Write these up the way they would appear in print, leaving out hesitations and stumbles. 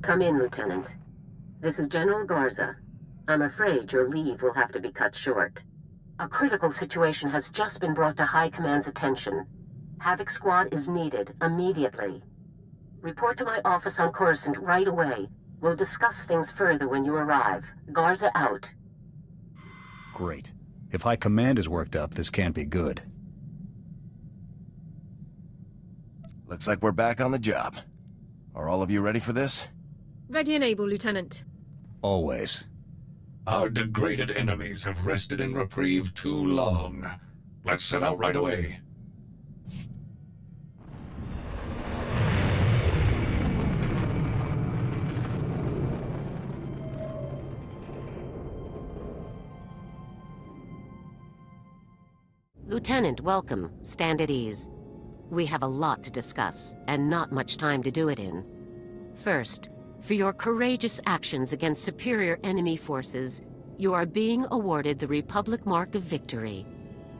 Come in, Lieutenant. This is General Garza. I'm afraid your leave will have to be cut short. A critical situation has just been brought to High Command's attention. Havoc Squad is needed immediately. Report to my office on Coruscant right away. We'll discuss things further when you arrive. Garza out. Great. If High Command is worked up, this can't be good. Looks like we're back on the job. Are all of you ready for this? Ready and able, Lieutenant. Always. Our degraded enemies have rested in reprieve too long. Let's set out right away. Lieutenant, welcome. Stand at ease. We have a lot to discuss, and not much time to do it in. First, for your courageous actions against superior enemy forces, you are being awarded the Republic Mark of Victory.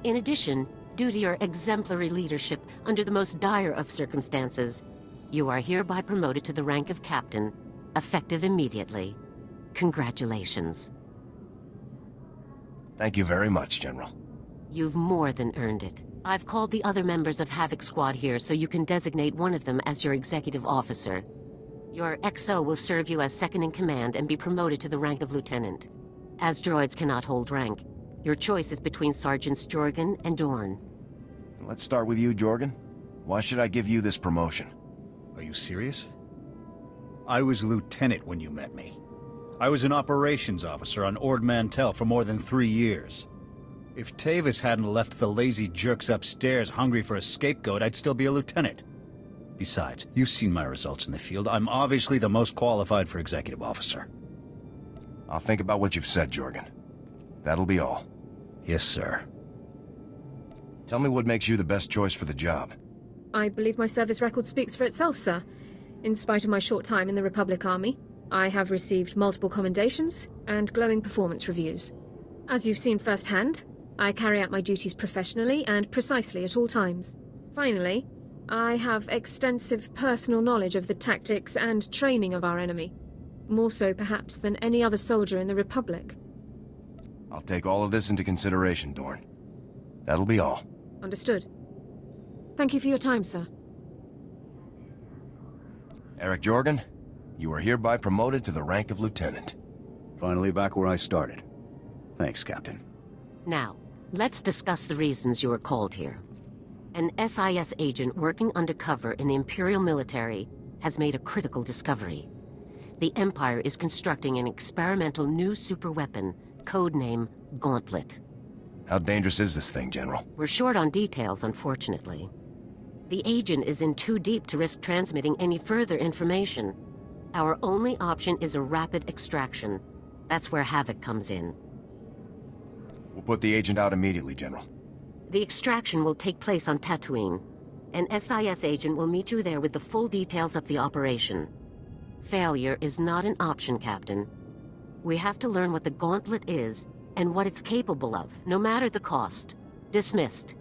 In addition, due to your exemplary leadership under the most dire of circumstances, you are hereby promoted to the rank of Captain, effective immediately. Congratulations. Thank you very much, General. You've more than earned it. I've called the other members of Havoc Squad here so you can designate one of them as your executive officer. Your XO will serve you as second-in-command and be promoted to the rank of lieutenant. As droids cannot hold rank, your choice is between Sergeants Jorgen and Dorn. Let's start with you, Jorgen. Why should I give you this promotion? Are you serious? I was lieutenant when you met me. I was an operations officer on Ord Mantell for more than 3 years. If Tavis hadn't left the lazy jerks upstairs hungry for a scapegoat, I'd still be a lieutenant. Besides, you've seen my results in the field. I'm obviously the most qualified for executive officer. I'll think about what you've said, Jorgen. That'll be all. Yes, sir. Tell me what makes you the best choice for the job. I believe my service record speaks for itself, sir. In spite of my short time in the Republic Army, I have received multiple commendations and glowing performance reviews. As you've seen firsthand, I carry out my duties professionally and precisely at all times. Finally, I have extensive personal knowledge of the tactics and training of our enemy. More so, perhaps, than any other soldier in the Republic. I'll take all of this into consideration, Dorn. That'll be all. Understood. Thank you for your time, sir. Eric Jorgen, you are hereby promoted to the rank of lieutenant. Finally back where I started. Thanks, Captain. Now, let's discuss the reasons you were called here. An SIS agent working undercover in the Imperial military has made a critical discovery. The Empire is constructing an experimental new superweapon, codename Gauntlet. How dangerous is this thing, General? We're short on details, unfortunately. The agent is in too deep to risk transmitting any further information. Our only option is a rapid extraction. That's where Havoc comes in. We'll put the agent out immediately, General. The extraction will take place on Tatooine. An SIS agent will meet you there with the full details of the operation. Failure is not an option, Captain. We have to learn what the Gauntlet is and what it's capable of, no matter the cost. Dismissed.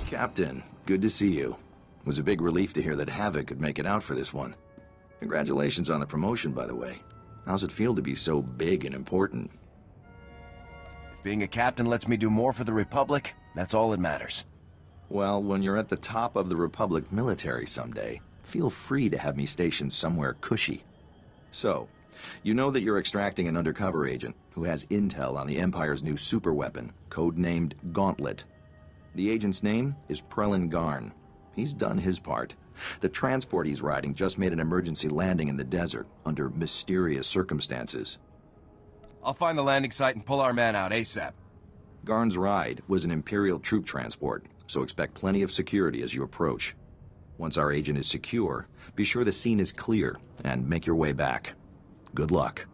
Captain, good to see you. It was a big relief to hear that Havoc could make it out for this one. Congratulations on the promotion, by the way. How's it feel to be so big and important? If being a captain lets me do more for the Republic, that's all that matters. Well, when you're at the top of the Republic military someday, feel free to have me stationed somewhere cushy. So, you know that you're extracting an undercover agent who has intel on the Empire's new superweapon, codenamed Gauntlet. The agent's name is Prelin Garn. He's done his part. The transport he's riding just made an emergency landing in the desert under mysterious circumstances. I'll find the landing site and pull our man out ASAP. Garn's ride was an Imperial troop transport, so expect plenty of security as you approach. Once our agent is secure, be sure the scene is clear and make your way back. Good luck.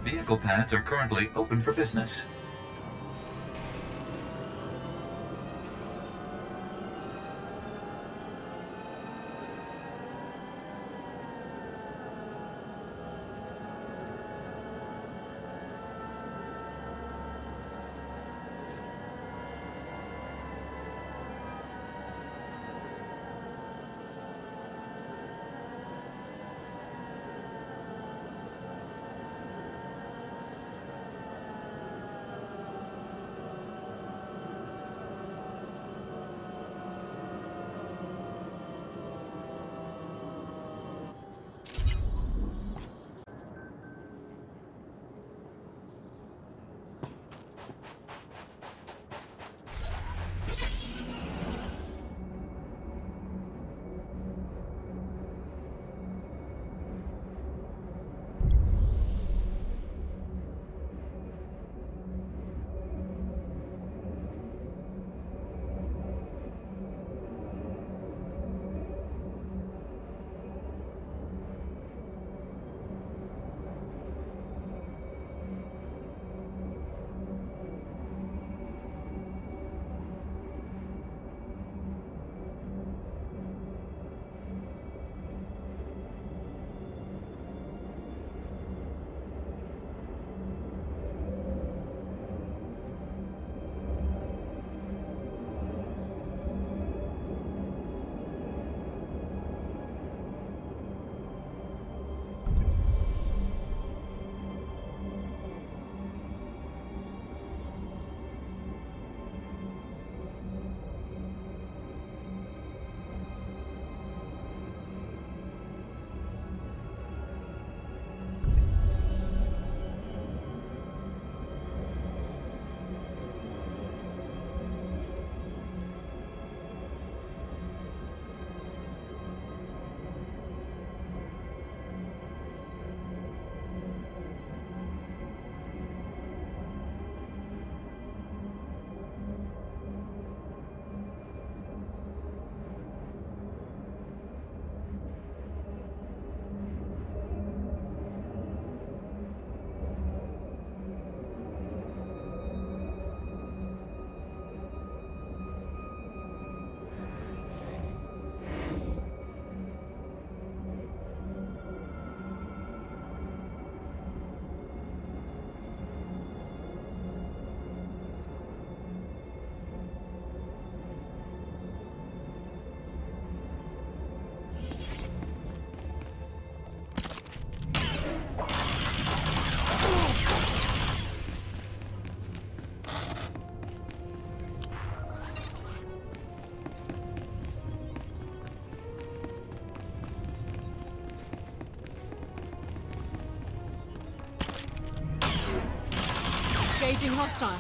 Vehicle pads are currently open for business. Engaging hostile.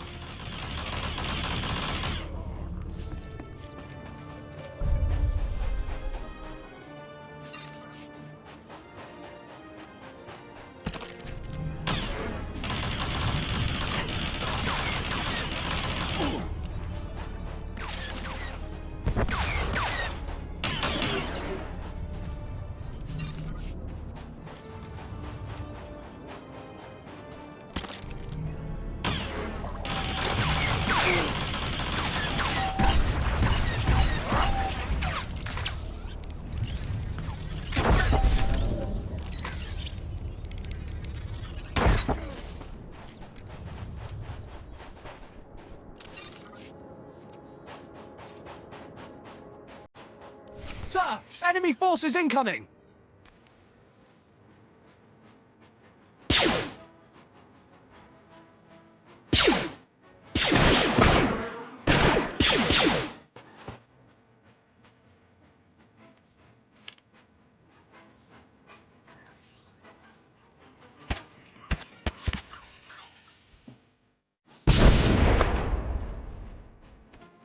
Sir! Enemy forces incoming!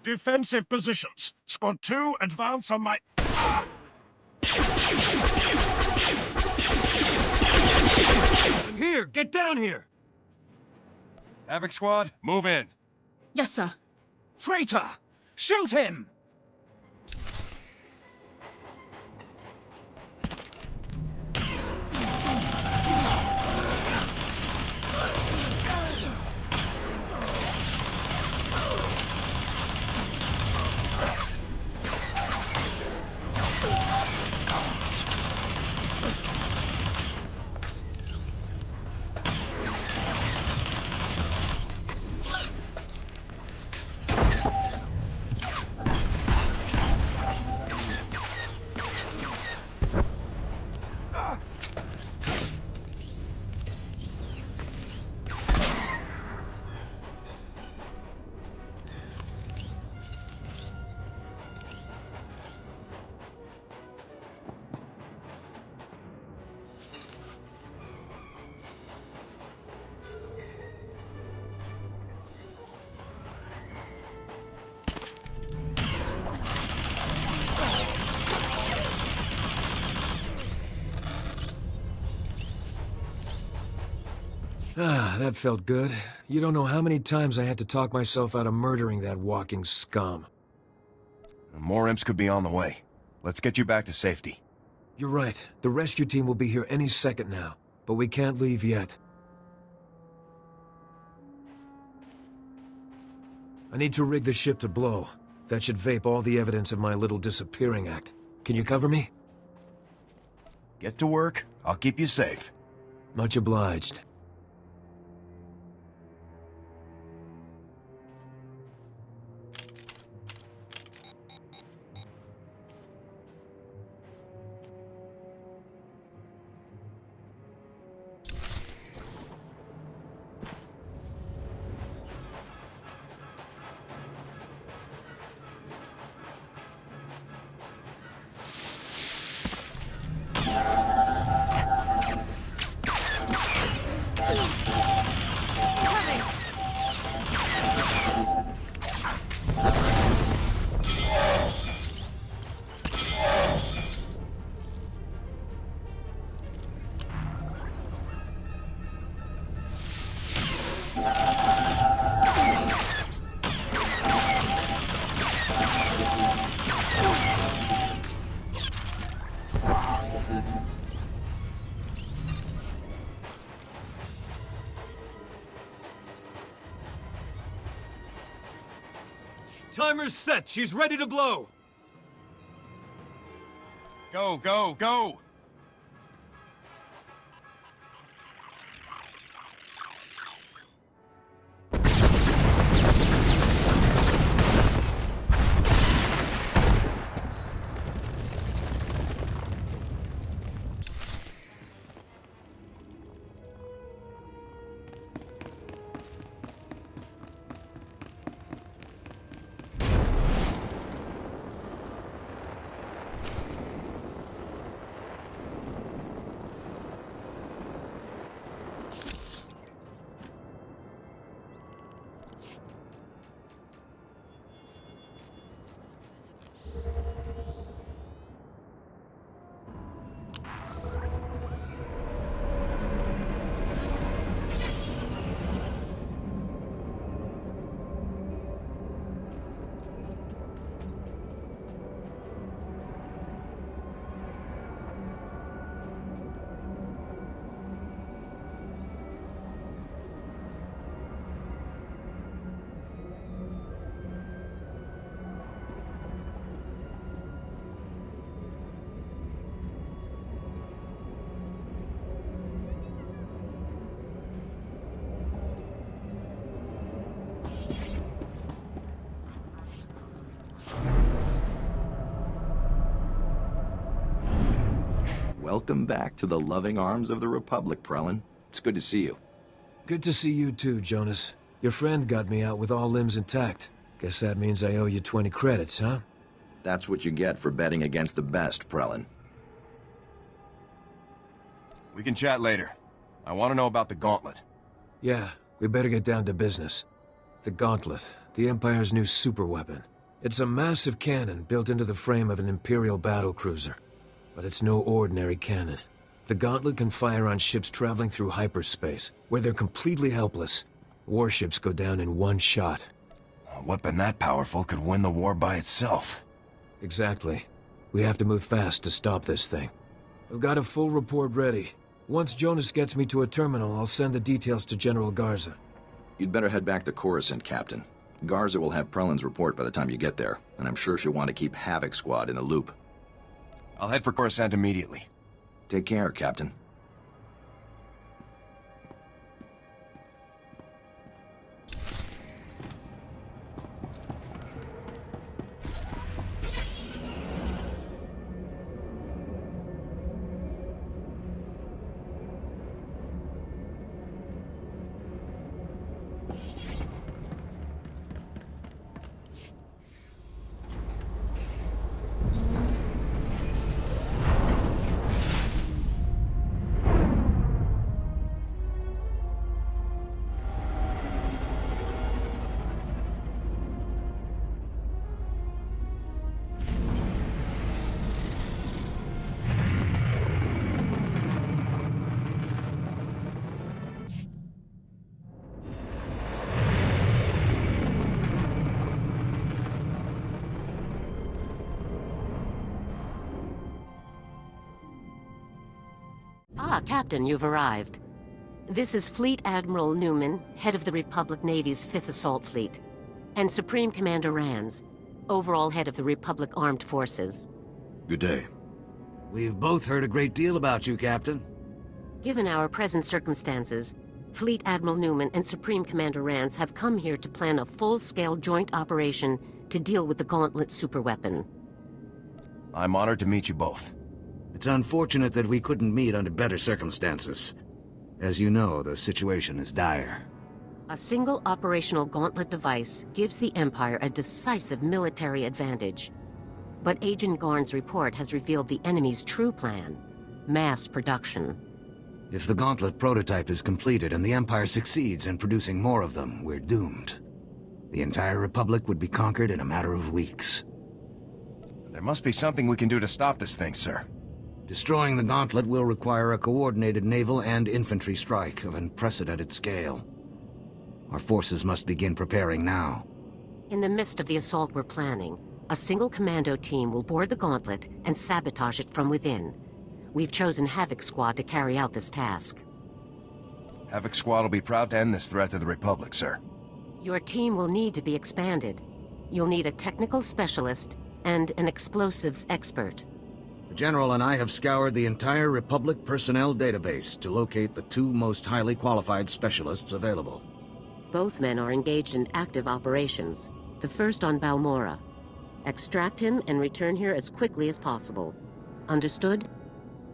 Defensive positions. Squad 2, advance on my... Here, get down here! Havoc Squad, move in. Yes, sir. Traitor! Shoot him! Ah, that felt good. You don't know how many times I had to talk myself out of murdering that walking scum. More imps could be on the way. Let's get you back to safety. You're right. The rescue team will be here any second now, but we can't leave yet. I need to rig the ship to blow. That should vape all the evidence of my little disappearing act. Can you cover me? Get to work. I'll keep you safe. Much obliged. Timer's set. She's ready to blow. Go, go, go! Welcome back to the loving arms of the Republic, Prelin. It's good to see you. Good to see you too, Jonas. Your friend got me out with all limbs intact. Guess that means I owe you 20 credits, huh? That's what you get for betting against the best, Prelin. We can chat later. I want to know about the Gauntlet. Yeah, we better get down to business. The Gauntlet, the Empire's new superweapon. It's a massive cannon built into the frame of an Imperial battlecruiser. But it's no ordinary cannon. The Gauntlet can fire on ships traveling through hyperspace, where they're completely helpless. Warships go down in one shot. A weapon that powerful could win the war by itself. Exactly. We have to move fast to stop this thing. I've got a full report ready. Once Jonas gets me to a terminal, I'll send the details to General Garza. You'd better head back to Coruscant, Captain. Garza will have Prelin's report by the time you get there, and I'm sure she'll want to keep Havoc Squad in the loop. I'll head for Coruscant immediately. Take care, Captain. Ah, Captain, you've arrived. This is Fleet Admiral Newman, head of the Republic Navy's 5th Assault Fleet, and Supreme Commander Rands, overall head of the Republic Armed Forces. Good day. We've both heard a great deal about you, Captain. Given our present circumstances, Fleet Admiral Newman and Supreme Commander Rands have come here to plan a full-scale joint operation to deal with the Gauntlet superweapon. I'm honored to meet you both. It's unfortunate that we couldn't meet under better circumstances. As you know, the situation is dire. A single operational Gauntlet device gives the Empire a decisive military advantage. But Agent Garn's report has revealed the enemy's true plan: mass production. If the Gauntlet prototype is completed and the Empire succeeds in producing more of them, we're doomed. The entire Republic would be conquered in a matter of weeks. There must be something we can do to stop this thing, sir. Destroying the Gauntlet will require a coordinated naval and infantry strike of unprecedented scale. Our forces must begin preparing now. In the midst of the assault we're planning, a single commando team will board the Gauntlet and sabotage it from within. We've chosen Havoc Squad to carry out this task. Havoc Squad will be proud to end this threat to the Republic, sir. Your team will need to be expanded. You'll need a technical specialist and an explosives expert. The General and I have scoured the entire Republic personnel database to locate the two most highly qualified specialists available. Both men are engaged in active operations. The first on Balmorra. Extract him and return here as quickly as possible. Understood?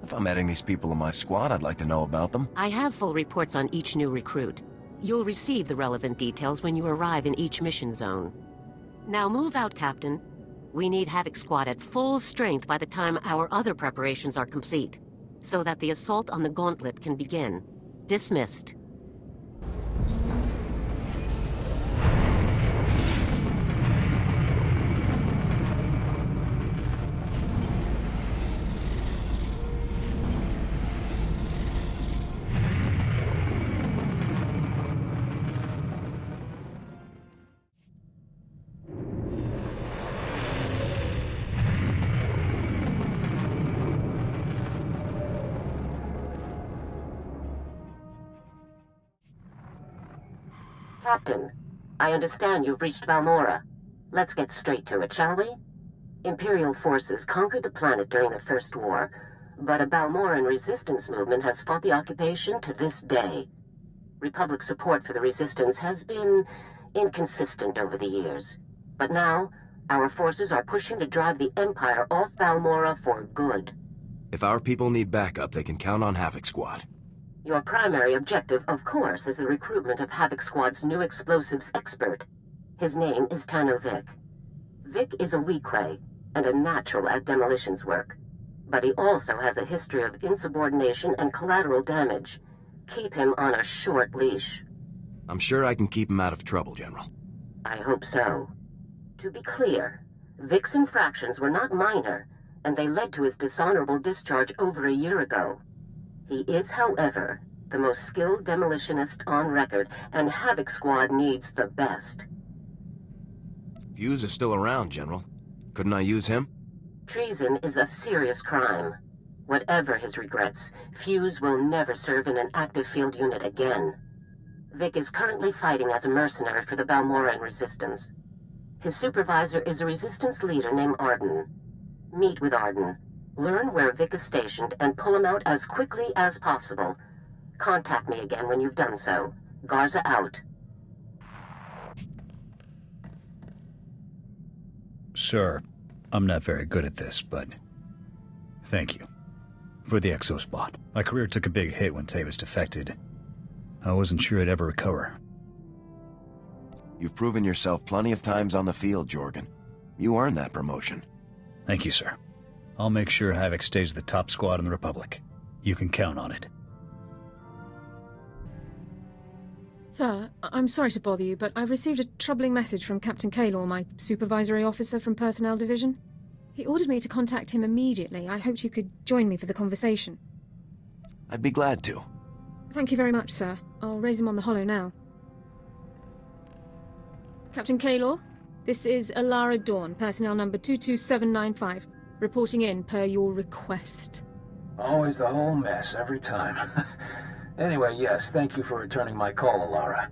If I'm adding these people in my squad, I'd like to know about them. I have full reports on each new recruit. You'll receive the relevant details when you arrive in each mission zone. Now move out, Captain. We need Havoc Squad at full strength by the time our other preparations are complete, so that the assault on the Gauntlet can begin. Dismissed. Captain, I understand you've reached Balmorra. Let's get straight to it, shall we? Imperial forces conquered the planet during the First War, but a Balmorran resistance movement has fought the occupation to this day. Republic support for the resistance has been inconsistent over the years. But now, our forces are pushing to drive the Empire off Balmorra for good. If our people need backup, they can count on Havoc Squad. Your primary objective, of course, is the recruitment of Havoc Squad's new explosives expert. His name is Tano Vic. Vic is a Weequay, and a natural at demolitions work. But he also has a history of insubordination and collateral damage. Keep him on a short leash. I'm sure I can keep him out of trouble, General. I hope so. To be clear, Vic's infractions were not minor, and they led to his dishonorable discharge over a year ago. He is, however, the most skilled demolitionist on record, and Havoc Squad needs the best. Fuse is still around, General. Couldn't I use him? Treason is a serious crime. Whatever his regrets, Fuse will never serve in an active field unit again. Vic is currently fighting as a mercenary for the Balmorra Resistance. His supervisor is a resistance leader named Arden. Meet with Arden, learn where Vic is stationed, and pull him out as quickly as possible. Contact me again when you've done so. Garza out. Sir, I'm not very good at this, but thank you for the exospot. My career took a big hit when Tavis defected. I wasn't sure I'd ever recover. You've proven yourself plenty of times on the field, Jorgen. You earned that promotion. Thank you, sir. I'll make sure Havoc stays the top squad in the Republic. You can count on it. Sir, I'm sorry to bother you, but I've received a troubling message from Captain Kaylor, my supervisory officer from Personnel Division. He ordered me to contact him immediately. I hoped you could join me for the conversation. I'd be glad to. Thank you very much, sir. I'll raise him on the holo now. Captain Kaylor, this is Alara Dawn, personnel number 22795, reporting in per your request. Always the whole mess, every time. Anyway, yes, thank you for returning my call, Alara.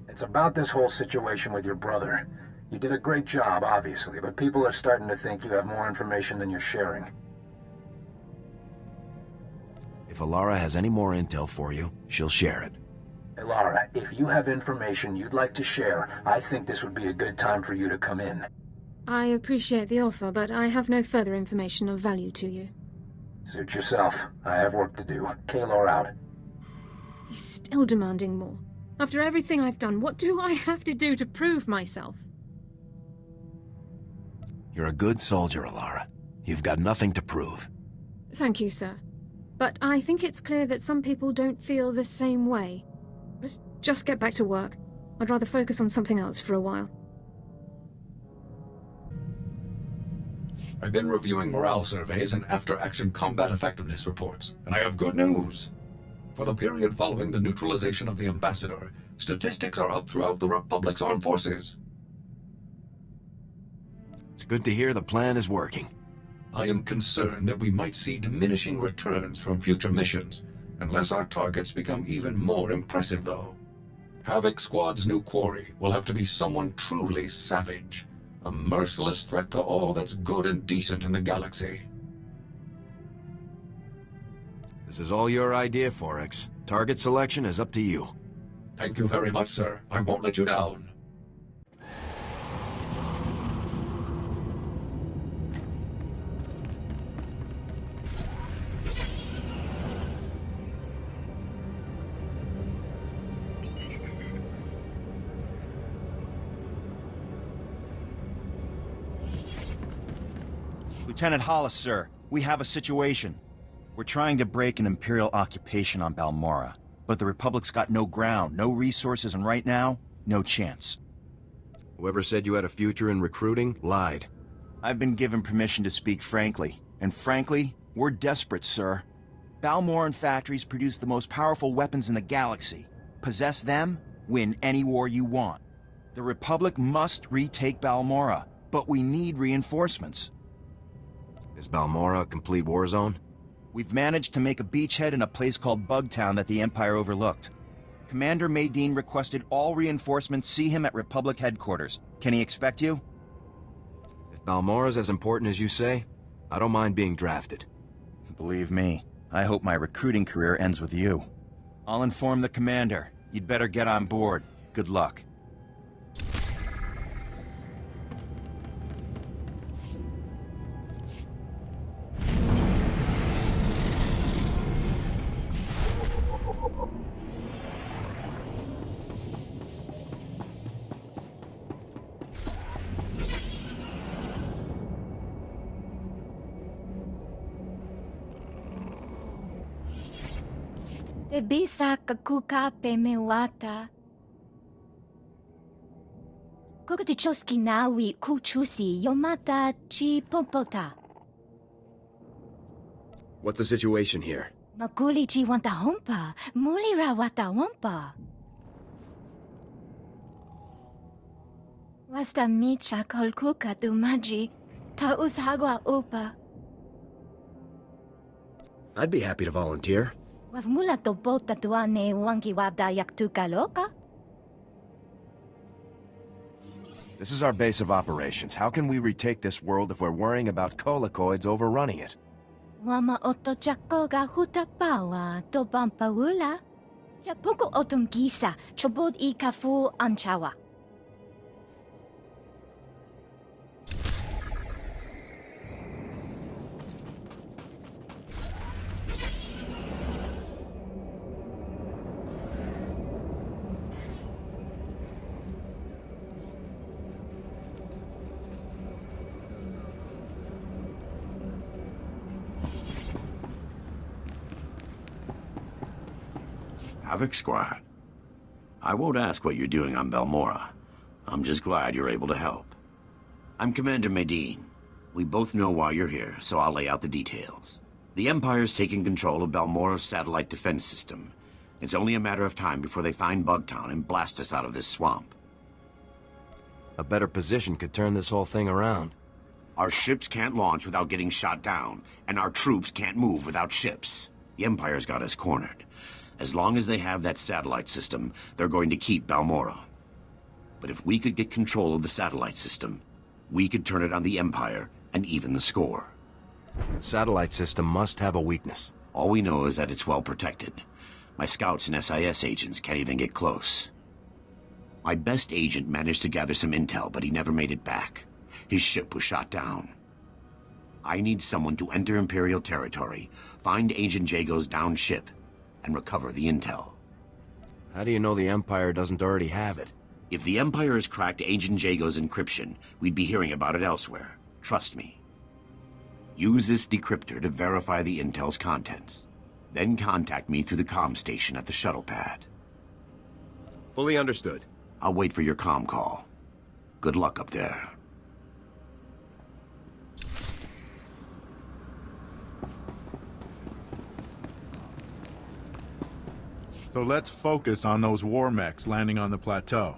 It's about this whole situation with your brother. You did a great job, obviously, but people are starting to think you have more information than you're sharing. If Alara has any more intel for you, she'll share it. Alara, if you have information you'd like to share, I think this would be a good time for you to come in. I appreciate the offer, but I have no further information of value to you. Suit yourself. I have work to do. Kaylor out. He's still demanding more. After everything I've done, what do I have to do to prove myself? You're a good soldier, Alara. You've got nothing to prove. Thank you, sir. But I think it's clear that some people don't feel the same way. Let's just get back to work. I'd rather focus on something else for a while. I've been reviewing morale surveys and after-action combat effectiveness reports, and I have good news. For the period following the neutralization of the Ambassador, statistics are up throughout the Republic's armed forces. It's good to hear the plan is working. I am concerned that we might see diminishing returns from future missions, unless our targets become even more impressive, though. Havoc Squad's new quarry will have to be someone truly savage, a merciless threat to all that's good and decent in the galaxy. This is all your idea, Forex. Target selection is up to you. Thank you very much, sir. I won't let you down. Lieutenant Hollis, sir, we have a situation. We're trying to break an Imperial occupation on Balmorra, but the Republic's got no ground, no resources, and right now, no chance. Whoever said you had a future in recruiting lied. I've been given permission to speak frankly, and frankly, we're desperate, sir. Balmorran factories produce the most powerful weapons in the galaxy. Possess them, win any war you want. The Republic must retake Balmorra, but we need reinforcements. Is Balmorra a complete war zone? We've managed to make a beachhead in a place called Bugtown that the Empire overlooked. Commander Maydeen requested all reinforcements see him at Republic headquarters. Can he expect you? If Balmorra's as important as you say, I don't mind being drafted. Believe me, I hope my recruiting career ends with you. I'll inform the commander. You'd better get on board. Good luck. Te bisa kakuka pemewata. Kokatichoski nawi kuchusi yomata chi popota. What's the situation here? Makuli chi wanta hompa, mulira wata wampa. Wasta micha kolkuka dumaji, ta ushagwa upa. I'd be happy to volunteer. Wavmula to bota tuane wangi wabda yaktuka loka? This is our base of operations. How can we retake this world if we're worrying about collacoids overrunning it? Wama oto chakoga hutapawa to bampawula. Chapuko otongisa, chobod I kafu anchawa. Havoc Squad. I won't ask what you're doing on Balmorra. I'm just glad you're able to help. I'm Commander Medine. We both know why you're here, so I'll lay out the details. The Empire's taking control of Balmorra's satellite defense system. It's only a matter of time before they find Bugtown and blast us out of this swamp. A better position could turn this whole thing around. Our ships can't launch without getting shot down, and our troops can't move without ships. The Empire's got us cornered. As long as they have that satellite system, they're going to keep Balmorra. But if we could get control of the satellite system, we could turn it on the Empire and even the score. The satellite system must have a weakness. All we know is that it's well protected. My scouts and SIS agents can't even get close. My best agent managed to gather some intel, but he never made it back. His ship was shot down. I need someone to enter Imperial territory, find Agent Jago's downed ship, and recover the intel. How do you know the Empire doesn't already have it? If the Empire has cracked Agent Jago's encryption, we'd be hearing about it elsewhere. Trust me. Use this decryptor to verify the intel's contents. Then contact me through the comm station at the shuttle pad. Fully understood. I'll wait for your comm call. Good luck up there. So let's focus on those war mechs landing on the plateau.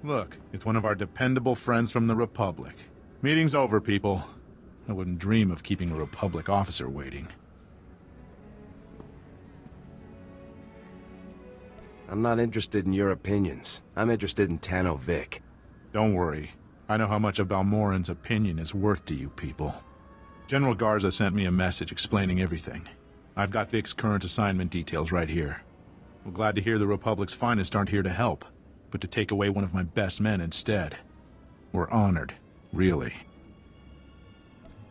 Look, it's one of our dependable friends from the Republic. Meeting's over, people. I wouldn't dream of keeping a Republic officer waiting. I'm not interested in your opinions. I'm interested in Tanno Vic. Don't worry. I know how much a Balmorran's opinion is worth to you people. General Garza sent me a message explaining everything. I've got Vic's current assignment details right here. I'm glad to hear the Republic's finest aren't here to help, but to take away one of my best men instead. We're honored, really.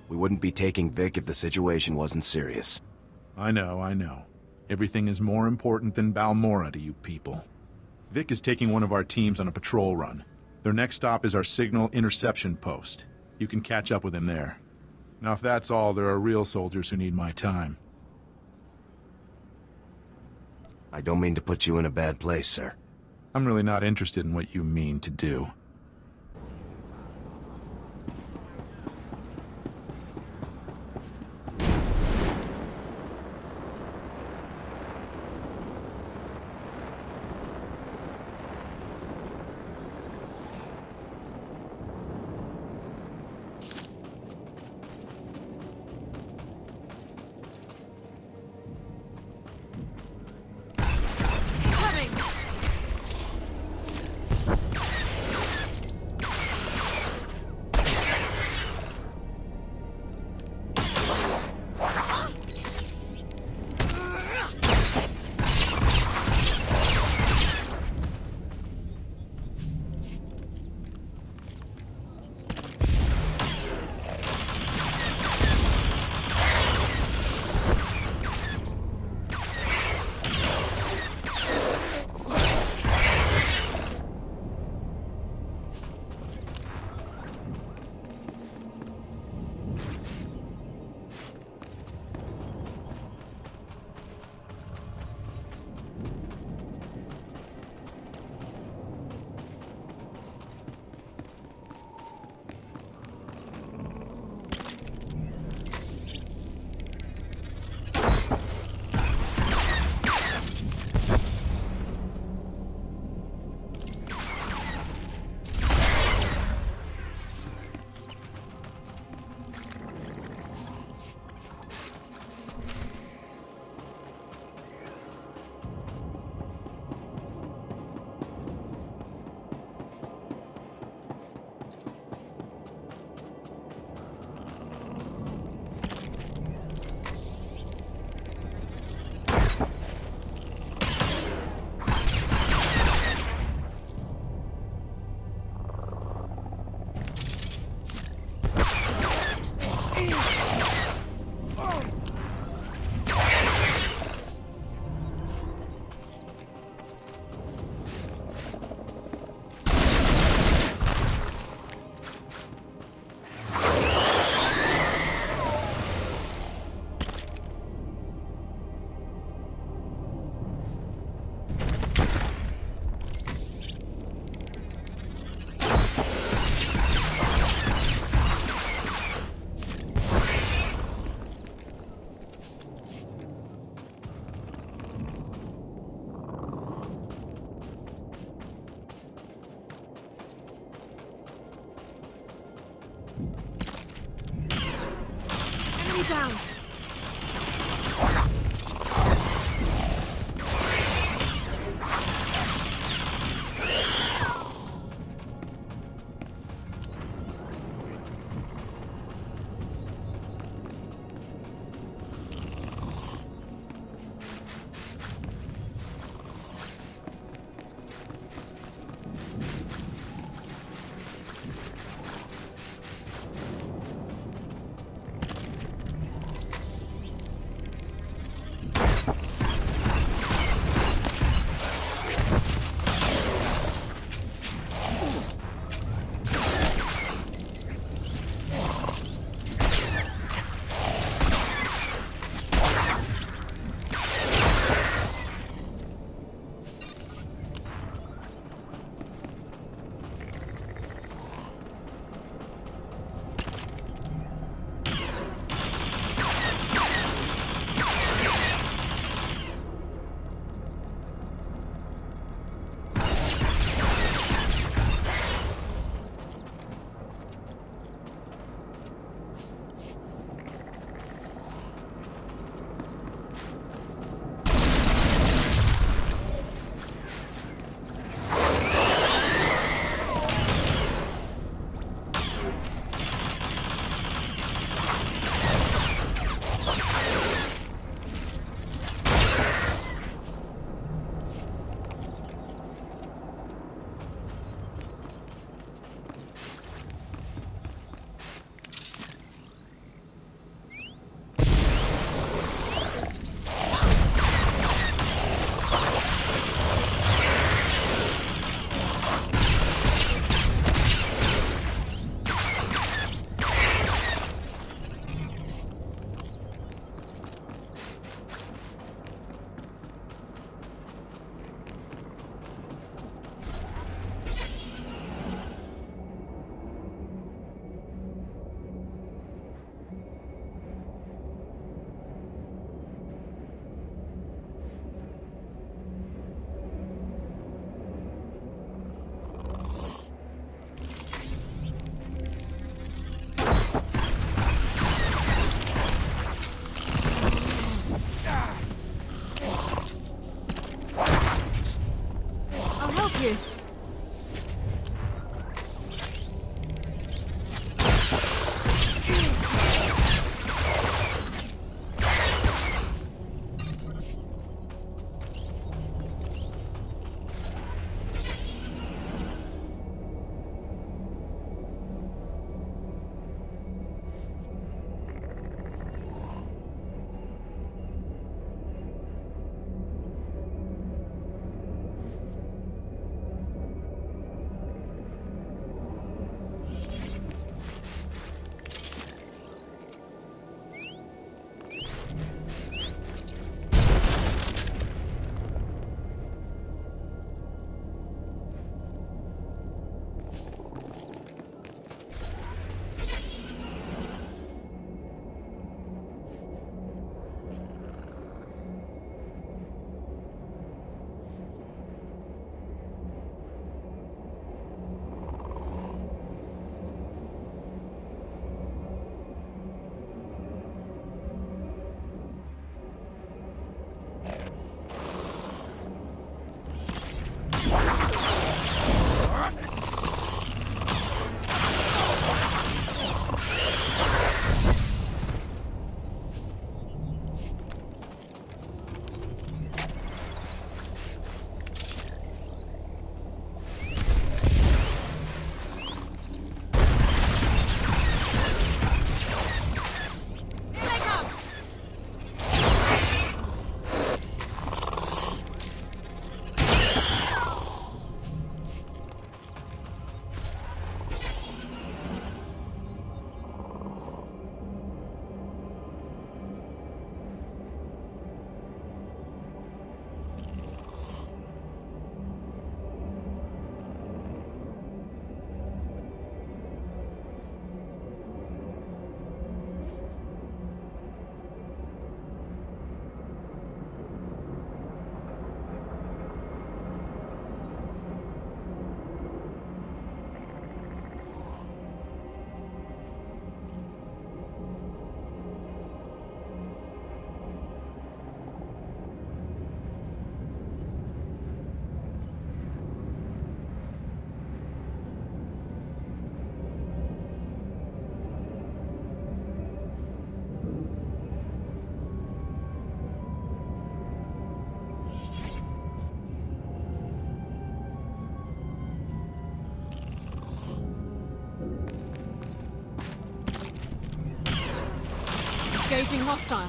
We wouldn't be taking Vic if the situation wasn't serious. I know. Everything is more important than Balmorra to you people. Vic is taking one of our teams on a patrol run. Their next stop is our signal interception post. You can catch up with him there. Now if that's all, there are real soldiers who need my time. I don't mean to put you in a bad place, sir. I'm really not interested in what you mean to do. Enemy down! Engaging hostile.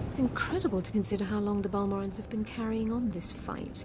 It's incredible to consider how long the Balmorrans have been carrying on this fight.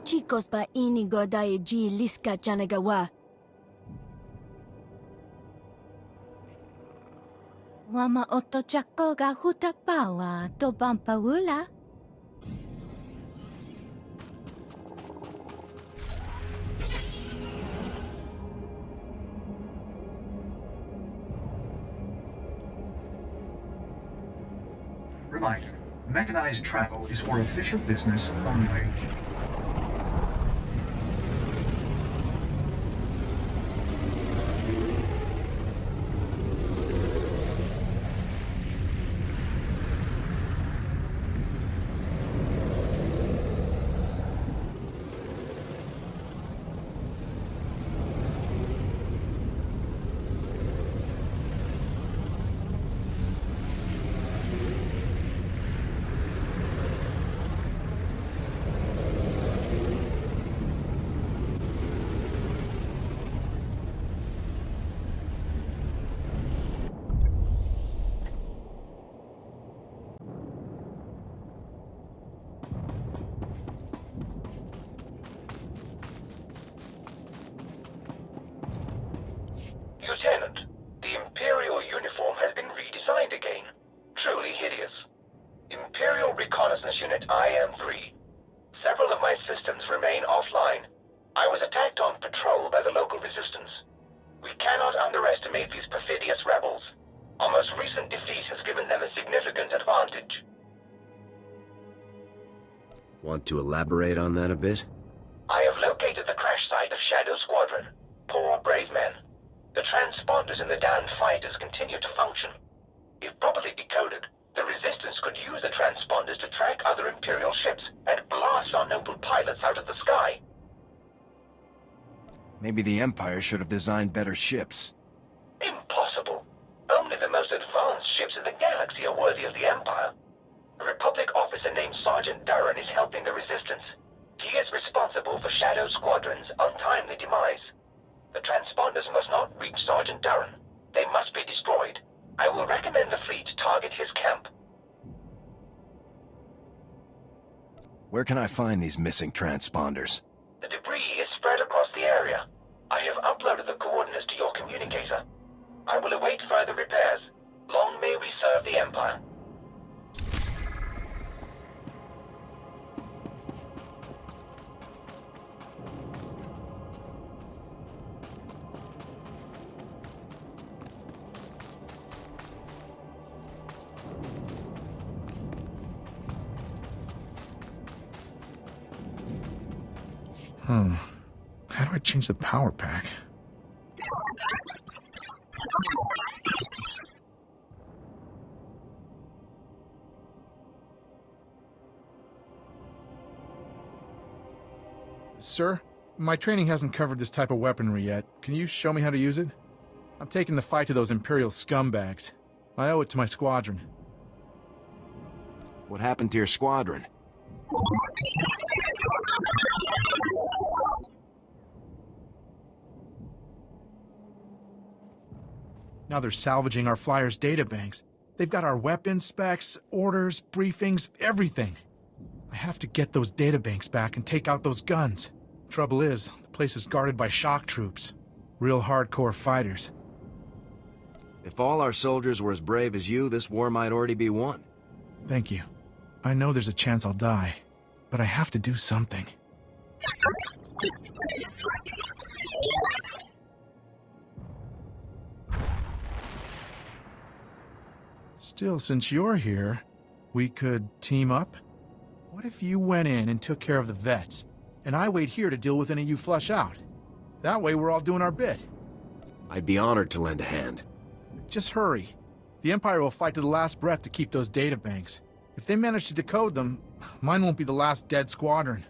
Chicos ba ini godai ji liska janagawa. Wama oto chako ga hutapawa to bampaula. Reminder, mechanized travel is for official business only. Lieutenant, the Imperial uniform has been redesigned again. Truly hideous. Imperial Reconnaissance Unit IM-3. Several of my systems remain offline. I was attacked on patrol by the local resistance. We cannot underestimate these perfidious rebels. Our most recent defeat has given them a significant advantage. Want to elaborate on that a bit? I have located the crash site of Shadow Squadron. Poor brave men. The transponders in the damned fighters continue to function. If properly decoded, the Resistance could use the transponders to track other Imperial ships and blast our noble pilots out of the sky. Maybe the Empire should have designed better ships. Impossible. Only the most advanced ships in the galaxy are worthy of the Empire. A Republic officer named Sergeant Durran is helping the Resistance. He is responsible for Shadow Squadron's untimely demise. The transponders must not reach Sergeant Durran. They must be destroyed. I will recommend the fleet target his camp. Where can I find these missing transponders? The debris is spread across the area. I have uploaded the coordinates to your communicator. I will await further repairs. Long may we serve the Empire. How do I change the power pack? Sir, my training hasn't covered this type of weaponry yet. Can you show me how to use it? I'm taking the fight to those Imperial scumbags. I owe it to my squadron. What happened to your squadron? Now they're salvaging our flyers' databanks. They've got our weapons specs, orders, briefings, everything. I have to get those databanks back and take out those guns. Trouble is, the place is guarded by shock troops. Real hardcore fighters. If all our soldiers were as brave as you, this war might already be won. Thank you. I know there's a chance I'll die, but I have to do something. Still, since you're here, we could team up? What if you went in and took care of the vets, and I wait here to deal with any you flush out? That way we're all doing our bit. I'd be honored to lend a hand. Just hurry. The Empire will fight to the last breath to keep those databanks. If they manage to decode them, mine won't be the last dead squadron.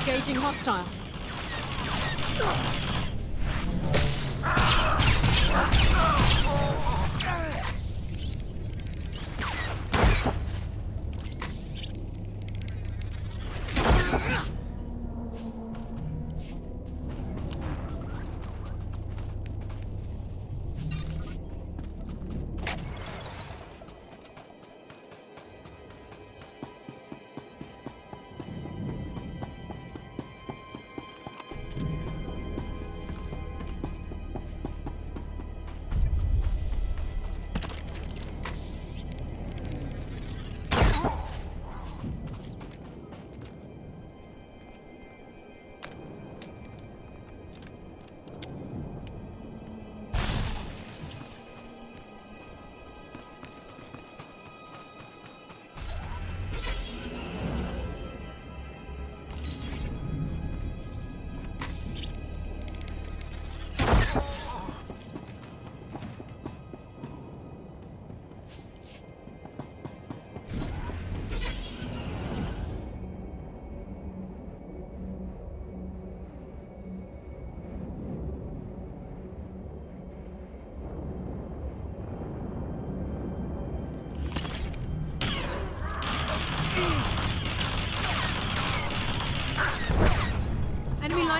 Engaging hostile.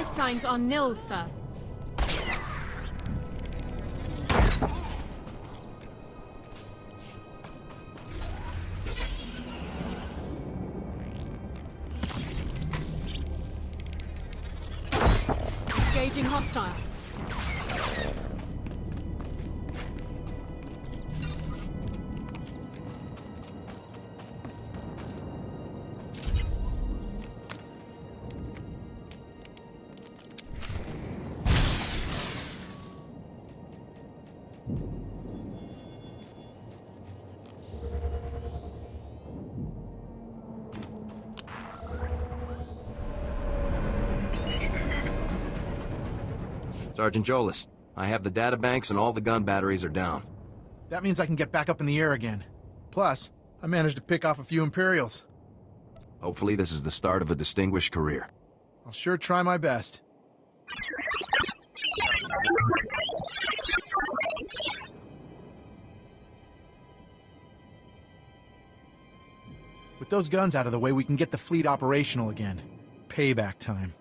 life signs are nil, sir. Engaging hostile. Sergeant Jolis, I have the databanks and all the gun batteries are down. That means I can get back up in the air again. Plus, I managed to pick off a few Imperials. Hopefully this is the start of a distinguished career. I'll sure try my best. With those guns out of the way, we can get the fleet operational again. Payback time.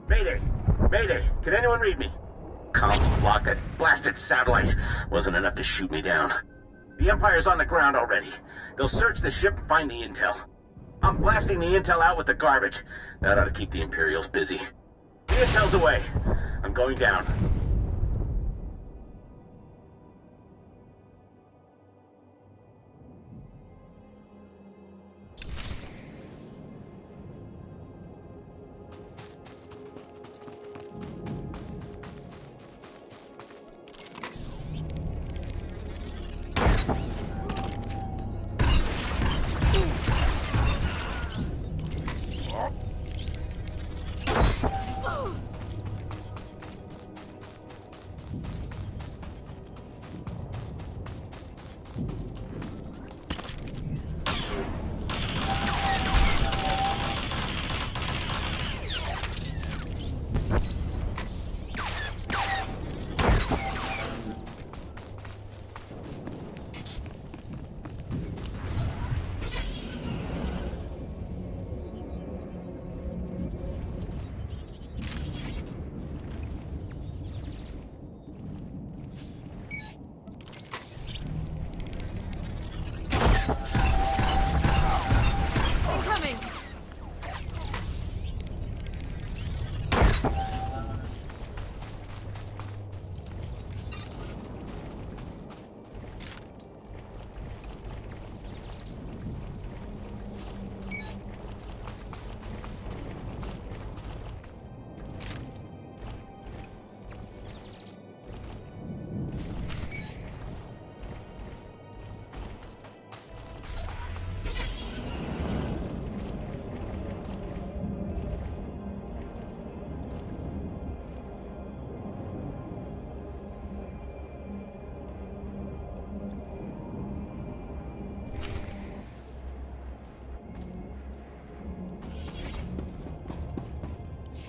Mayday! Mayday! Can anyone read me? Comms blocked. That blasted satellite wasn't enough to shoot me down. The Empire's on the ground already. They'll search the ship and find the intel. I'm blasting the intel out with the garbage. That ought to keep the Imperials busy. The intel's away. I'm going down.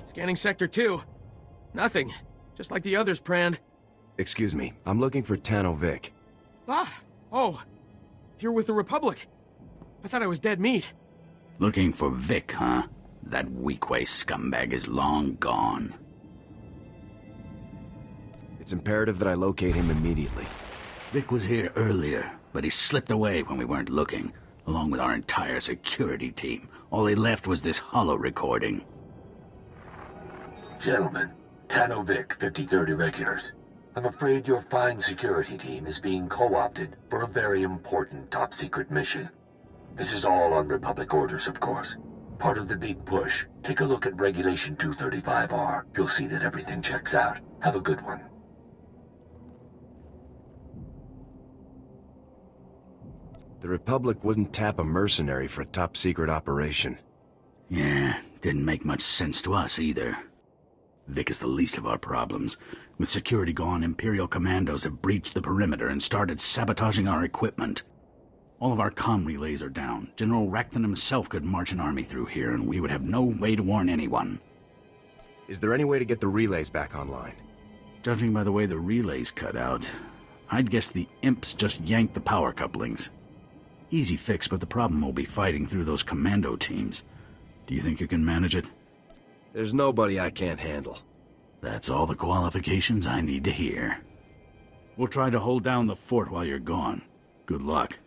Scanning Sector 2. Nothing. Just like the others, Pran. Excuse me. I'm looking for Tano Vic. Oh. You're with the Republic. I thought I was dead meat. Looking for Vic, huh? That weak-way scumbag is long gone. It's imperative that I locate him immediately. Vic was here earlier, but he slipped away when we weren't looking, along with our entire security team. All he left was this holo recording. Gentlemen, Tano Vic, 53rd Irregulars. I'm afraid your fine security team is being co-opted for a very important top-secret mission. This is all on Republic orders, of course. Part of the big push. Take a look at Regulation 235R. You'll see that everything checks out. Have a good one. The Republic wouldn't tap a mercenary for a top-secret operation. Yeah, didn't make much sense to us either. Vic is the least of our problems. With security gone, Imperial commandos have breached the perimeter and started sabotaging our equipment. All of our comm relays are down. General Racton himself could march an army through here, and we would have no way to warn anyone. Is there any way to get the relays back online? Judging by the way the relays cut out, I'd guess the imps just yanked the power couplings. Easy fix, but the problem will be fighting through those commando teams. Do you think you can manage it? There's nobody I can't handle. That's all the qualifications I need to hear. We'll try to hold down the fort while you're gone. Good luck.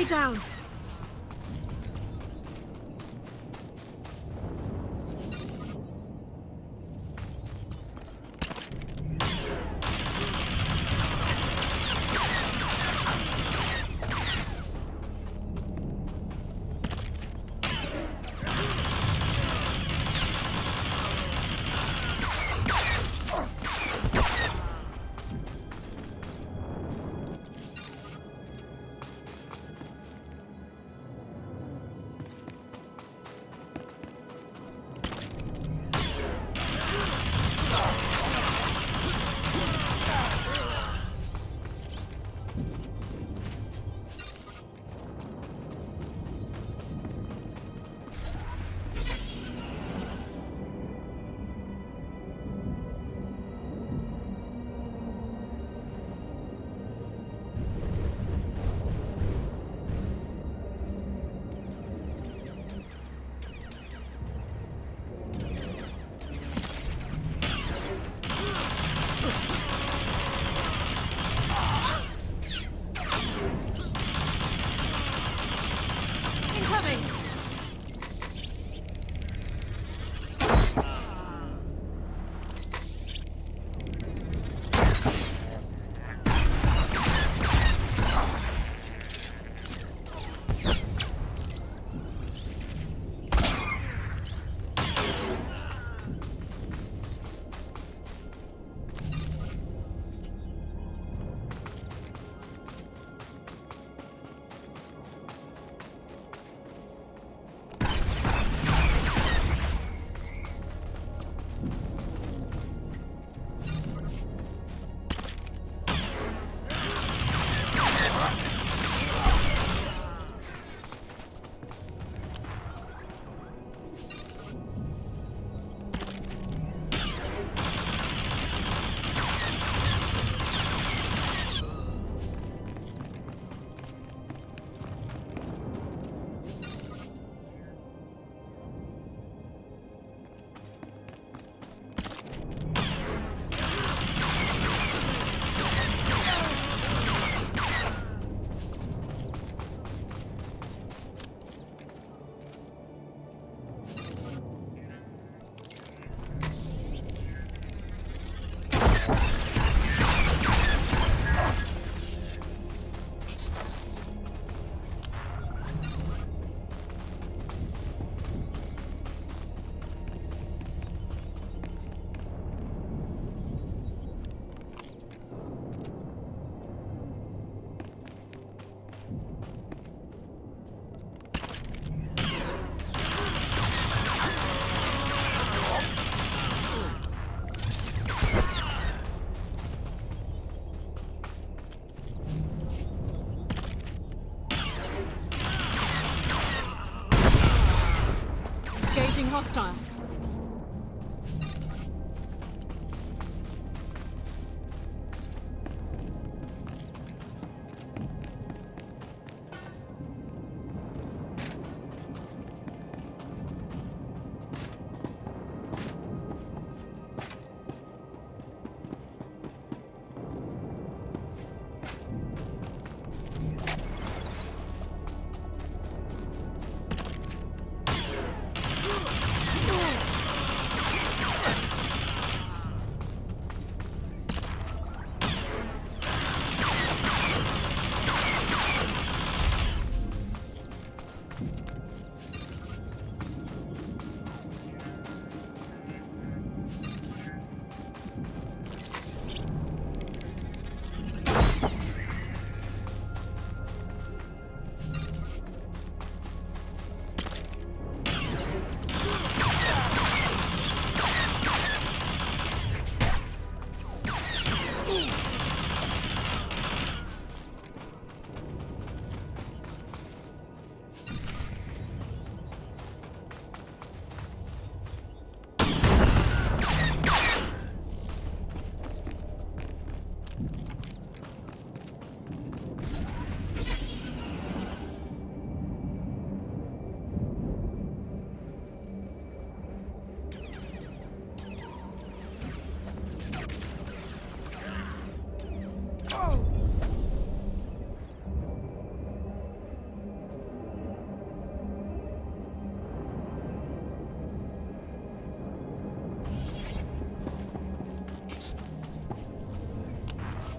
Down. hostile.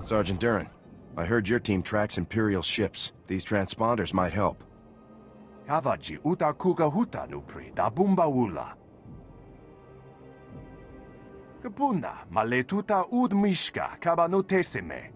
Sergeant Duran, I heard your team tracks Imperial ships. These transponders might help. Kavaji uta kuga huta nupri da bumbaula. Kapuna maletuta ud mishka kabanotesime.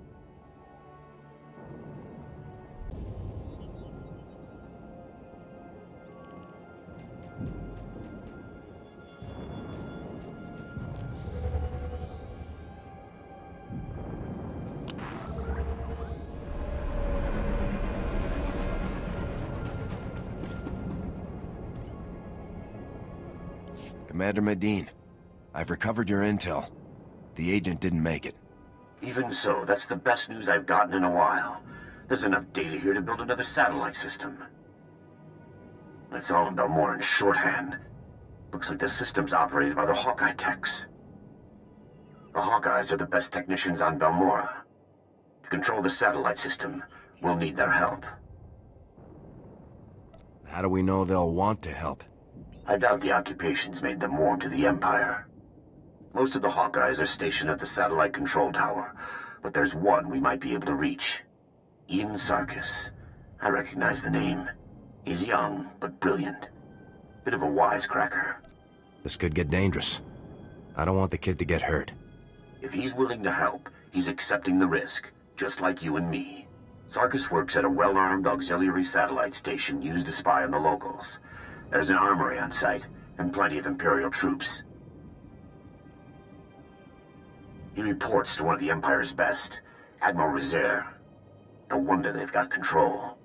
Commander Medine, I've recovered your intel. The agent didn't make it. Even so, that's the best news I've gotten in a while. There's enough data here to build another satellite system. It's all in Balmorra in shorthand. Looks like the system's operated by the Hawkeye techs. The Hawkeyes are the best technicians on Balmorra. To control the satellite system, we'll need their help. How do we know they'll want to help? I doubt the occupations made them warm to the Empire. Most of the Hawkeyes are stationed at the satellite control tower, but there's one we might be able to reach. Ian Sarkis. I recognize the name. He's young, but brilliant. Bit of a wisecracker. This could get dangerous. I don't want the kid to get hurt. If he's willing to help, he's accepting the risk, just like you and me. Sarkis works at a well-armed auxiliary satellite station used to spy on the locals. There's an armory on site, and plenty of Imperial troops. He reports to one of the Empire's best, Admiral Rezair. No wonder they've got control.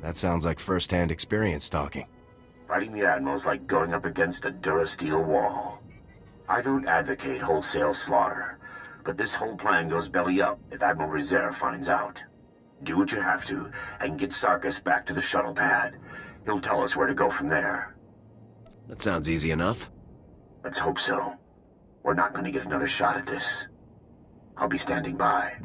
That sounds like first-hand experience talking. Fighting the Admiral's like going up against a Durasteel wall. I don't advocate wholesale slaughter, but this whole plan goes belly up if Admiral Rezair finds out. Do what you have to, and get Sarkis back to the shuttle pad. He'll tell us where to go from there. That sounds easy enough. Let's hope so. We're not going to get another shot at this. I'll be standing by.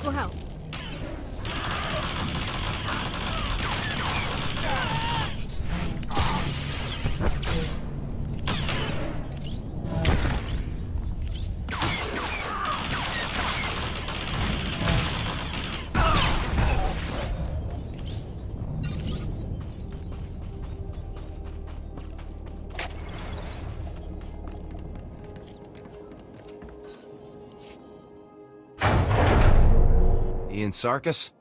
for help. Ian Sarkis?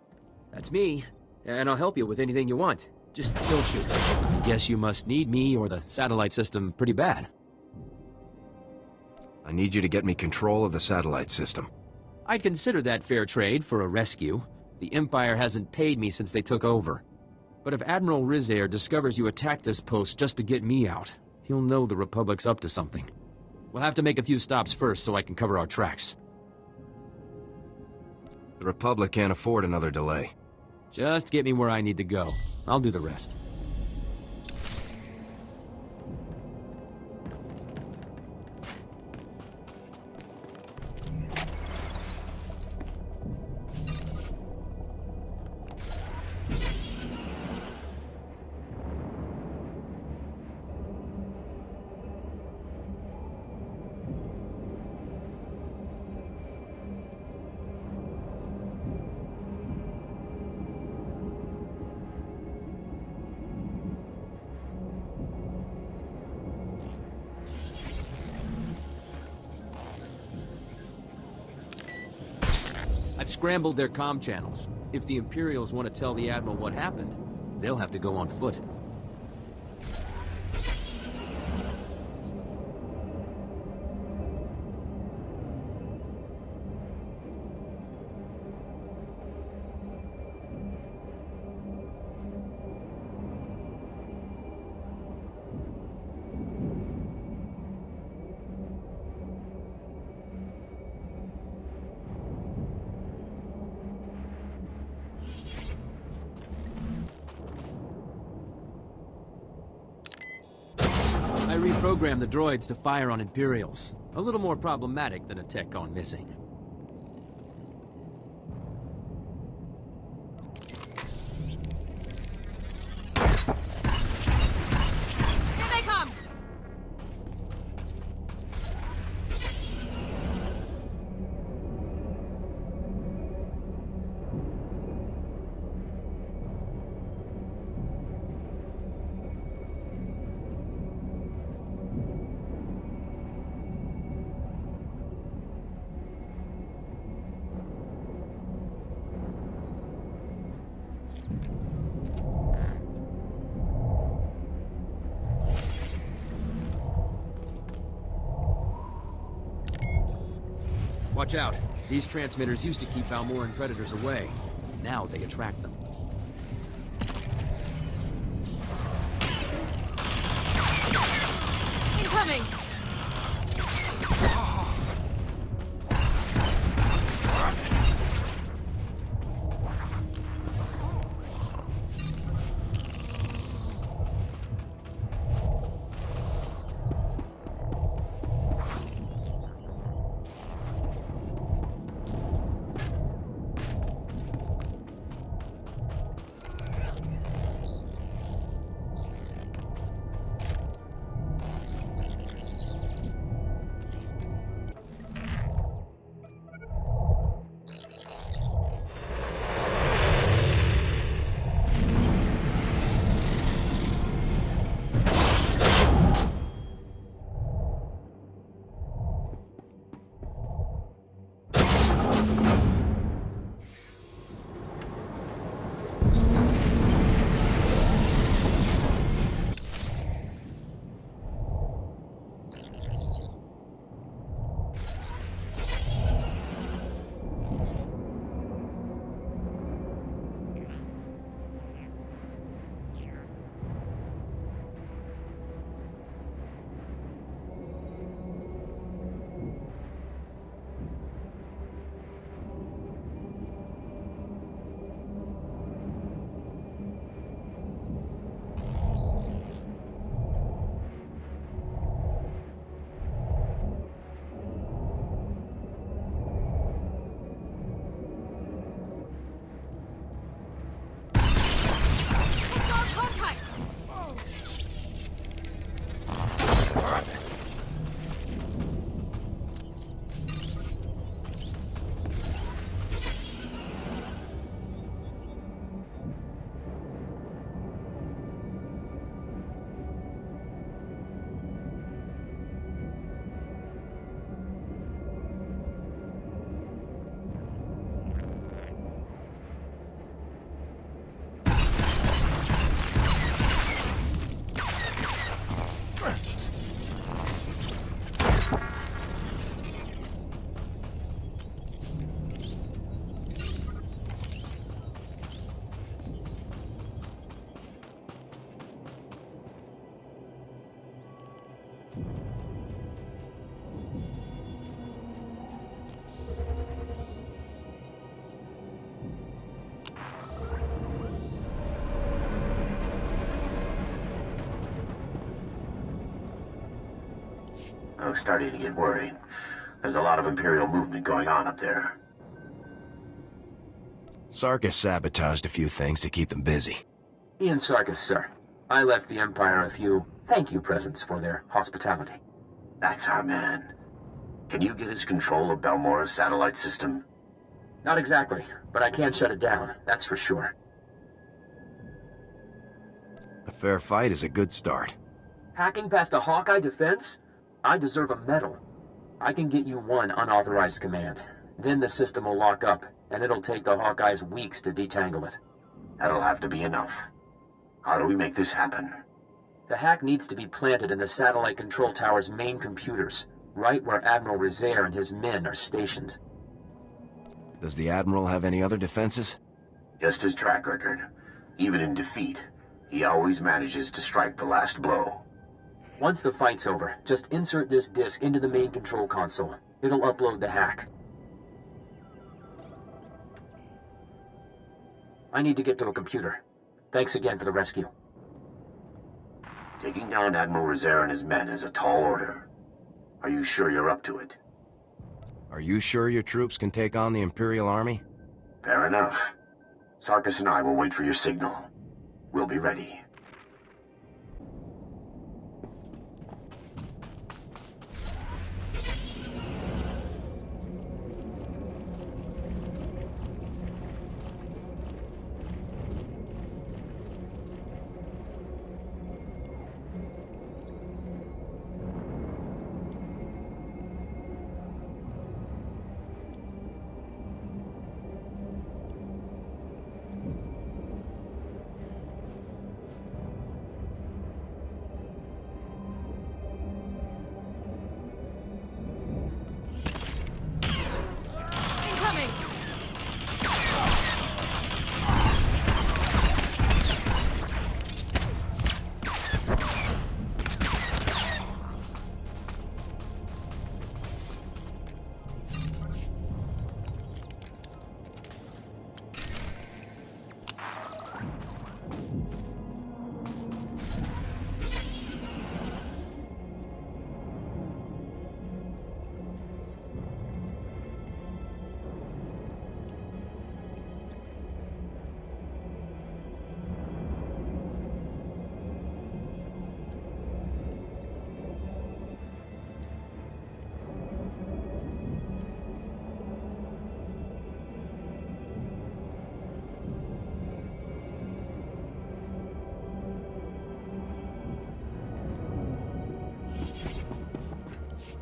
That's me, and I'll help you with anything you want. Just don't shoot. I guess you must need me or the satellite system pretty bad. I need you to get me control of the satellite system. I'd consider that fair trade for a rescue. The Empire hasn't paid me since they took over. But if Admiral Rizair discovers you attacked this post just to get me out, he'll know the Republic's up to something. We'll have to make a few stops first so I can cover our tracks. The Republic can't afford another delay. Just get me where I need to go. I'll do the rest. I've scrambled their comm channels. If the Imperials want to tell the Admiral what happened, they'll have to go on foot. I reprogrammed the droids to fire on Imperials. A little more problematic than a tech gone missing. Here they come! Watch out. These transmitters used to keep Balmorran predators away. Now they attract them. Incoming! I was starting to get worried. There's a lot of Imperial movement going on up there. Sarkis sabotaged a few things to keep them busy. Ian Sarkis, sir. I left the Empire a few thank you presents for their hospitality. That's our man. Can you get us control of Balmorra's satellite system? Not exactly, but I can't shut it down, that's for sure. A fair fight is a good start. Hacking past a Hawkeye defense? I deserve a medal. I can get you one unauthorized command. Then the system will lock up, and it'll take the Hawkeyes weeks to detangle it. That'll have to be enough. How do we make this happen? The hack needs to be planted in the satellite control tower's main computers, right where Admiral Rizair and his men are stationed. Does the Admiral have any other defenses? Just his track record. Even in defeat, he always manages to strike the last blow. Once the fight's over, just insert this disk into the main control console. It'll upload the hack. I need to get to a computer. Thanks again for the rescue. Taking down Admiral Rizair and his men is a tall order. Are you sure you're up to it? Are you sure your troops can take on the Imperial army? Fair enough. Sarkis and I will wait for your signal. We'll be ready.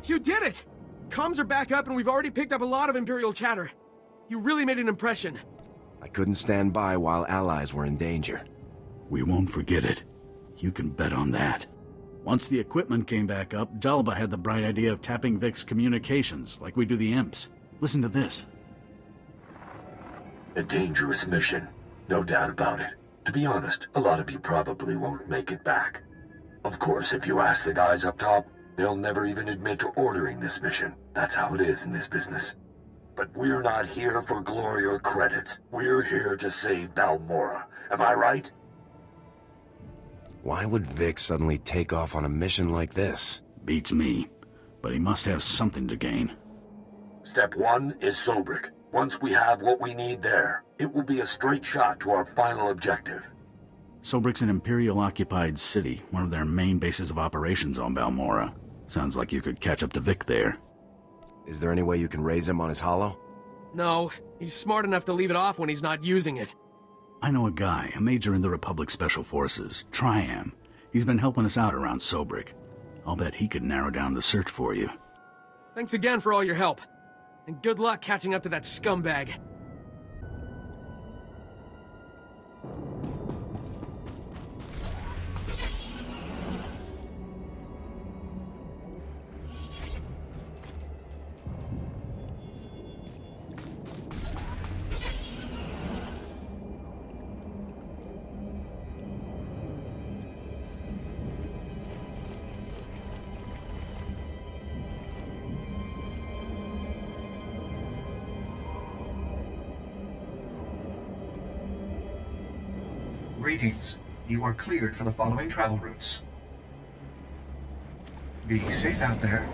You did it! Comms are back up and we've already picked up a lot of Imperial chatter. You really made an impression. I couldn't stand by while allies were in danger. We won't forget it. You can bet on that. Once the equipment came back up, Jalba had the bright idea of tapping Vic's communications, like we do the Imps. Listen to this. A dangerous mission, no doubt about it. To be honest, a lot of you probably won't make it back. Of course, if you ask the guys up top, they'll never even admit to ordering this mission. That's how it is in this business. But we're not here for glory or credits. We're here to save Balmorra. Am I right? Why would Vic suddenly take off on a mission like this? Beats me. But he must have something to gain. Step 1 is Sobrik. Once we have what we need there, it will be a straight shot to our final objective. Sobrik's an Imperial-occupied city, one of their main bases of operations on Balmorra. Sounds like you could catch up to Vic there. Is there any way you can raise him on his holo? No, he's smart enough to leave it off when he's not using it. I know a guy, a major in the Republic Special Forces, Triam. He's been helping us out around Sobrik. I'll bet he could narrow down the search for you. Thanks again for all your help. And good luck catching up to that scumbag. Greetings. You are cleared for the following travel routes. Be safe out there,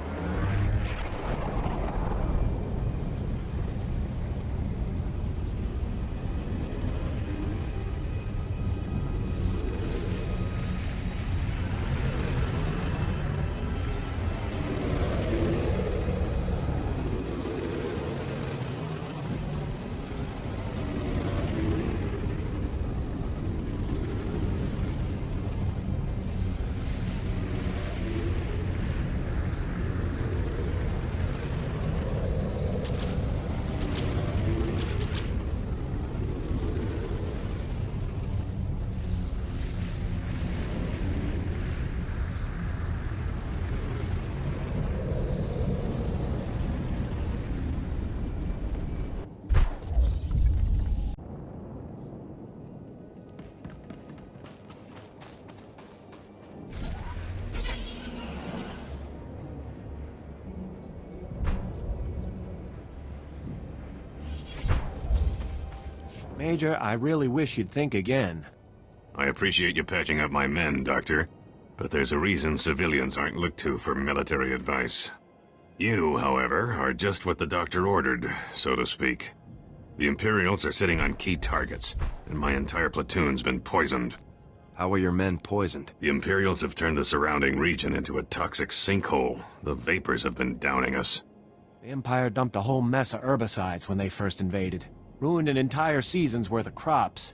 Major, I really wish you'd think again. I appreciate you patching up my men, Doctor. But there's a reason civilians aren't looked to for military advice. You, however, are just what the Doctor ordered, so to speak. The Imperials are sitting on key targets, and my entire platoon's been poisoned. How are your men poisoned? The Imperials have turned the surrounding region into a toxic sinkhole. The vapors have been downing us. The Empire dumped a whole mess of herbicides when they first invaded. Ruined an entire season's worth of crops.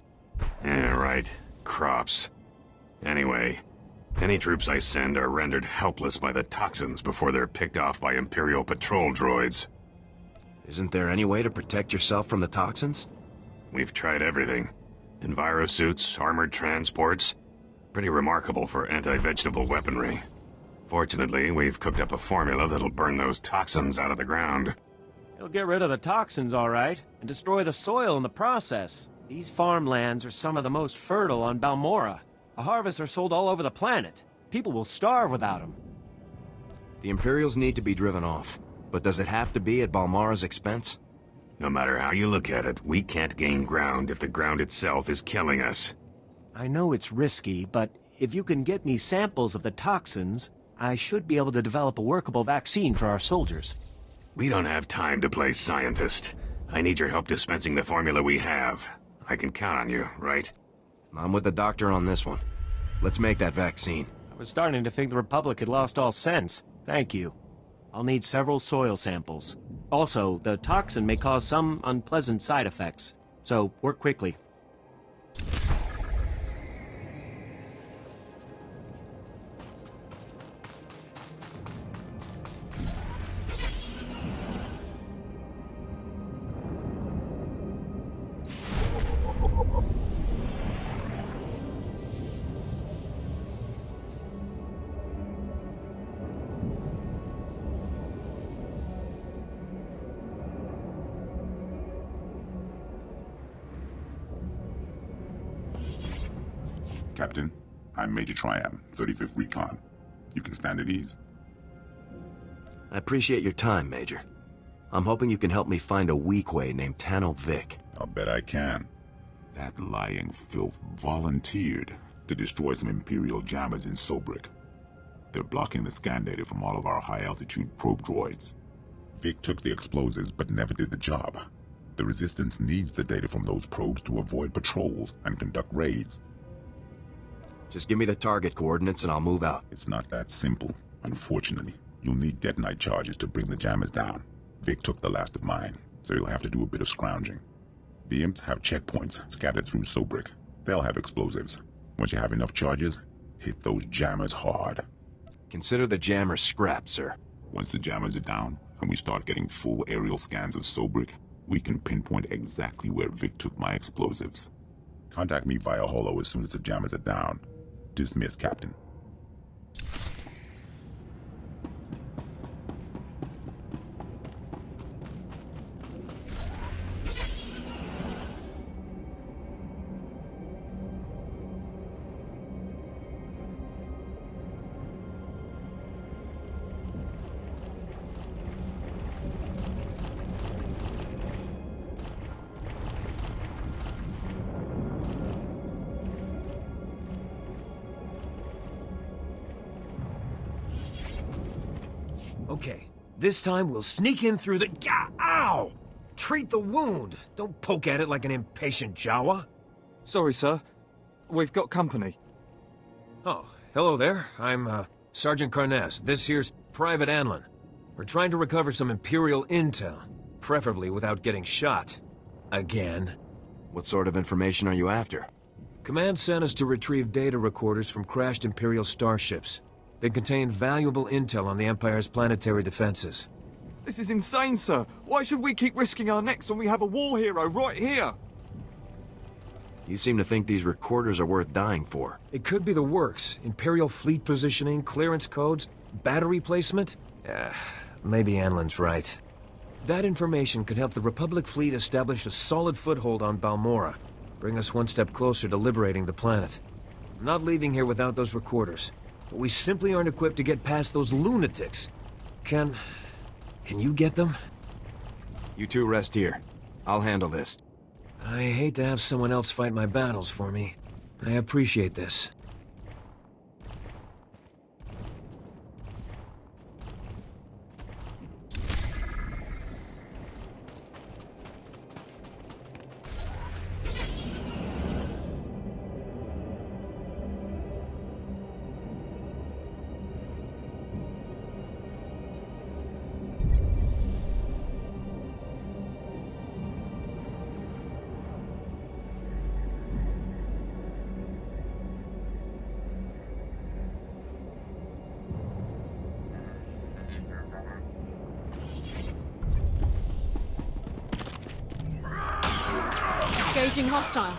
Yeah, right. Crops. Anyway, any troops I send are rendered helpless by the toxins before they're picked off by Imperial patrol droids. Isn't there any way to protect yourself from the toxins? We've tried everything. Envirosuits, armored transports. Pretty remarkable for anti-vegetable weaponry. Fortunately, we've cooked up a formula that'll burn those toxins out of the ground. It'll get rid of the toxins, all right, and destroy the soil in the process. These farmlands are some of the most fertile on Balmorra. The harvests are sold all over the planet. People will starve without them. The Imperials need to be driven off. But does it have to be at Balmorra's expense? No matter how you look at it, we can't gain ground if the ground itself is killing us. I know it's risky, but if you can get me samples of the toxins, I should be able to develop a workable vaccine for our soldiers. We don't have time to play scientist. I need your help dispensing the formula we have. I can count on you, right? I'm with the Doctor on this one. Let's make that vaccine. I was starting to think the Republic had lost all sense. Thank you. I'll need several soil samples. Also, the toxin may cause some unpleasant side effects, so work quickly. Captain, I'm Major Triam, 35th Recon. You can stand at ease. I appreciate your time, Major. I'm hoping you can help me find a weakway named Tano Vic. I'll bet I can. That lying filth volunteered to destroy some Imperial jammers in Sobrik. They're blocking the scan data from all of our high-altitude probe droids. Vic took the explosives but never did the job. The Resistance needs the data from those probes to avoid patrols and conduct raids. Just give me the target coordinates and I'll move out. It's not that simple, unfortunately. You'll need detonite charges to bring the jammers down. Vic took the last of mine, so you'll have to do a bit of scrounging. The imps have checkpoints scattered through Sobrik. They'll have explosives. Once you have enough charges, hit those jammers hard. Consider the jammers scrapped, sir. Once the jammers are down, and we start getting full aerial scans of Sobrik, we can pinpoint exactly where Vic took my explosives. Contact me via holo as soon as the jammers are down. Dismiss, Captain. Okay, this time we'll sneak in through the... Ow! Treat the wound. Don't poke at it like an impatient Jawa. Sorry, sir. We've got company. Oh, hello there. I'm, Sergeant Carnes. This here's Private Anlin. We're trying to recover some Imperial intel, preferably without getting shot. Again. What sort of information are you after? Command sent us to retrieve data recorders from crashed Imperial starships. They contain valuable intel on the Empire's planetary defenses. This is insane, sir. Why should we keep risking our necks when we have a war hero right here? You seem to think these recorders are worth dying for. It could be the works. Imperial fleet positioning, clearance codes, battery placement. Maybe Anlin's right. That information could help the Republic fleet establish a solid foothold on Balmorra. Bring us one step closer to liberating the planet. I'm not leaving here without those recorders. But we simply aren't equipped to get past those lunatics. Can you get them? You two rest here. I'll handle this. I hate to have someone else fight my battles for me. I appreciate this. Engaging hostile.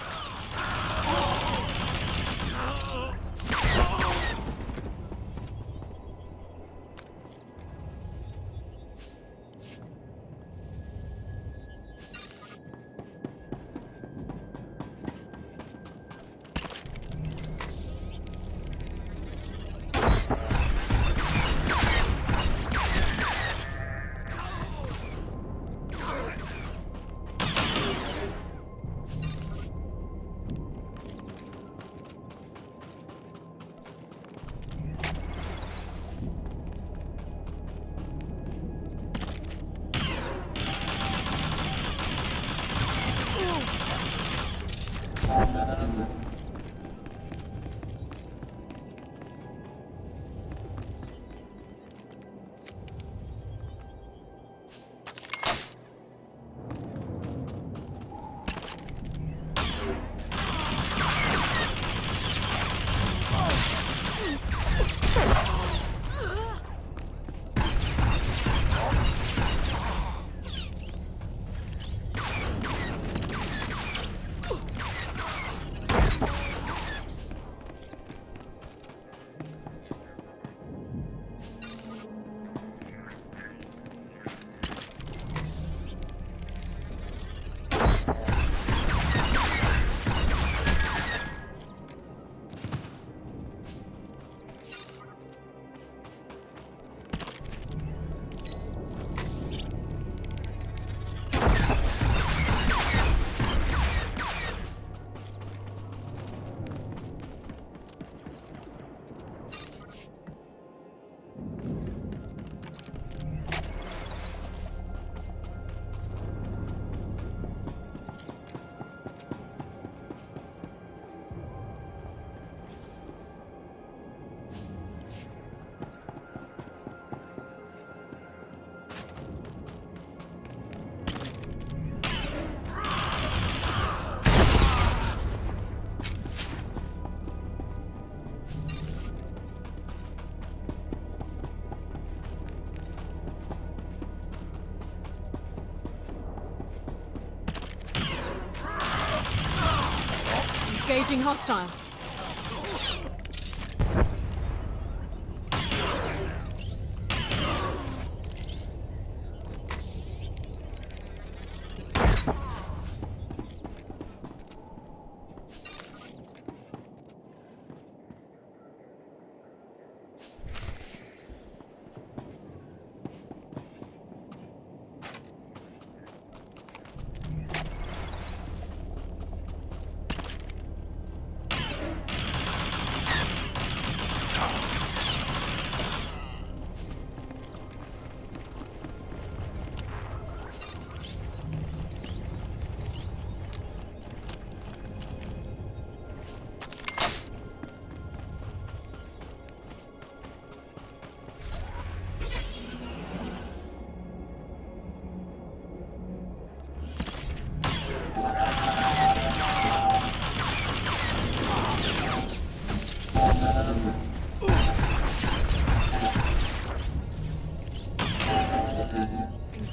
Engaging hostile.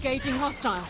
Engaging hostile.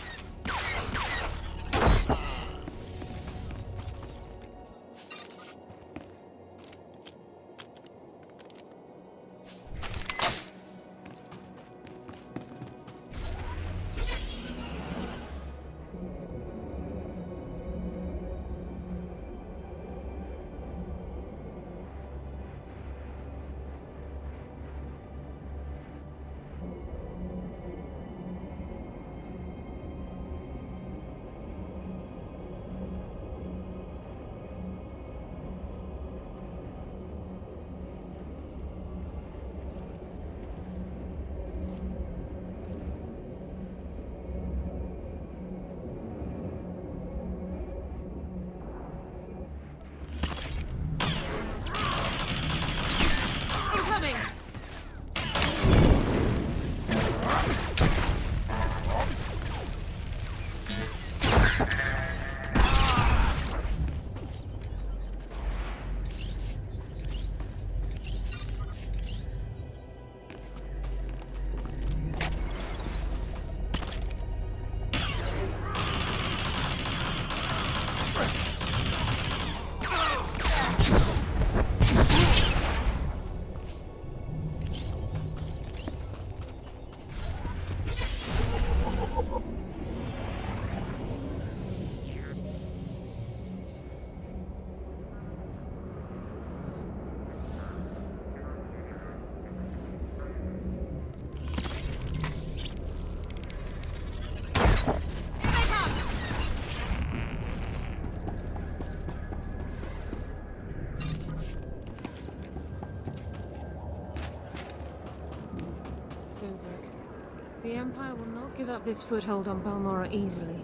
Sobek. The Empire will not give up this foothold on Balmorra easily.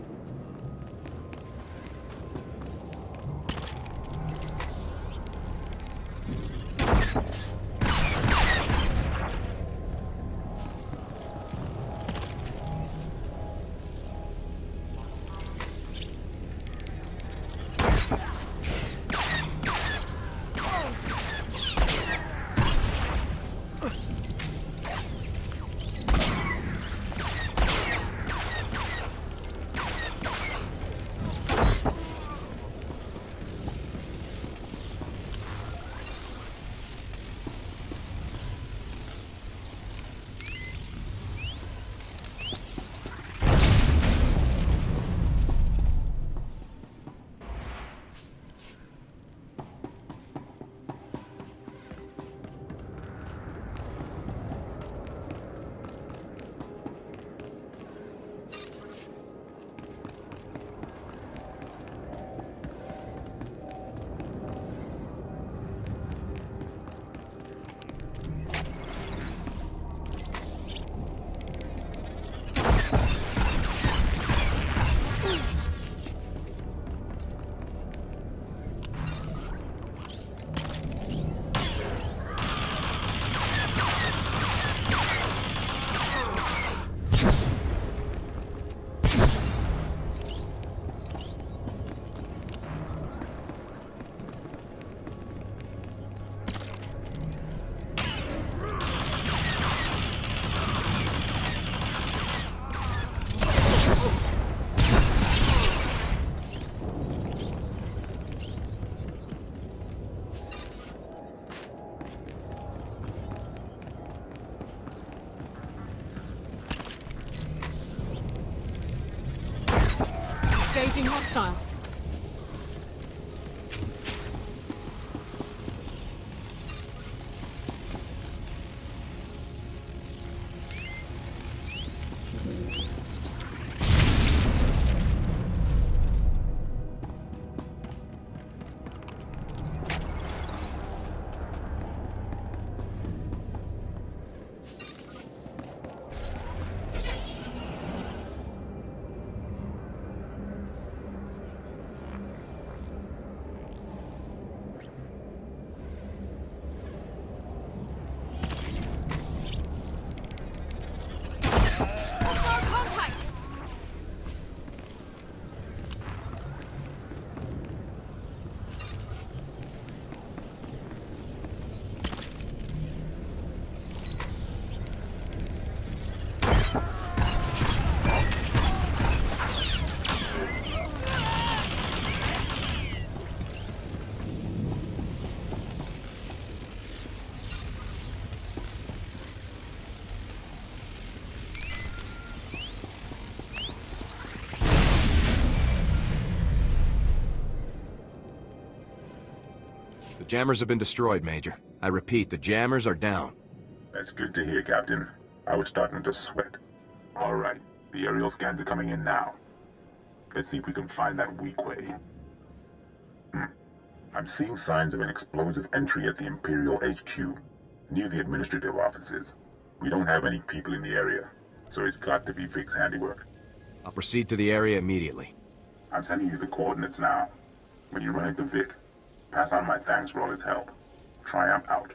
Engaging hostile. The jammers have been destroyed, Major. I repeat, the jammers are down. That's good to hear, Captain. I was starting to sweat. All right, the aerial scans are coming in now. Let's see if we can find that weak way. I'm seeing signs of an explosive entry at the Imperial HQ, near the administrative offices. We don't have any people in the area, so it's got to be Vic's handiwork. I'll proceed to the area immediately. I'm sending you the coordinates now. When you run into Vic, pass on my thanks for all his help. Triumph out.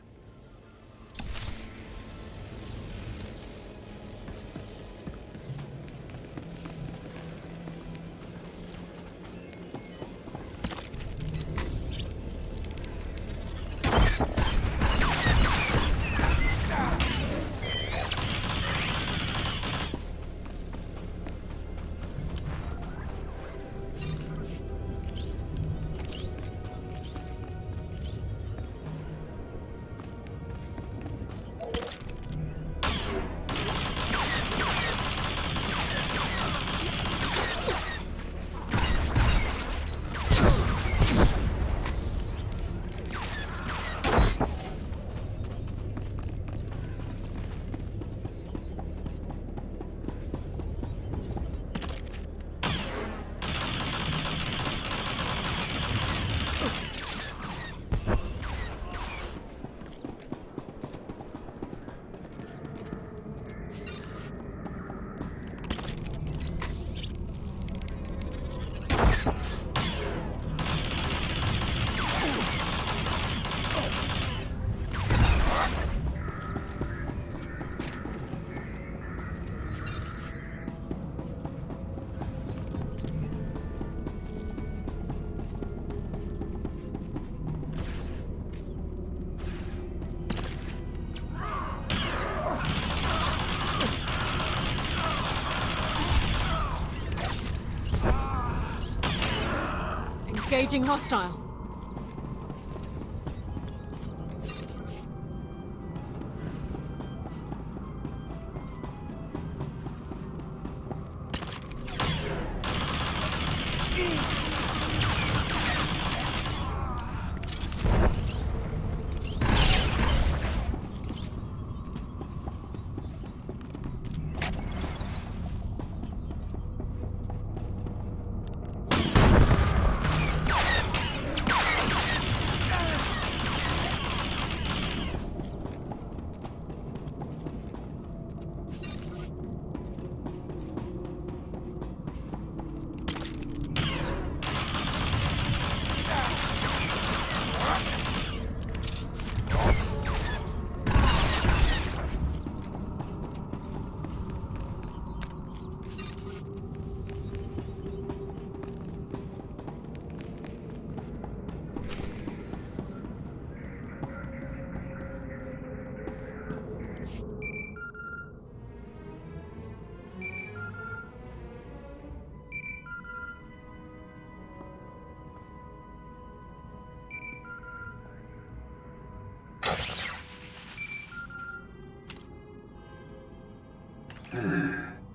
Engaging hostile.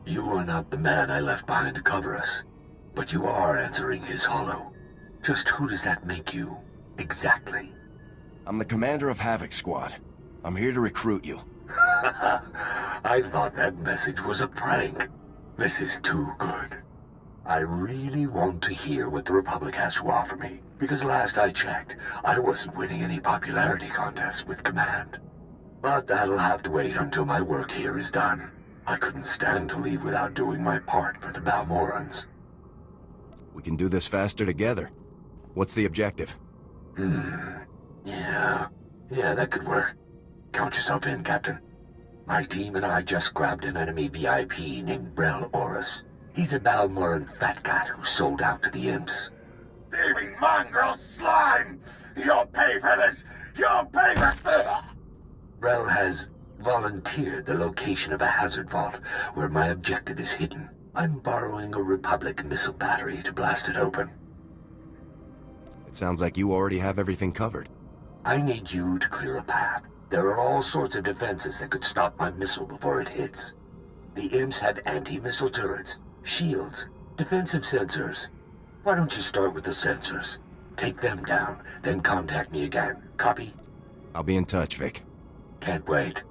You are not the man I left behind to cover us, but you are answering his hollow. Just who does that make you, exactly? I'm the commander of Havoc Squad. I'm here to recruit you. I thought that message was a prank. This is too good. I really want to hear what the Republic has to offer me, because last I checked, I wasn't winning any popularity contests with Command. But that'll have to wait until my work here is done. I couldn't stand to leave without doing my part for the Balmorrans. We can do this faster together. What's the objective? Yeah, that could work. Count yourself in, Captain. My team and I just grabbed an enemy VIP named Brel Oris. He's a Balmorran fat cat who sold out to the imps. Thieving mongrel slime! You'll pay for this! You'll pay for... Brel has volunteered the location of a hazard vault where my objective is hidden. I'm borrowing a Republic missile battery to blast it open. It sounds like you already have everything covered. I need you to clear a path. There are all sorts of defenses that could stop my missile before it hits. The imps have anti-missile turrets, shields, defensive sensors. Why don't you start with the sensors? Take them down, then contact me again. Copy? I'll be in touch, Vic. Can't wait.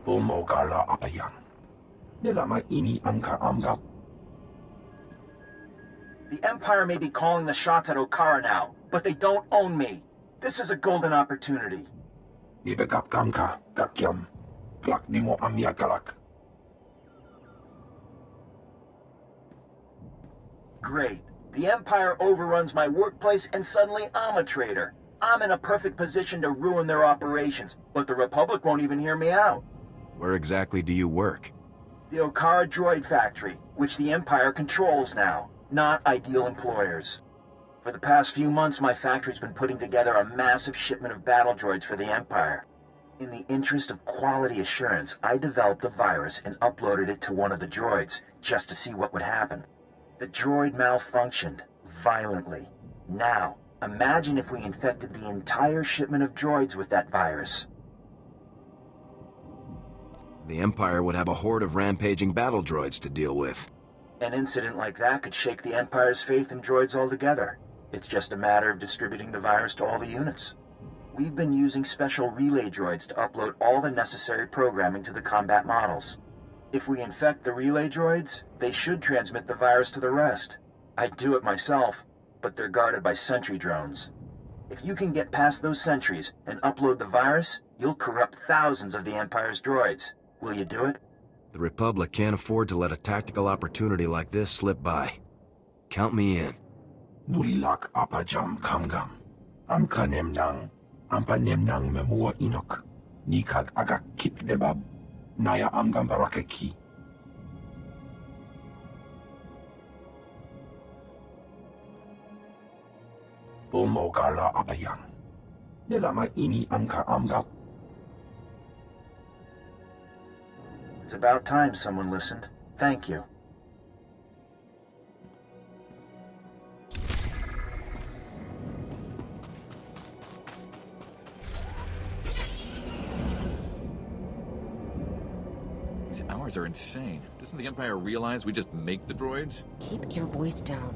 Balmorra apa yan? Nilama ini ang kaamgap. The Empire may be calling the shots at Okara now, but they don't own me. This is a golden opportunity. Nibagap kam ka, kakyam. Klak ni mo amya galak. Great. The Empire overruns my workplace and suddenly I'm a traitor. I'm in a perfect position to ruin their operations, but the Republic won't even hear me out. Where exactly do you work? The Okara Droid factory, which the Empire controls now. Not ideal employers. For the past few months, my factory's been putting together a massive shipment of battle droids for the Empire. In the interest of quality assurance, I developed a virus and uploaded it to one of the droids, just to see what would happen. The droid malfunctioned, violently. Now, imagine if we infected the entire shipment of droids with that virus. The Empire would have a horde of rampaging battle droids to deal with. An incident like that could shake the Empire's faith in droids altogether. It's just a matter of distributing the virus to all the units. We've been using special relay droids to upload all the necessary programming to the combat models. If we infect the relay droids, they should transmit the virus to the rest. I'd do it myself, but they're guarded by sentry drones. If you can get past those sentries and upload the virus, you'll corrupt thousands of the Empire's droids. Will you do it? The Republic can't afford to let a tactical opportunity like this slip by. Count me in. Nulilak apa jam kamgam. Am kanemnang. Am panemnang memua inok. Nikag agak kip debab. Naya amgam barakeki. Balmorra apa yan? Nilama ini ang kaamgap. It's about time someone listened. Thank you. These hours are insane. Doesn't the Empire realize we just make the droids? Keep your voice down.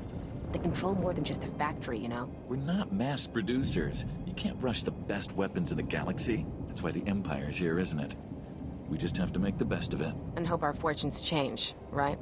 They control more than just a factory, you know? We're not mass producers. You can't rush the best weapons in the galaxy. That's why the Empire's here, isn't it? We just have to make the best of it. And hope our fortunes change, right?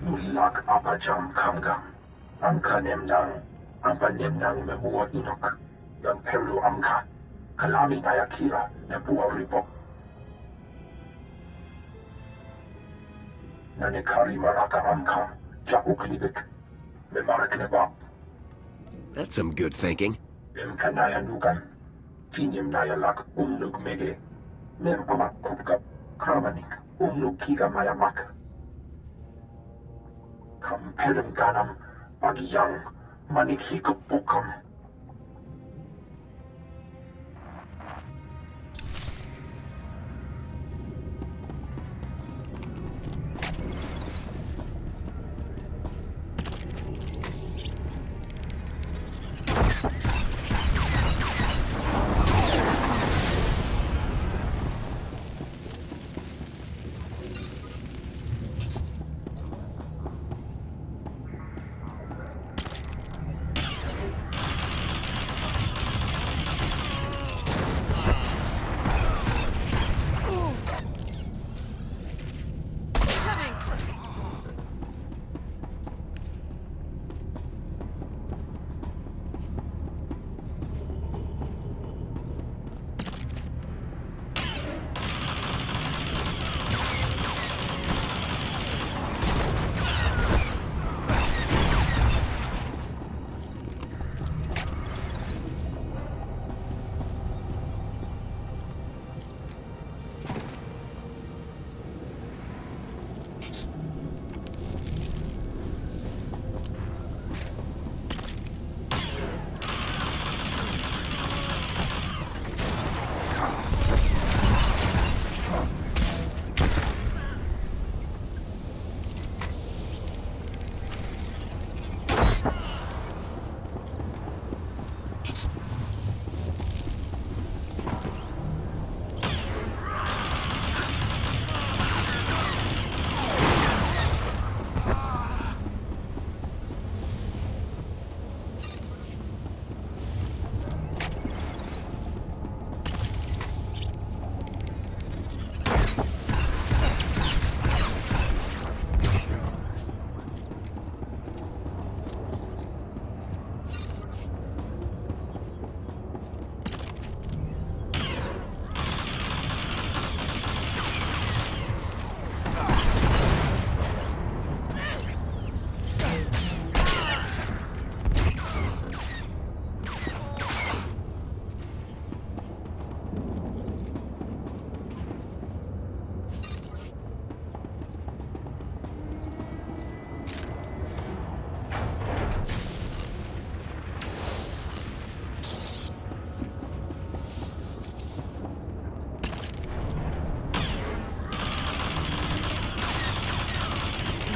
Mulak apajam kamgam. Amka nemnang. Ampa nemnang memua inok. Yan perlu amka. Kalami nayakira nebua ripok. Nanekari maraka amkam. Jauk libik. Memarak nebab. That's some good thinking. Kanaya nugan. Kinim naya lak umnug mege. Mem amak kupkap. Kramanik. Umnug kiga mayamak. Kam pedem ganam. Bagiyang. Manik hikup bukam.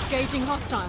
Engaging hostile.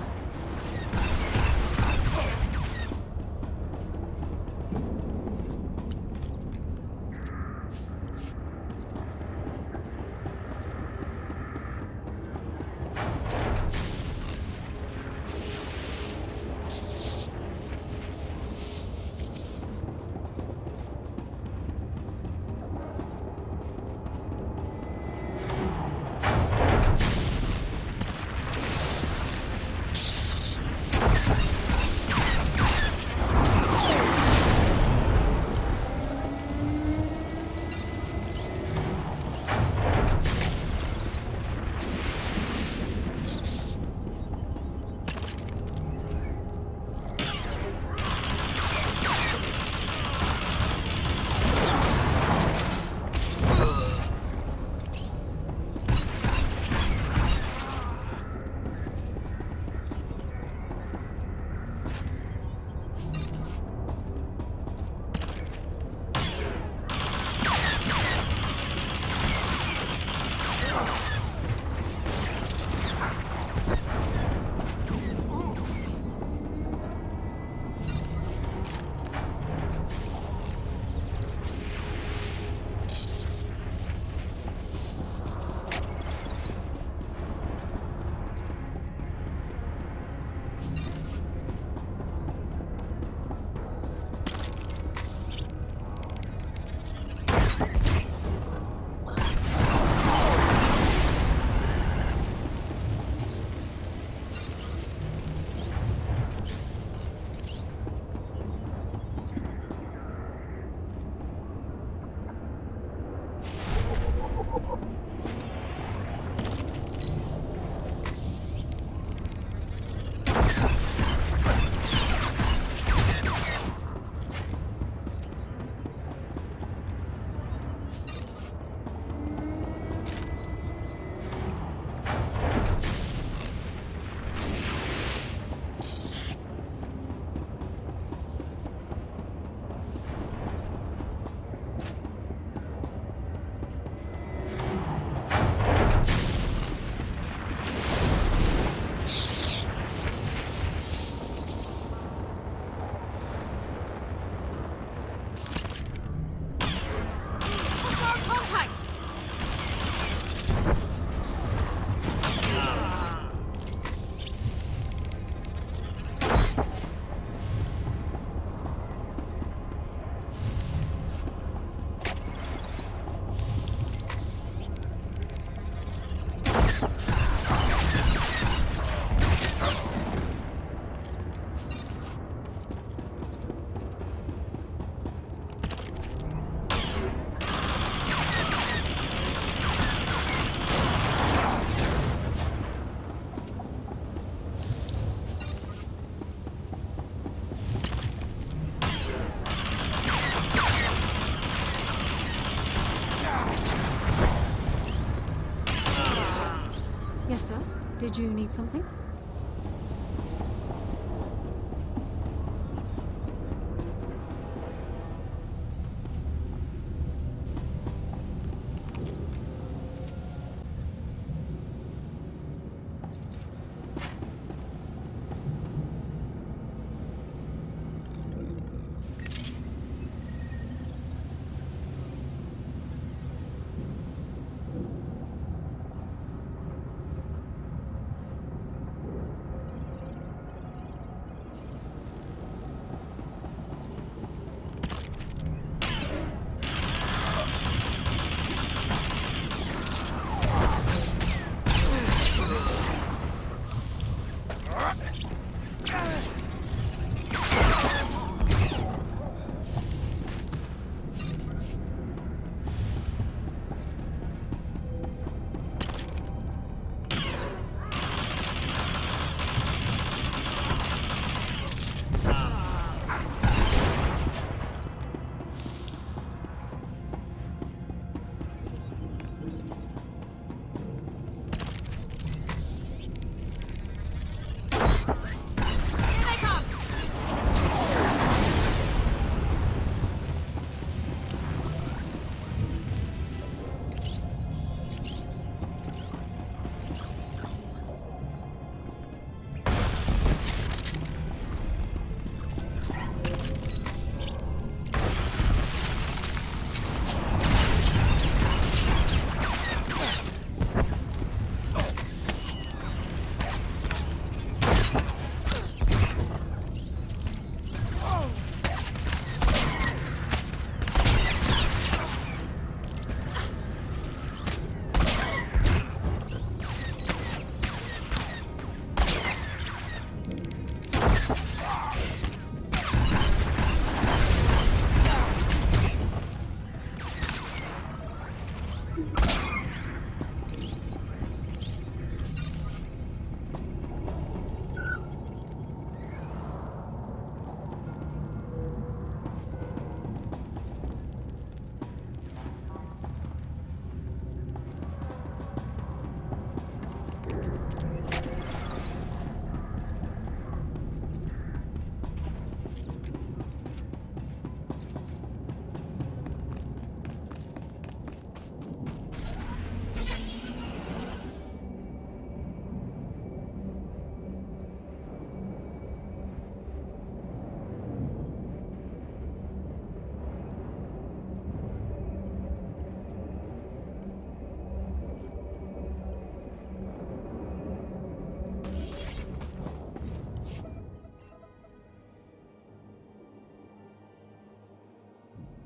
Did you need something?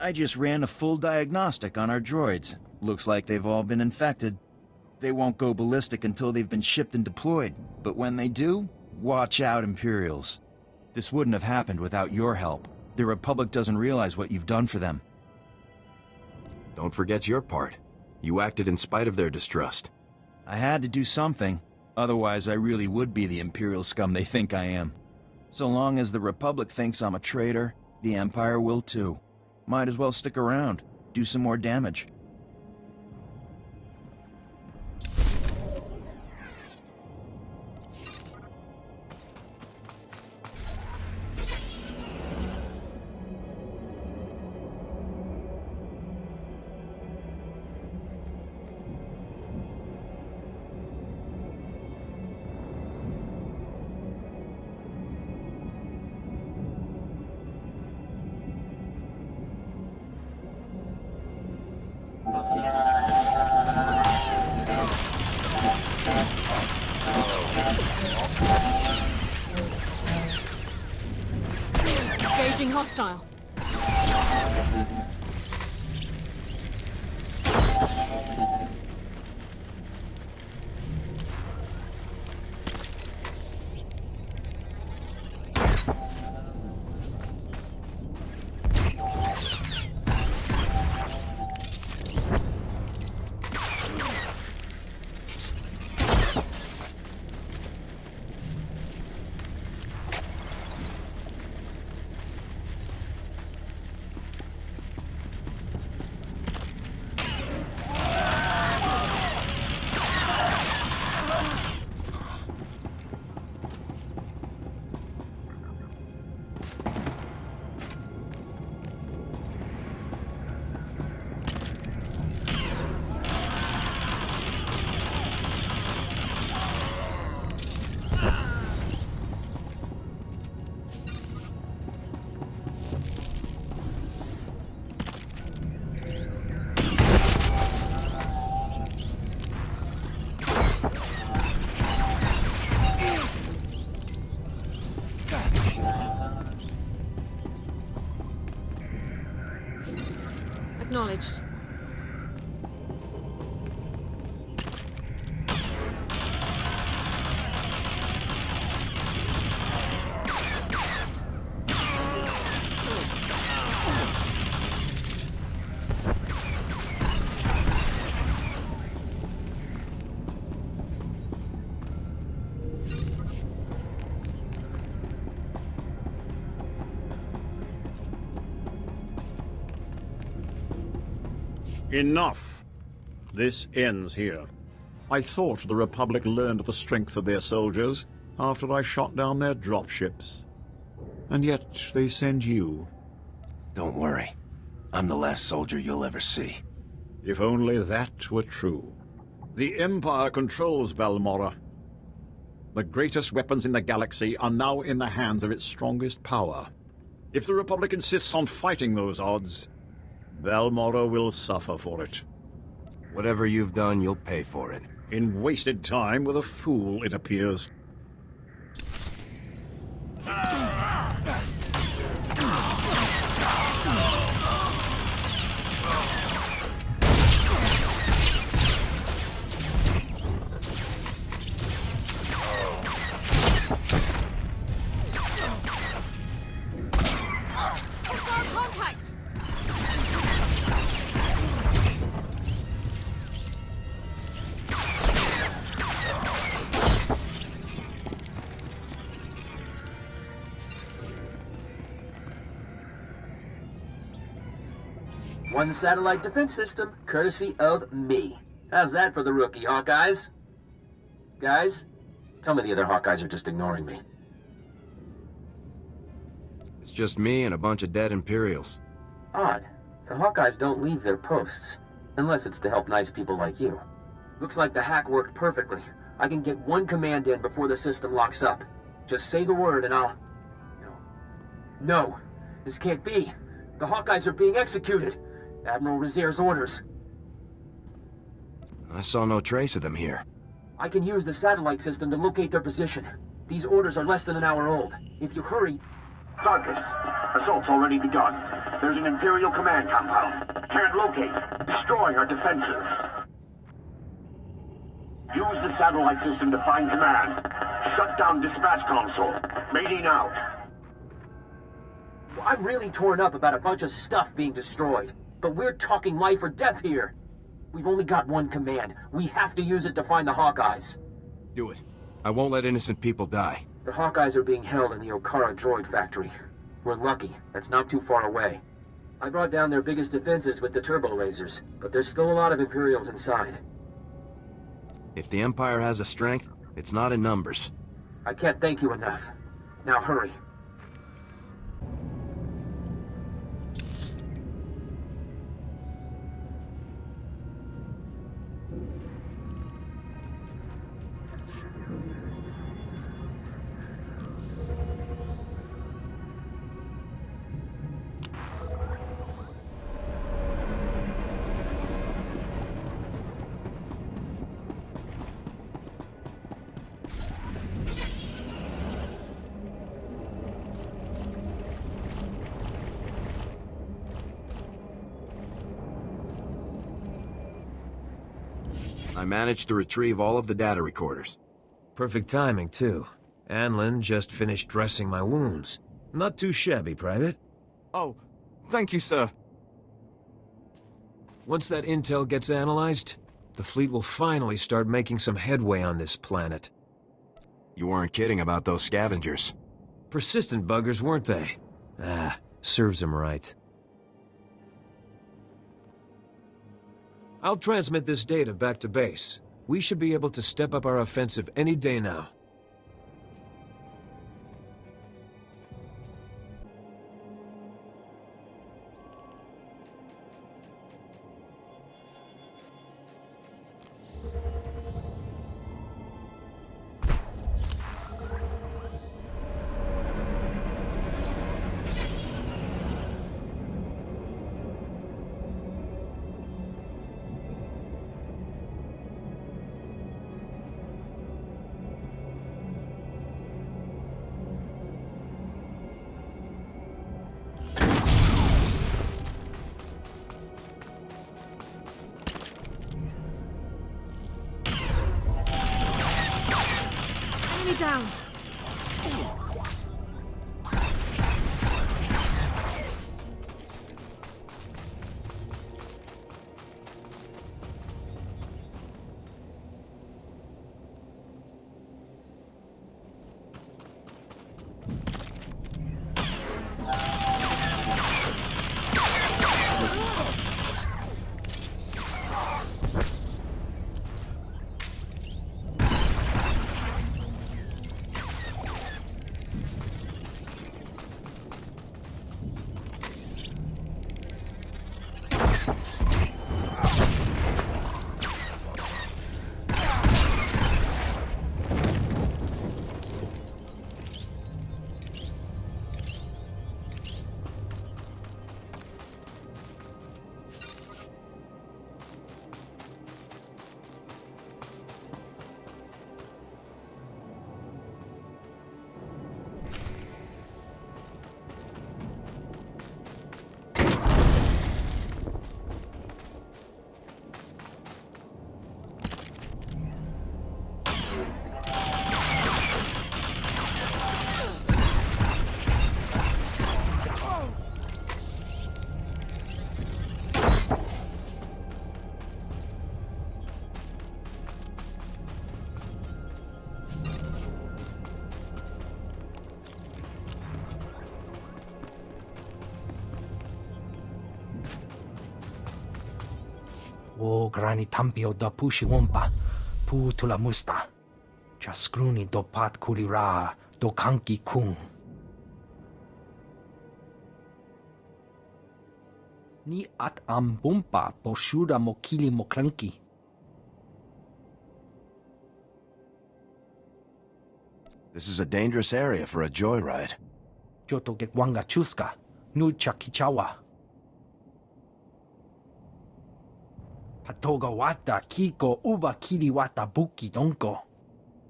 I just ran a full diagnostic on our droids. Looks like they've all been infected. They won't go ballistic until they've been shipped and deployed, but when they do, watch out, Imperials. This wouldn't have happened without your help. The Republic doesn't realize what you've done for them. Don't forget your part. You acted in spite of their distrust. I had to do something. Otherwise, I really would be the Imperial scum they think I am. So long as the Republic thinks I'm a traitor, the Empire will too. Might as well stick around, do some more damage. Engaging hostile. Acknowledged. Enough. This ends here. I thought the Republic learned the strength of their soldiers after I shot down their dropships. And yet they send you. Don't worry. I'm the last soldier you'll ever see. If only that were true. The Empire controls Balmorra. The greatest weapons in the galaxy are now in the hands of its strongest power. If the Republic insists on fighting those odds, Balmorra will suffer for it. Whatever you've done, you'll pay for it. In wasted time with a fool, it appears. One satellite defense system, courtesy of me. How's that for the rookie, Hawkeyes? Guys, tell me the other Hawkeyes are just ignoring me. It's just me and a bunch of dead Imperials. Odd. The Hawkeyes don't leave their posts, unless it's to help nice people like you. Looks like the hack worked perfectly. I can get one command in before the system locks up. Just say the word and I'll... No. This can't be. The Hawkeyes are being executed. Admiral Rizier's orders. I saw no trace of them here. I can use the satellite system to locate their position. These orders are less than an hour old. If you hurry... Sarkis, assault's already begun. There's an Imperial command compound. Can't locate. Destroying our defenses. Use the satellite system to find command. Shut down dispatch console. Mating out. Well, I'm really torn up about a bunch of stuff being destroyed. But we're talking life or death here. We've only got one command. We have to use it to find the Hawkeyes. Do it. I won't let innocent people die. The Hawkeyes are being held in the Okara droid factory. We're lucky. That's not too far away. I brought down their biggest defenses with the turbo lasers, but there's still a lot of Imperials inside. If the Empire has a strength, it's not in numbers. I can't thank you enough. Now hurry. I managed to retrieve all of the data recorders. Perfect timing, too. Anlin just finished dressing my wounds. Not too shabby, Private. Oh, thank you, sir. Once that intel gets analyzed, the fleet will finally start making some headway on this planet. You weren't kidding about those scavengers. Persistent buggers, weren't they? Ah, serves them right. I'll transmit this data back to base. We should be able to step up our offensive any day now. down. O grani tampio da pushi wompa, pu tula musta. Chaskruni do pat kulira, do kanki kung. Ni at ambumpa poshuda mokili mokranki. This is a dangerous area for a joyride. Joto gekwanga chuska, nu chakichawa. Patoga wata kiko uba kiri wata buki donko.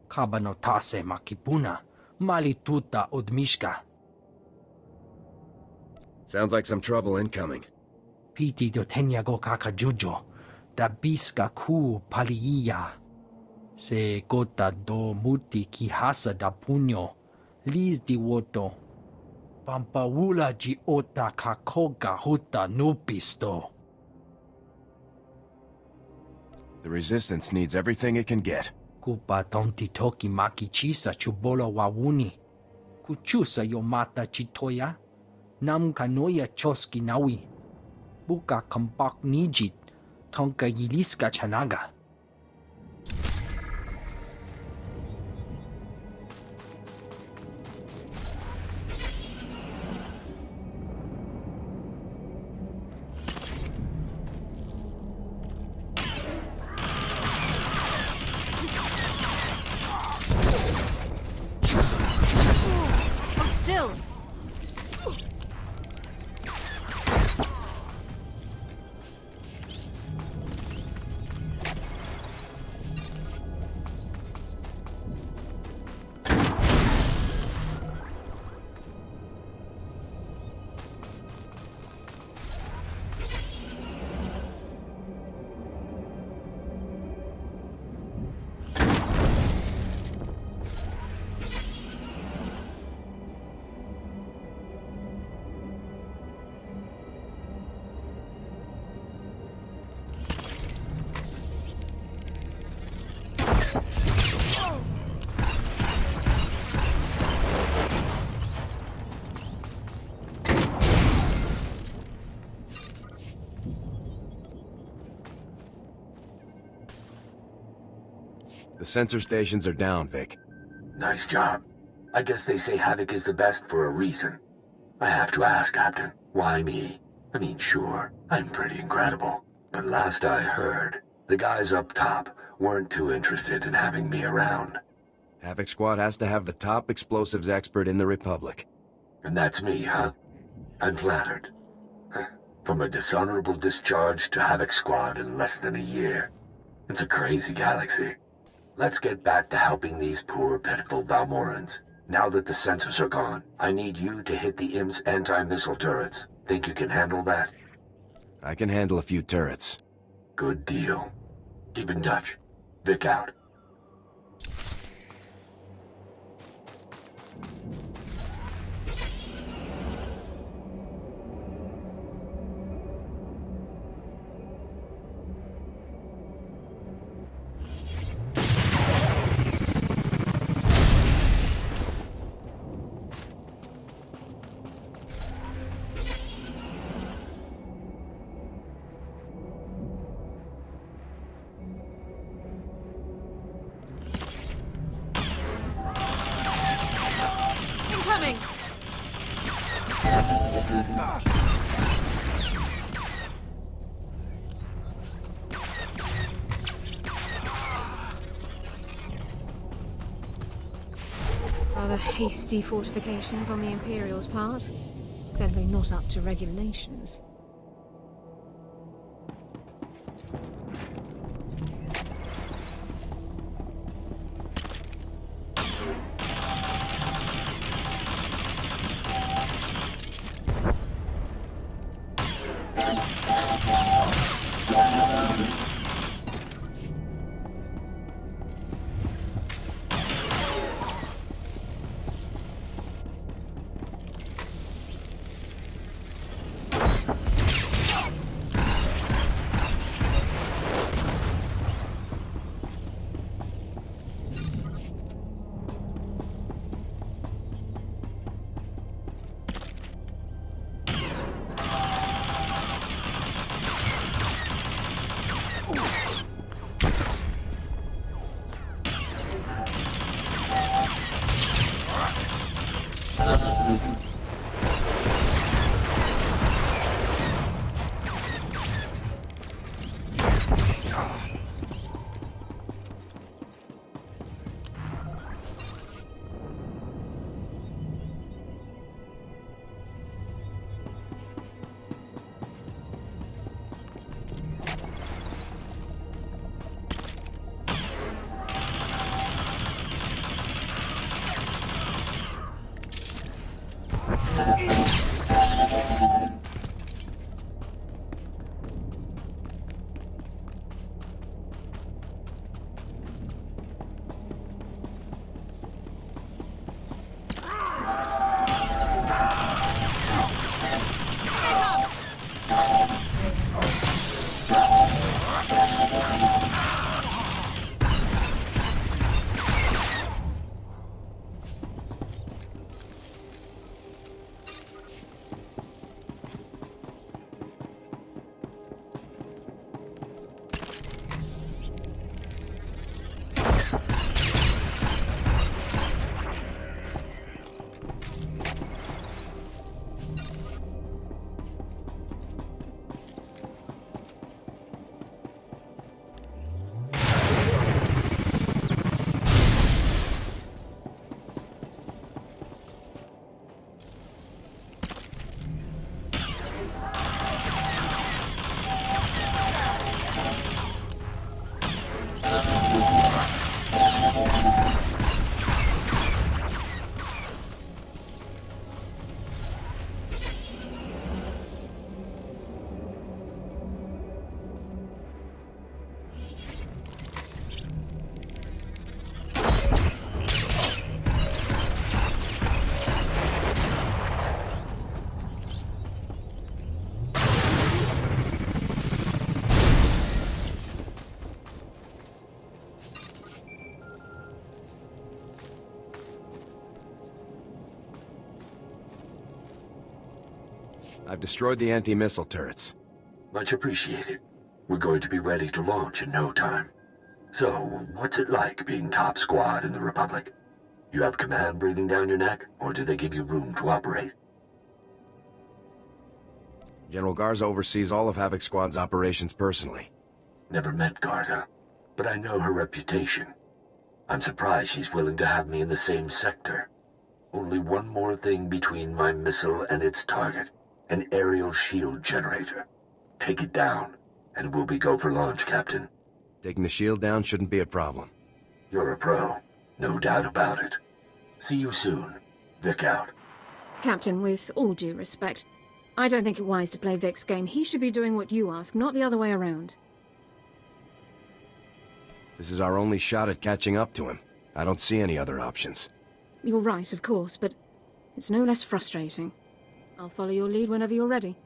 Kabano tase makipuna, mali tuta odmishka. Sounds like some trouble incoming. Piti do tenya go kakajujo, da biska ku paliya. Se gota do muti kihasa da punyo, liz di woto. Pampawula ji ota kakoga huta nupisto. The Resistance needs everything it can get. Kupa tonti toki maki chisa chubolo wawuni. Kuchusa yomata chitoya. Nam kanoya choski nawi. Buka kampak nijit. Tonka yiliska chanaga. Still. The sensor stations are down, Vic. Nice job. I guess they say Havoc is the best for a reason. I have to ask, Captain, why me? I mean, sure, I'm pretty incredible. But last I heard, the guys up top weren't too interested in having me around. Havoc Squad has to have the top explosives expert in the Republic. And that's me, huh? I'm flattered. From a dishonorable discharge to Havoc Squad in less than a year. It's a crazy galaxy. Let's get back to helping these poor, pitiful Balmorrans. Now that the sensors are gone, I need you to hit the IM's anti-missile turrets. Think you can handle that? I can handle a few turrets. Good deal. Keep in touch. Vic out. Incoming! Rather hasty fortifications on the Imperial's part. Certainly not up to regulations. I've destroyed the anti-missile turrets. Much appreciated. We're going to be ready to launch in no time. So, what's it like being top squad in the Republic? You have command breathing down your neck, or do they give you room to operate? General Garza oversees all of Havoc Squad's operations personally. Never met Garza, but I know her reputation. I'm surprised she's willing to have me in the same sector. Only one more thing between my missile and its target. An aerial shield generator. Take it down, and we'll be go for launch, Captain. Taking the shield down shouldn't be a problem. You're a pro. No doubt about it. See you soon. Vic out. Captain, with all due respect, I don't think it wise to play Vic's game. He should be doing what you ask, not the other way around. This is our only shot at catching up to him. I don't see any other options. You're right, of course, but it's no less frustrating. I'll follow your lead whenever you're ready.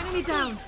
Enemy down.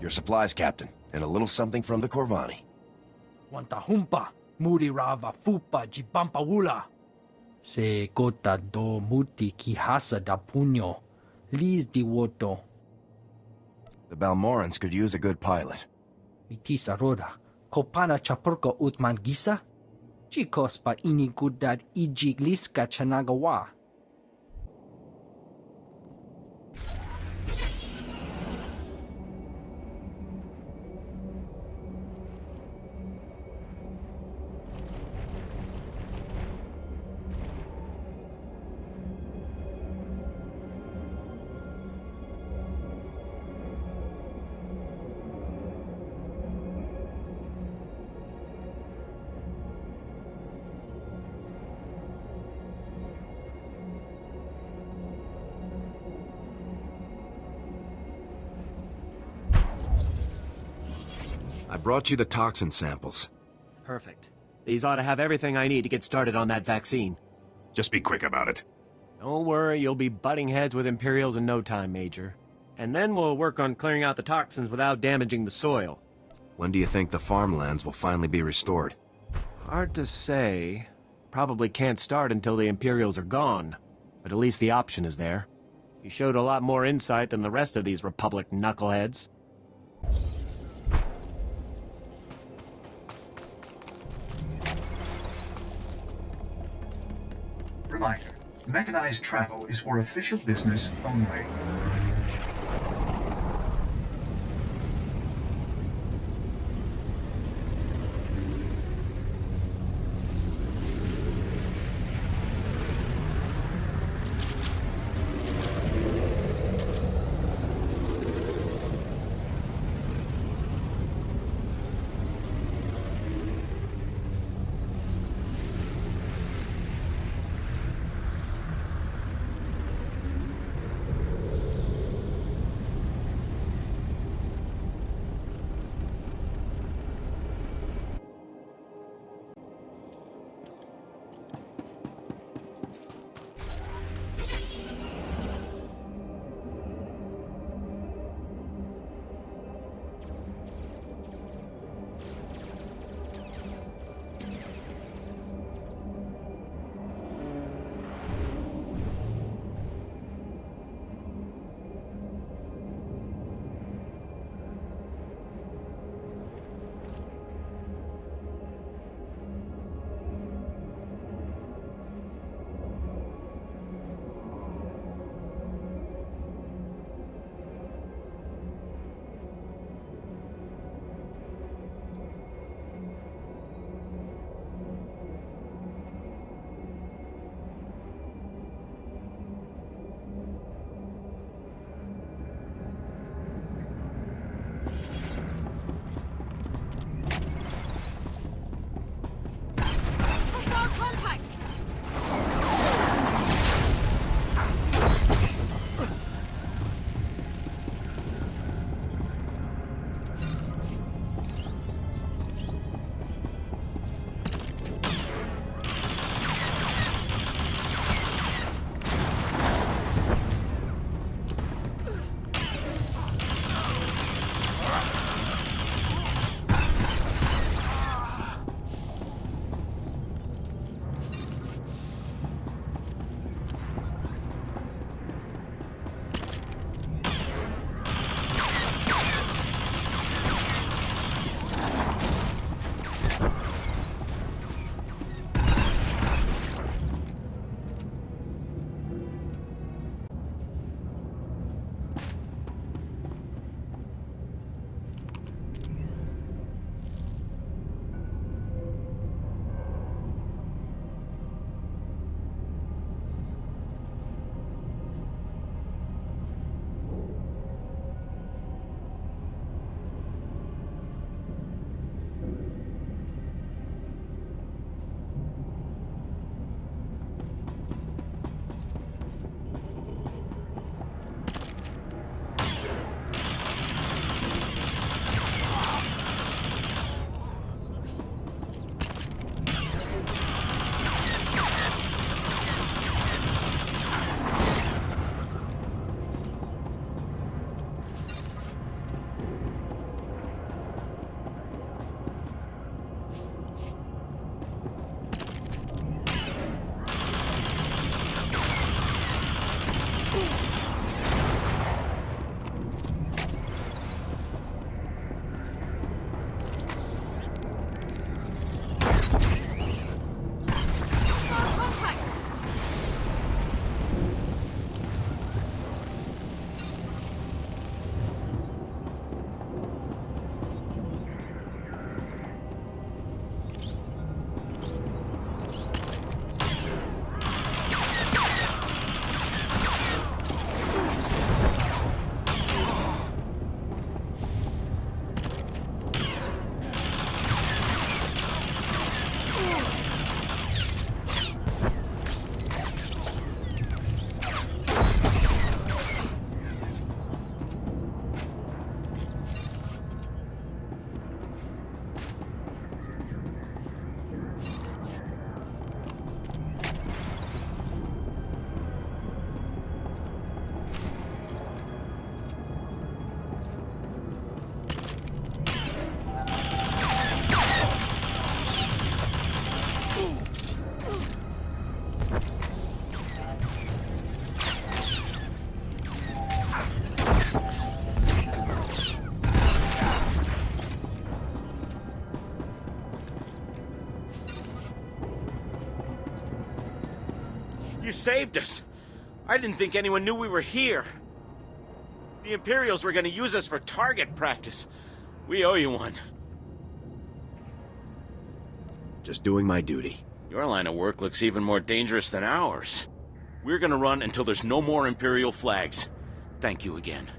Your supplies, Captain, and a little something from the Corvani. Wantahumpa, Murirava Fupa Jibampawula. Se gota do muti kihasa da puño, lis di woto. The Balmorrans could use a good pilot. Mitisa roda, kopana chapurko utman gisa? Chikos pa inigudad ijigliska chanagawa. I brought you the toxin samples. Perfect. These ought to have everything I need to get started on that vaccine. Just be quick about it. Don't worry, you'll be butting heads with Imperials in no time, Major. And then we'll work on clearing out the toxins without damaging the soil. When do you think the farmlands will finally be restored? Hard to say. Probably can't start until the Imperials are gone. But at least the option is there. You showed a lot more insight than the rest of these Republic knuckleheads. Reminder, mechanized travel is for official business only. You saved us. I didn't think anyone knew we were here. The Imperials were gonna use us for target practice. We owe you one. Just doing my duty. Your line of work looks even more dangerous than ours. We're gonna run until there's no more Imperial flags. Thank you again.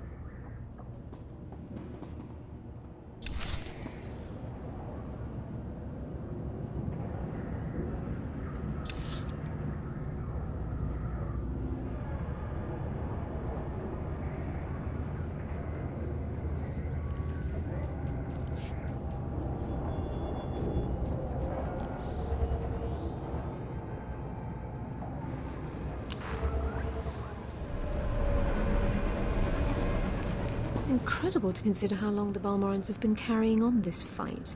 It's incredible to consider how long the Balmorrans have been carrying on this fight.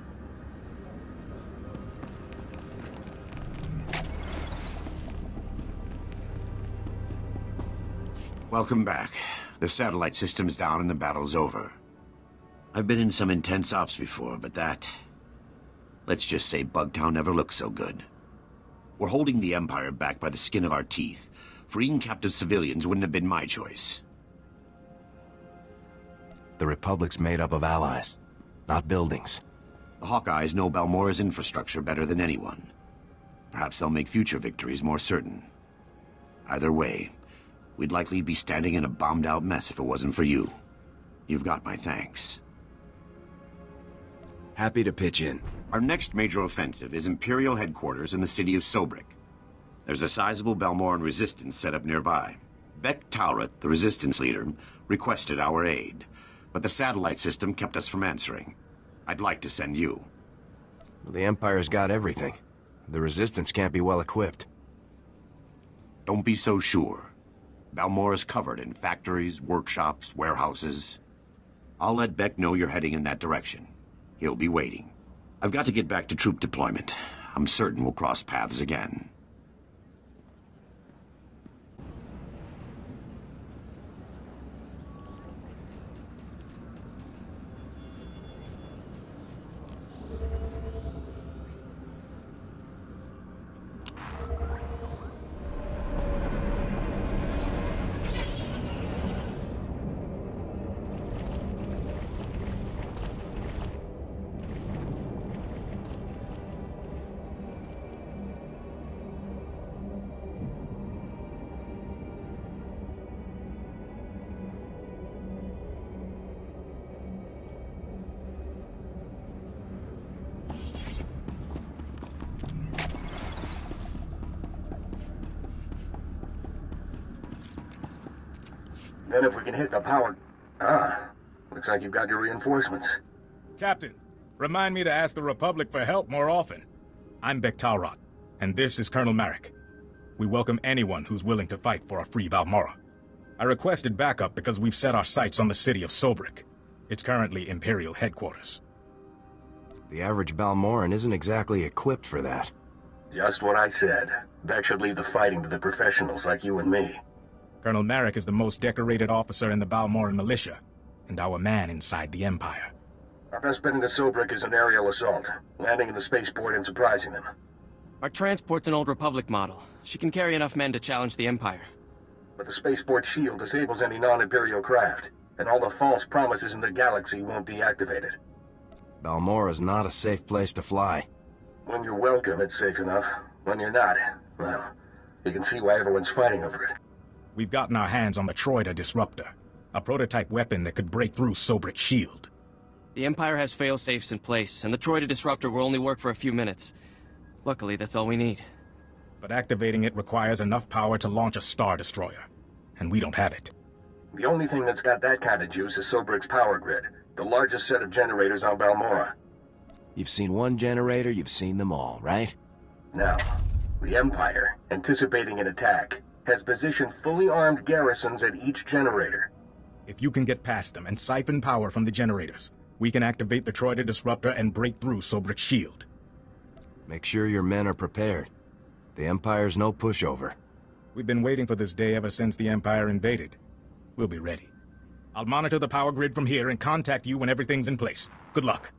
Welcome back. The satellite system's down and the battle's over. I've been in some intense ops before, but that... let's just say Bugtown never looked so good. We're holding the Empire back by the skin of our teeth. Freeing captive civilians wouldn't have been my choice. The Republic's made up of allies, not buildings. The Hawkeyes know Balmorra's infrastructure better than anyone. Perhaps they'll make future victories more certain. Either way, we'd likely be standing in a bombed-out mess if it wasn't for you. You've got my thanks. Happy to pitch in. Our next major offensive is Imperial headquarters in the city of Sobrik. There's a sizable Balmorran resistance set up nearby. Beck Taurat, the resistance leader, requested our aid, but the satellite system kept us from answering. I'd like to send you. Well, the Empire's got everything. The Resistance can't be well equipped. Don't be so sure. Balmorra's covered in factories, workshops, warehouses. I'll let Beck know you're heading in that direction. He'll be waiting. I've got to get back to troop deployment. I'm certain we'll cross paths again. Then if we can hit the power... looks like you've got your reinforcements. Captain, remind me to ask the Republic for help more often. I'm Beck Taurat, and this is Colonel Marek. We welcome anyone who's willing to fight for a free Balmorra. I requested backup because we've set our sights on the city of Sobrik. It's currently Imperial headquarters. The average Balmorran isn't exactly equipped for that. Just what I said. Beck should leave the fighting to the professionals like you and me. Colonel Marek is the most decorated officer in the Balmorran militia, and our man inside the Empire. Our best bet into Sobrik is an aerial assault, landing in the spaceport and surprising them. Our transport's an old Republic model. She can carry enough men to challenge the Empire. But the spaceport shield disables any non-Imperial craft, and all the false promises in the galaxy won't deactivate it. Balmorra's not a safe place to fly. When you're welcome, it's safe enough. When you're not, well, you can see why everyone's fighting over it. We've gotten our hands on the Droid Disruptor, a prototype weapon that could break through Sobrik's shield. The Empire has fail-safes in place, and the Droid Disruptor will only work for a few minutes. Luckily, that's all we need. But activating it requires enough power to launch a Star Destroyer, and we don't have it. The only thing that's got that kind of juice is Sobrik's power grid, the largest set of generators on Balmorra. You've seen one generator, you've seen them all, right? Now, the Empire, anticipating an attack, has positioned fully armed garrisons at each generator. If you can get past them and siphon power from the generators, we can activate the Droid Disruptor and break through Sobrik's shield. Make sure your men are prepared. The Empire's no pushover. We've been waiting for this day ever since the Empire invaded. We'll be ready. I'll monitor the power grid from here and contact you when everything's in place. Good luck.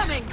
Incoming!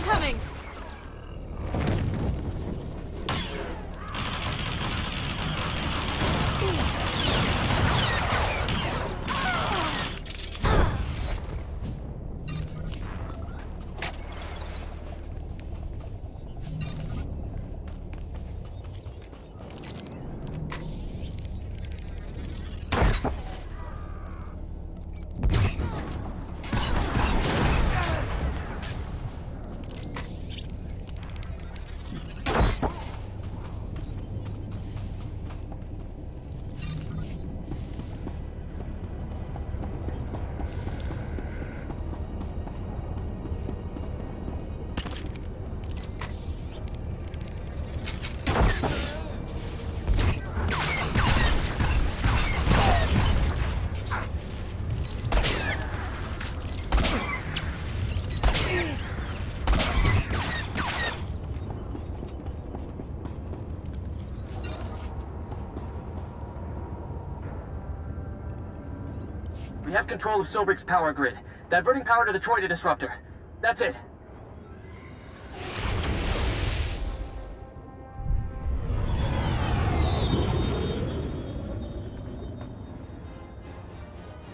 Incoming! We have control of Sobrik's power grid, diverting power to the Droid disruptor. That's it.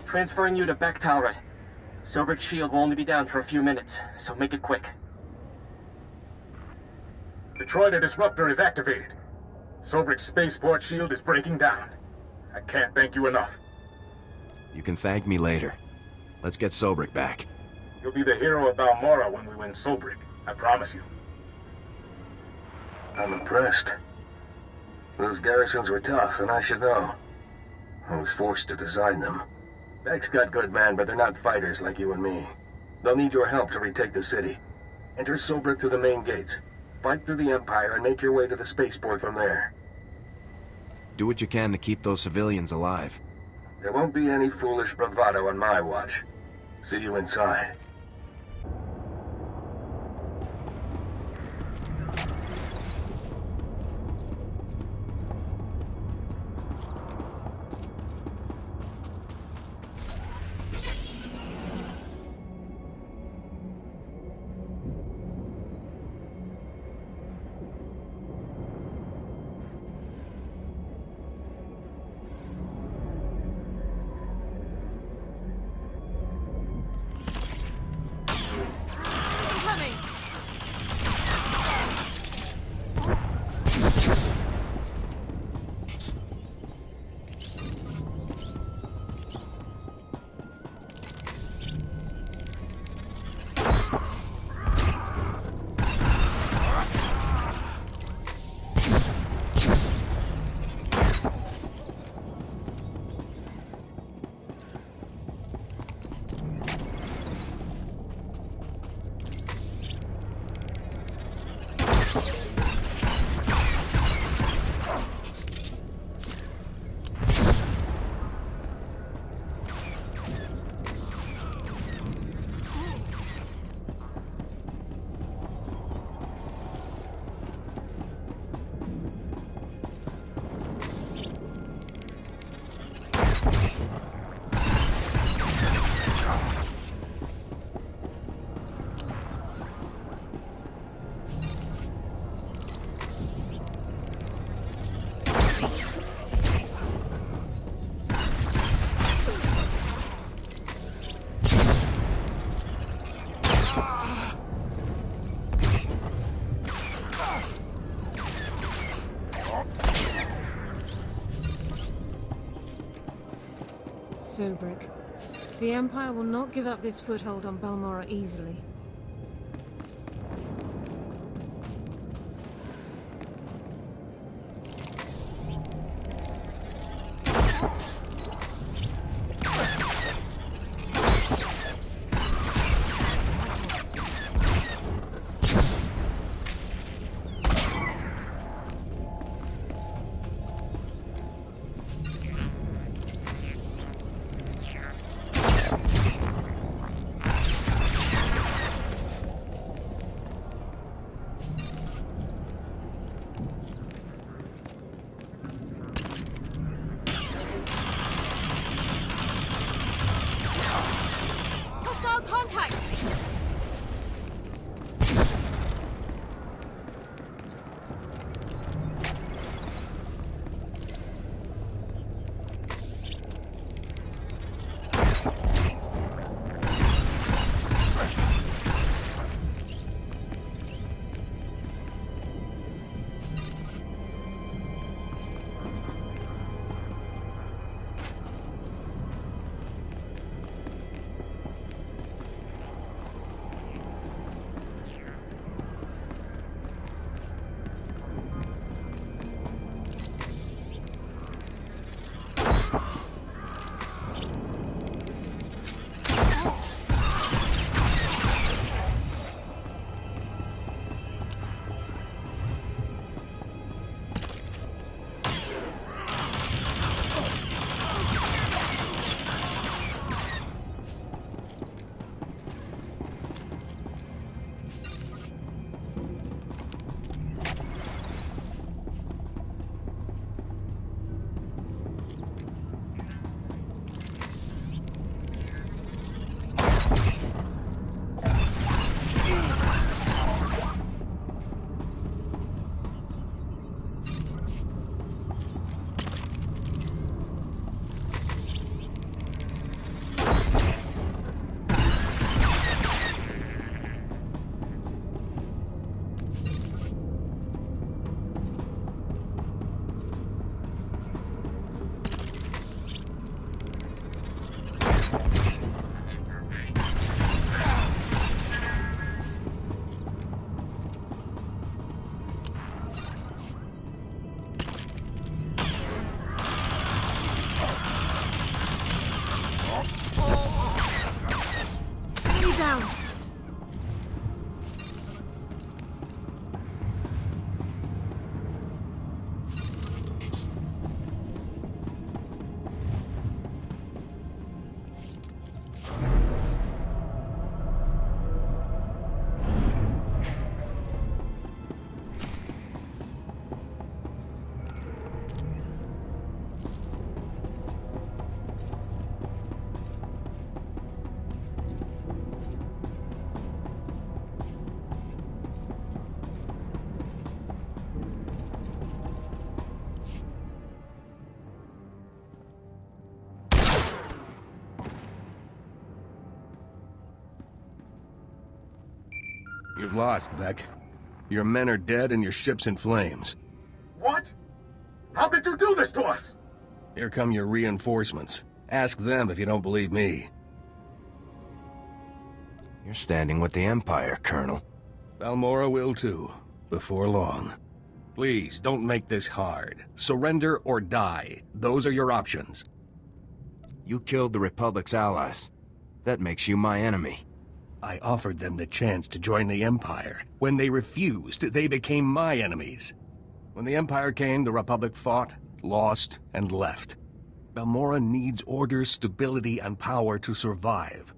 Transferring you to Bek-Talrot. Sobrik's shield will only be down for a few minutes, so make it quick. The Droid disruptor is activated. Sobrik's spaceport shield is breaking down. I can't thank you enough. You can thank me later. Let's get Sobrik back. You'll be the hero of Balmorra when we win Sobrik. I promise you. I'm impressed. Those garrisons were tough, and I should know. I was forced to design them. Bek's got good men, but they're not fighters like you and me. They'll need your help to retake the city. Enter Sobrik through the main gates. Fight through the Empire and make your way to the spaceport from there. Do what you can to keep those civilians alive. There won't be any foolish bravado on my watch. See you inside. Dobrik. The Empire will not give up this foothold on Balmorra easily. You're lost, Beck. Your men are dead and your ship's in flames. What? How could you do this to us? Here come your reinforcements. Ask them if you don't believe me. You're standing with the Empire, Colonel. Balmorra will too, before long. Please, don't make this hard. Surrender or die. Those are your options. You killed the Republic's allies. That makes you my enemy. I offered them the chance to join the Empire. When they refused, they became my enemies. When the Empire came, the Republic fought, lost, and left. Balmorra needs order, stability, and power to survive.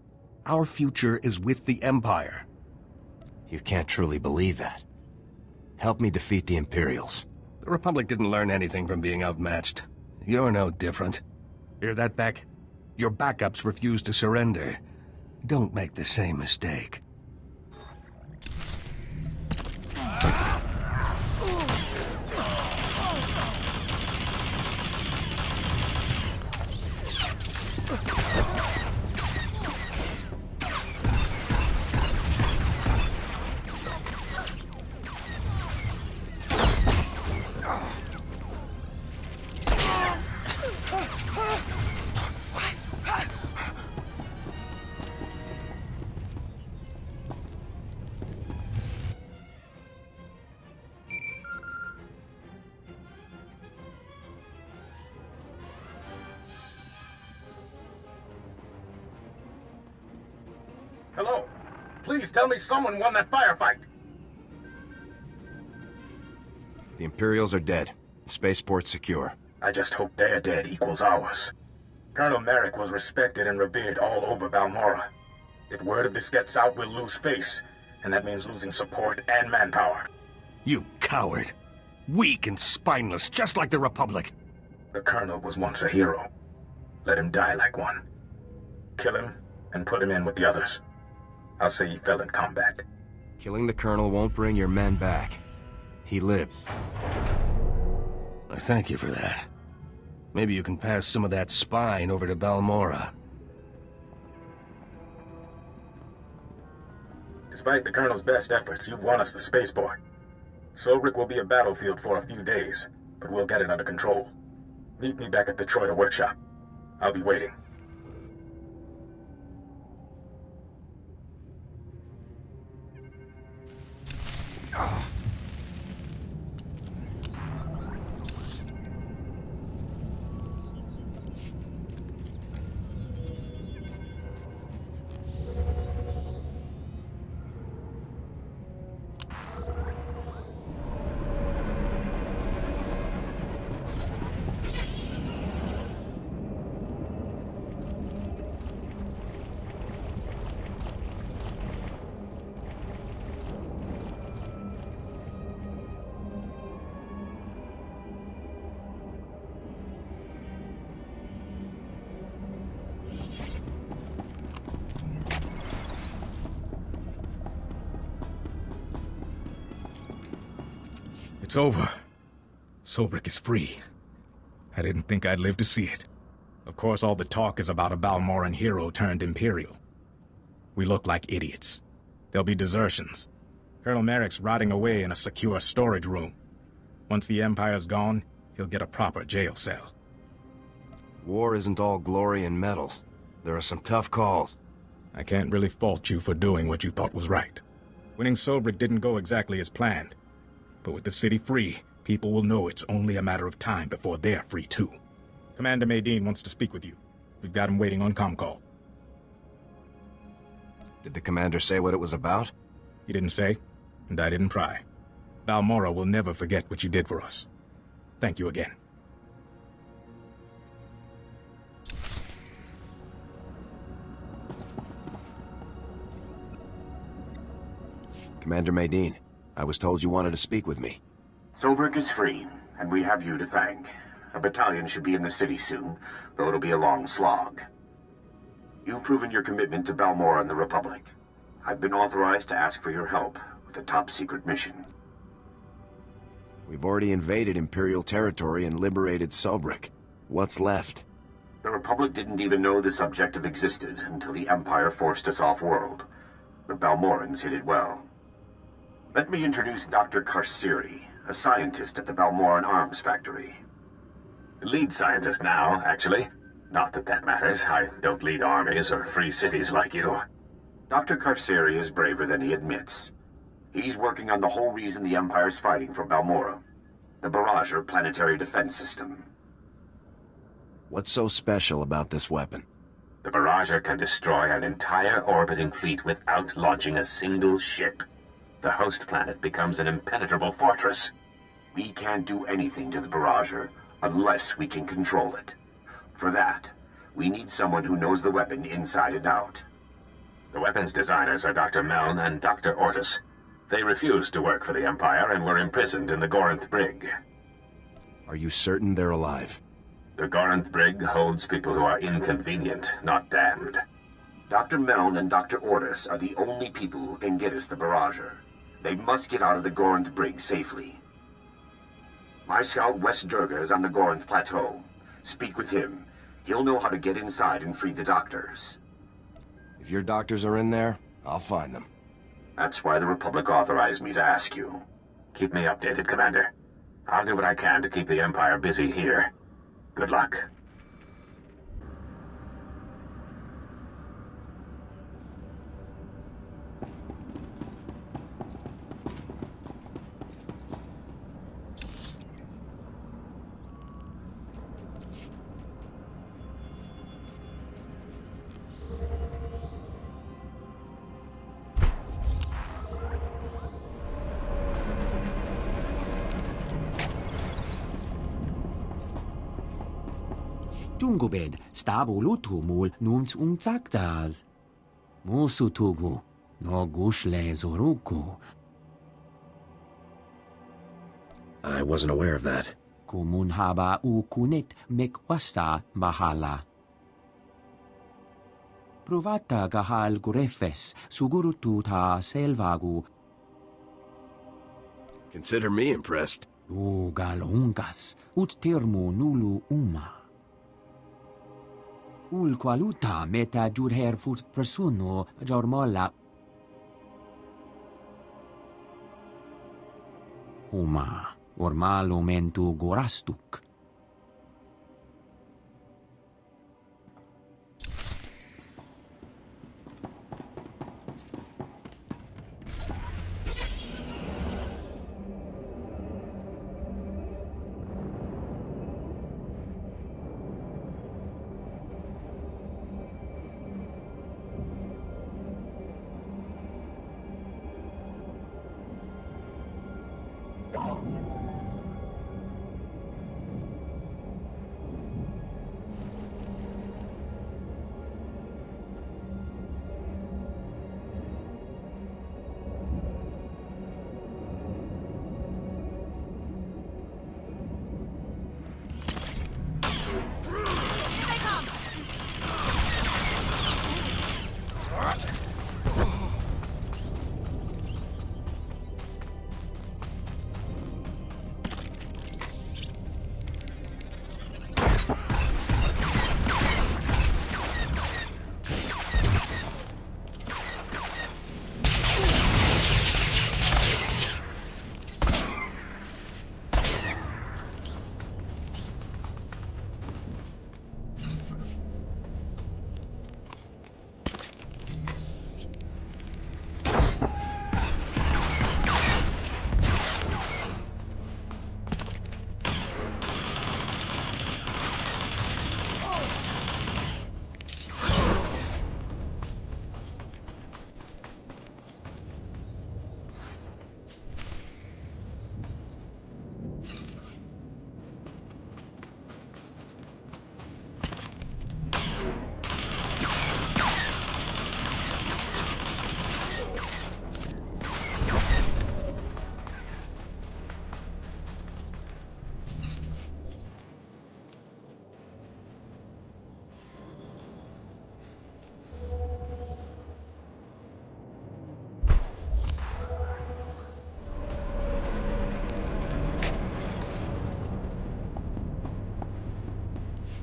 Our future is with the Empire. You can't truly believe that. Help me defeat the Imperials. The Republic didn't learn anything from being outmatched. You're no different. Hear that, Beck? Your backups refuse to surrender. Don't make the same mistake. Hello? Please tell me someone won that firefight. The Imperials are dead. The spaceport's secure. I just hope their dead equals ours. Colonel Merrick was respected and revered all over Balmorra. If word of this gets out, we'll lose face, and that means losing support and manpower. You coward. Weak and spineless, just like the Republic. The Colonel was once a hero. Let him die like one. Kill him, and put him in with the others. I'll say he fell in combat. Killing the Colonel won't bring your men back. He lives. I thank you for that. Maybe you can pass some of that spine over to Balmorra. Despite the Colonel's best efforts, you've won us the spaceport. Sobrik will be a battlefield for a few days, but we'll get it under control. Meet me back at the Droid workshop. I'll be waiting. It's over. Sobrik is free. I didn't think I'd live to see it. Of course, all the talk is about a Balmorran hero turned Imperial. We look like idiots. There'll be desertions. Colonel Merrick's rotting away in a secure storage room. Once the Empire's gone, he'll get a proper jail cell. War isn't all glory and medals. There are some tough calls. I can't really fault you for doing what you thought was right. Winning Sobrik didn't go exactly as planned. But with the city free, people will know it's only a matter of time before they're free too. Commander Maydeen wants to speak with you. We've got him waiting on ComCall. Did the commander say what it was about? He didn't say, and I didn't pry. Balmorra will never forget what you did for us. Thank you again. Commander Maydeen, I was told you wanted to speak with me. Sobrik is free, and we have you to thank. A battalion should be in the city soon, though it'll be a long slog. You've proven your commitment to Balmorra and the Republic. I've been authorized to ask for your help with a top-secret mission. We've already invaded Imperial territory and liberated Sobrik. What's left? The Republic didn't even know this objective existed until the Empire forced us off-world. The Balmorrans hid it well. Let me introduce Dr. Karsiri, a scientist at the Balmorran Arms Factory. Lead scientist now, actually. Not that that matters. I don't lead armies or free cities like you. Dr. Karsiri is braver than he admits. He's working on the whole reason the Empire's fighting for Balmorra. The Barrager planetary defense system. What's so special about this weapon? The Barrager can destroy an entire orbiting fleet without launching a single ship. The host planet becomes an impenetrable fortress. We can't do anything to the Barrager unless we can control it. For that, we need someone who knows the weapon inside and out. The weapons designers are Dr. Meln and Dr. Ortis. They refused to work for the Empire and were imprisoned in the Gorinth Brig. Are you certain they're alive? The Gorinth Brig holds people who are inconvenient, not damned. Dr. Meln and Dr. Ortis are the only people who can get us the Barrager. They must get out of the Gorinth Brig safely. My scout West Durga is on the Gorinth Plateau. Speak with him. He'll know how to get inside and free the doctors. If your doctors are in there, I'll find them. That's why the Republic authorized me to ask you. Keep me updated, Commander. I'll do what I can to keep the Empire busy here. Good luck. Jungobed, stabulutumul nunts untzaktas. Musutugu, no gushle zoruku. I wasn't aware of that. Kumun haba ukunit mekwasta bahala. Provata gahal gurefes, sugurutu ta selvagu. Consider me impressed. Galungas, ut termu nulu uma. Ul qualuta meta jurher fut persono jormola. Uma, ormalo mentu gorastuk.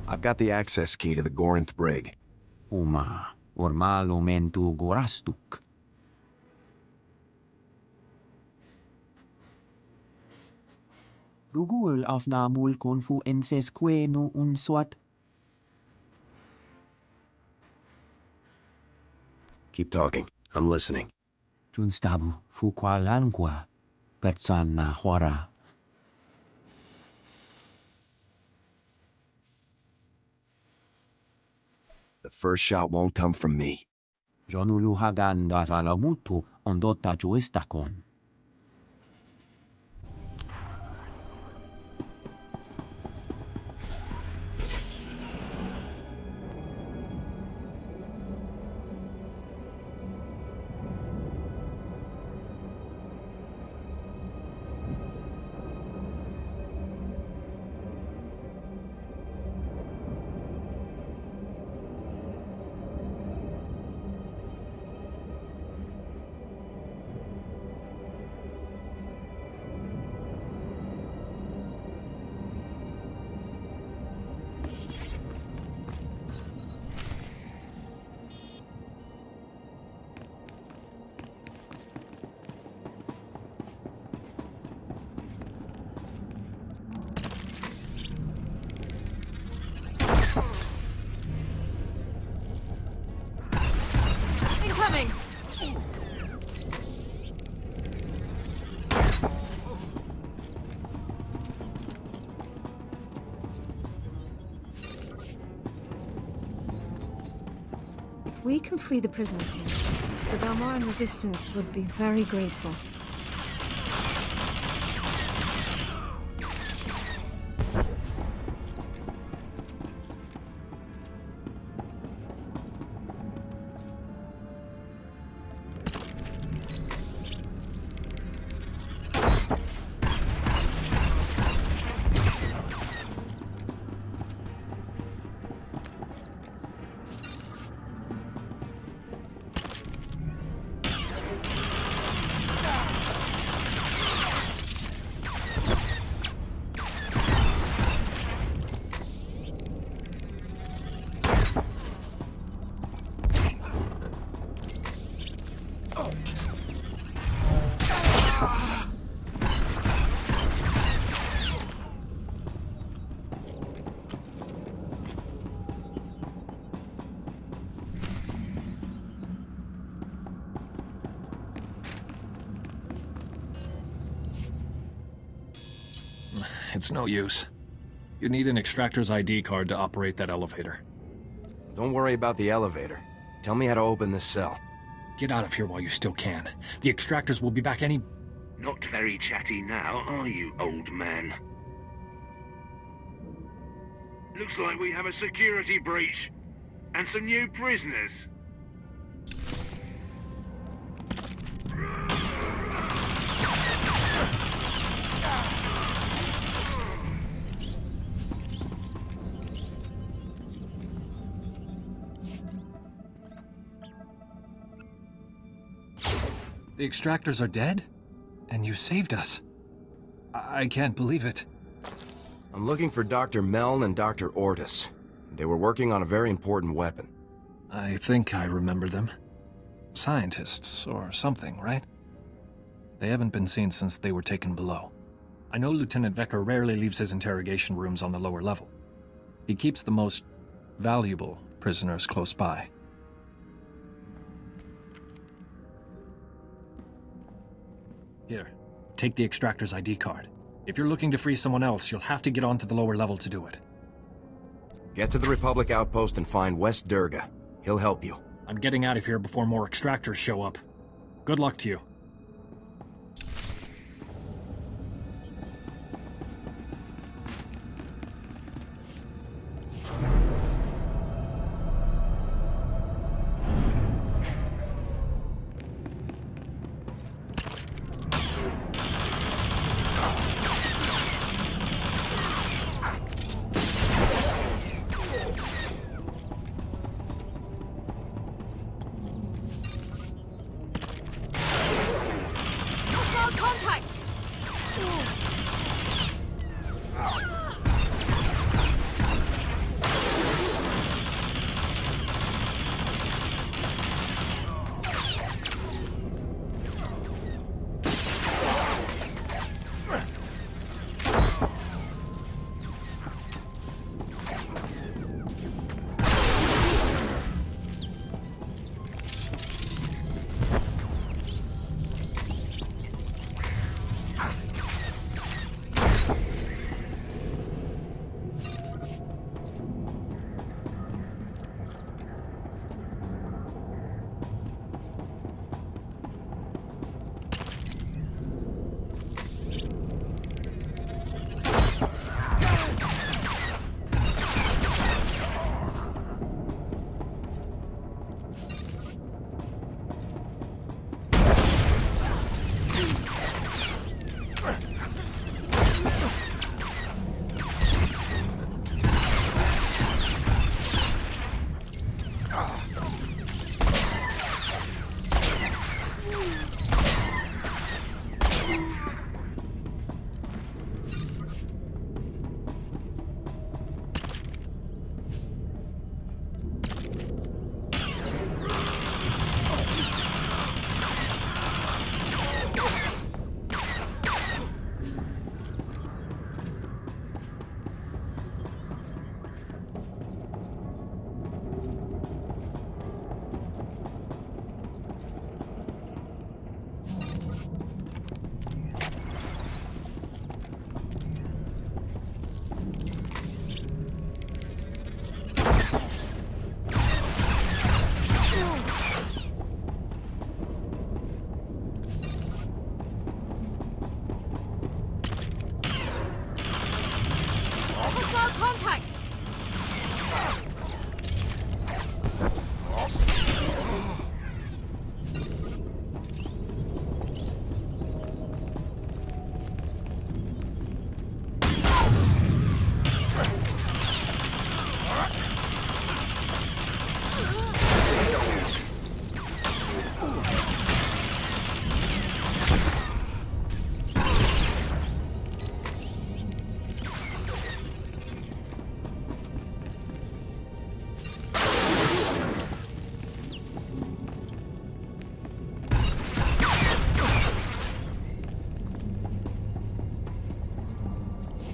I've got the access key to the Gorinth brig. Uma, ormalo mentu gorastuk. Rugul afnamul konfu enses quenu unswat. Keep talking. I'm listening. Junstabu fuqualanqua, persana hora. The first shot won't come from me. Jonulu hagan datalamutu ondota juestakon. Incoming! If we can free the prisoners here, the Balmorran resistance would be very grateful. It's no use. You need an extractor's ID card to operate that elevator. Don't worry about the elevator. Tell me how to open this cell. Get out of here while you still can. The extractors will be back any... Not very chatty now, are you, old man? Looks like we have a security breach. And some new prisoners. The extractors are dead? And you saved us. I can't believe it. I'm looking for Dr. Meln and Dr. Ortis. They were working on a very important weapon. I think I remember them. Scientists or something, right? They haven't been seen since they were taken below. I know Lieutenant Vecker rarely leaves his interrogation rooms on the lower level. He keeps the most valuable prisoners close by. Here, take the extractor's ID card. If you're looking to free someone else, you'll have to get onto the lower level to do it. Get to the Republic outpost and find West Durga. He'll help you. I'm getting out of here before more extractors show up. Good luck to you.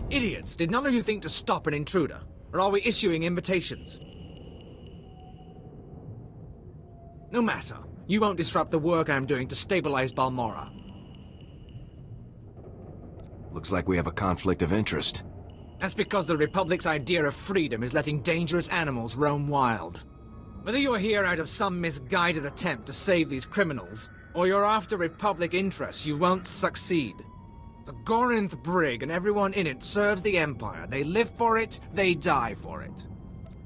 Idiots! Did none of you think to stop an intruder? Or are we issuing invitations? No matter. You won't disrupt the work I'm doing to stabilize Balmorra. Looks like we have a conflict of interest. That's because the Republic's idea of freedom is letting dangerous animals roam wild. Whether you're here out of some misguided attempt to save these criminals, or you're after Republic interests, you won't succeed. The Gorinth Brig and everyone in it serves the Empire. They live for it, they die for it.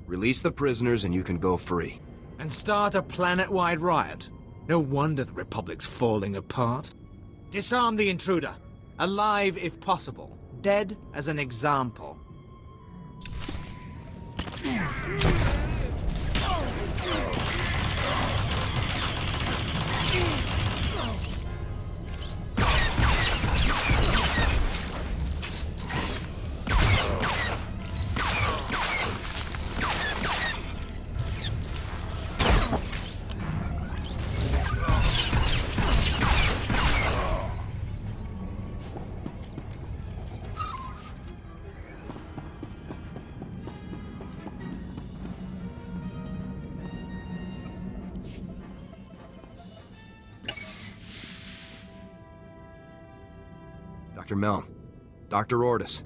Release the prisoners and you can go free. And start a planet-wide riot. No wonder the Republic's falling apart. Disarm the intruder. Alive if possible. Dead as an example. Dr. Meln. Dr. Ortis.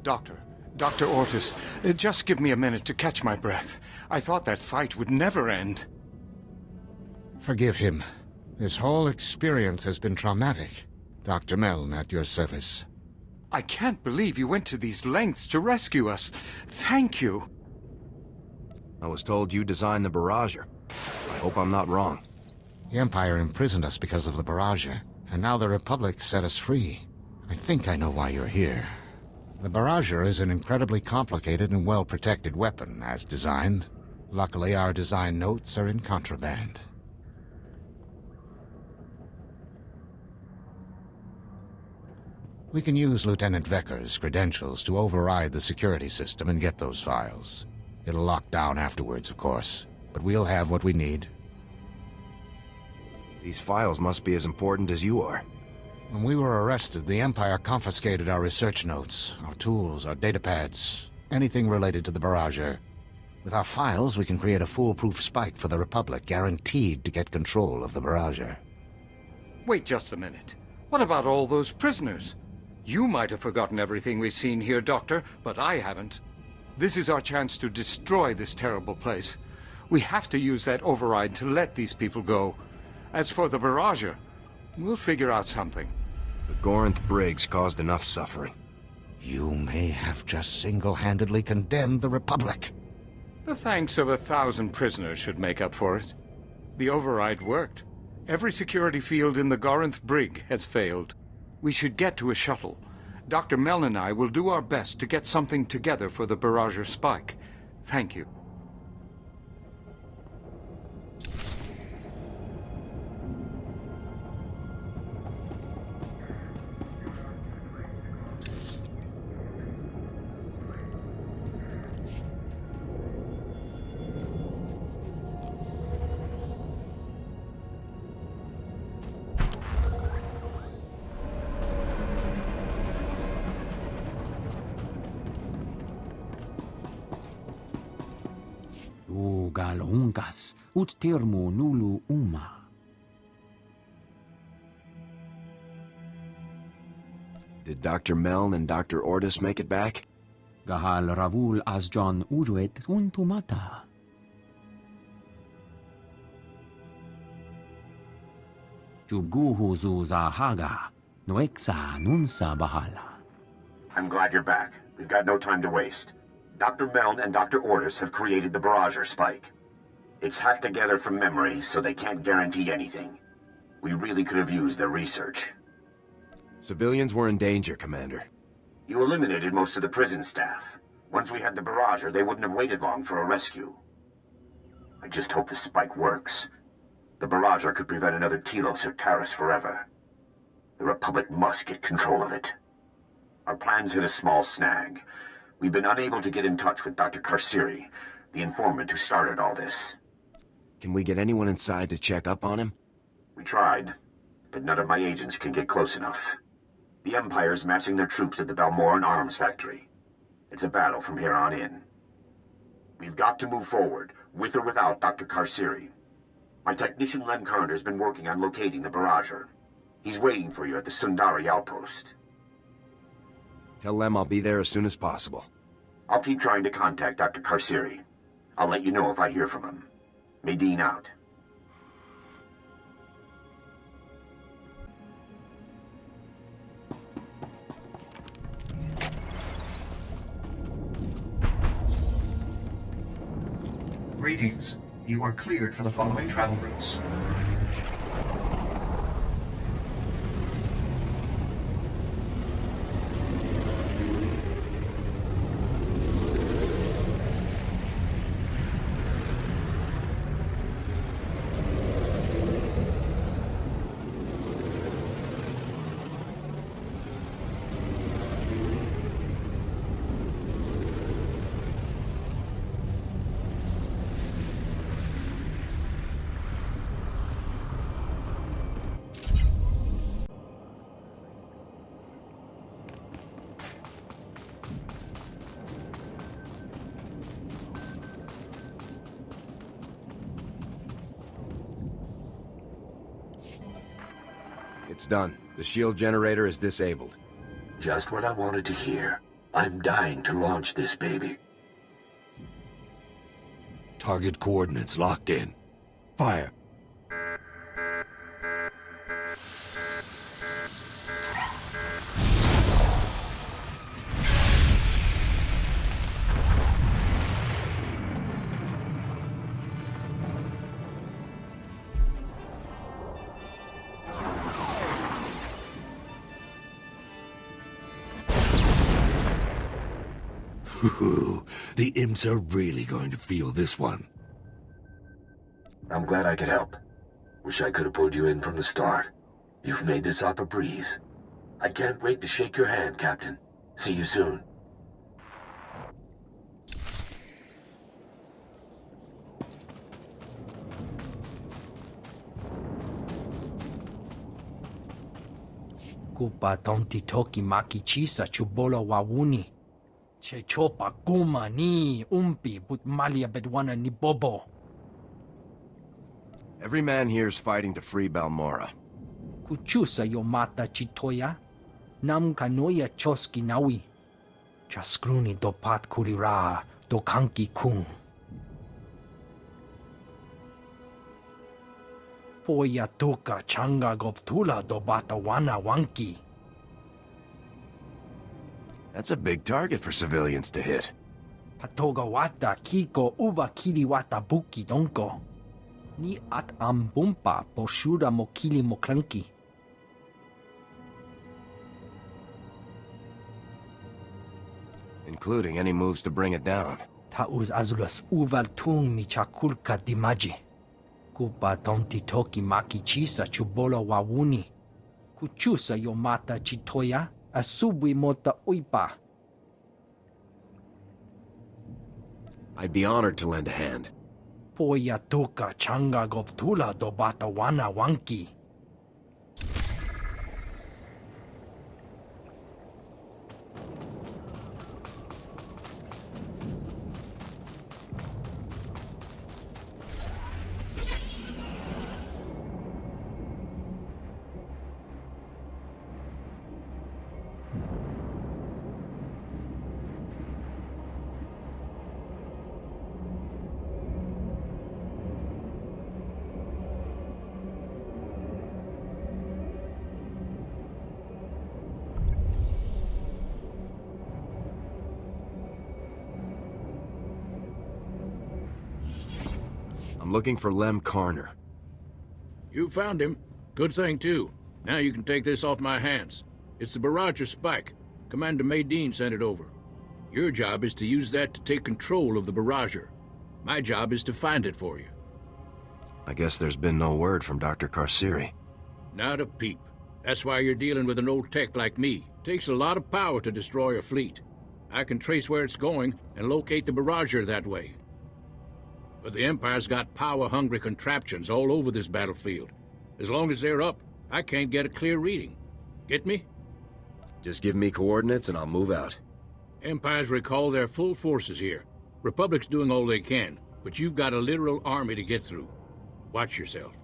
Dr. Ortis, just give me a minute to catch my breath. I thought that fight would never end. Forgive him. This whole experience has been traumatic. Dr. Meln, at your service. I can't believe you went to these lengths to rescue us. Thank you. I was told you designed the Barrager. I hope I'm not wrong. The Empire imprisoned us because of the Barrager, and now the Republic set us free. I think I know why you're here. The Barrager is an incredibly complicated and well-protected weapon, as designed. Luckily, our design notes are in contraband. We can use Lieutenant Vecker's credentials to override the security system and get those files. It'll lock down afterwards, of course, but we'll have what we need. These files must be as important as you are. When we were arrested, the Empire confiscated our research notes, our tools, our datapads, anything related to the Barrager. With our files, we can create a foolproof spike for the Republic, guaranteed to get control of the Barrager. Wait just a minute. What about all those prisoners? You might have forgotten everything we've seen here, Doctor, but I haven't. This is our chance to destroy this terrible place. We have to use that override to let these people go. As for the Barrager, we'll figure out something. The Gorinth Brigs caused enough suffering. You may have just single-handedly condemned the Republic. The thanks of 1,000 prisoners should make up for it. The override worked. Every security field in the Gorinth Brig has failed. We should get to a shuttle. Dr. Meln and I will do our best to get something together for the Barrager spike. Thank you. Galungas, ut termo nulu uma. Did Dr. Meln and Dr. Ortis make it back? Gahal ravul asjon ujuet untumata. Juguhu zuza haga, noexa nunsa bahala. I'm glad you're back. We've got no time to waste. Dr. Meln and Dr. Ortis have created the Barrager spike. It's hacked together from memory, so they can't guarantee anything. We really could have used their research. Civilians were in danger, Commander. You eliminated most of the prison staff. Once we had the Barrager, they wouldn't have waited long for a rescue. I just hope the spike works. The Barrager could prevent another Telos or Taris forever. The Republic must get control of it. Our plans hit a small snag. We've been unable to get in touch with Dr. Karsiri, the informant who started all this. Can we get anyone inside to check up on him? We tried, but none of my agents can get close enough. The Empire's massing their troops at the Balmorra Arms Factory. It's a battle from here on in. We've got to move forward, with or without Dr. Karsiri. My technician Lem Carter's been working on locating the barrager. He's waiting for you at the Sundari outpost. Tell Lem I'll be there as soon as possible. I'll keep trying to contact Dr. Karsiri. I'll let you know if I hear from him. Medine out. Greetings. You are cleared for the following travel routes. It's done. The shield generator is disabled. Just what I wanted to hear. I'm dying to launch this baby. Target coordinates locked in. Fire. Ooh, the imps are really going to feel this one. I'm glad I could help. Wish I could have pulled you in from the start. You've made this op a breeze. I can't wait to shake your hand, Captain. See you soon. Kupa tonti toki maki chisa chubolo wawuni. Che chopa kuma ni umpi but malia bedwana ni bobo. Every man here is fighting to free Balmorra. Kuchusa yo mata chitoya. Nam kanoya choski nawi. Chaskruni do pat kurira do kanki kung. Poya tuka changa goptula do batawana wanki. That's a big target for civilians to hit. Patoga wata kiko uba kili wata buki donko. Ni at ambumpa poshura mokili mokranki. Including any moves to bring it down. Tauz azulas uval tung mi chakulka dimaji. Kupa tonti toki maki chisa chubolo wawuni. Kuchusa yo mata chitoya. Asubwi mota uipa. I'd be honored to lend a hand. Poya tuka changa goptula do batawana wanki. I'm looking for Lem Karner. You found him. Good thing, too. Now you can take this off my hands. It's the Barrager Spike. Commander Medine sent it over. Your job is to use that to take control of the Barrager. My job is to find it for you. I guess there's been no word from Dr. Karsiri. Not a peep. That's why you're dealing with an old tech like me. Takes a lot of power to destroy a fleet. I can trace where it's going and locate the Barrager that way. But the Empire's got power-hungry contraptions all over this battlefield. As long as they're up, I can't get a clear reading. Get me? Just give me coordinates and I'll move out. Empire's recalled their full forces here. Republic's doing all they can, but you've got a literal army to get through. Watch yourself.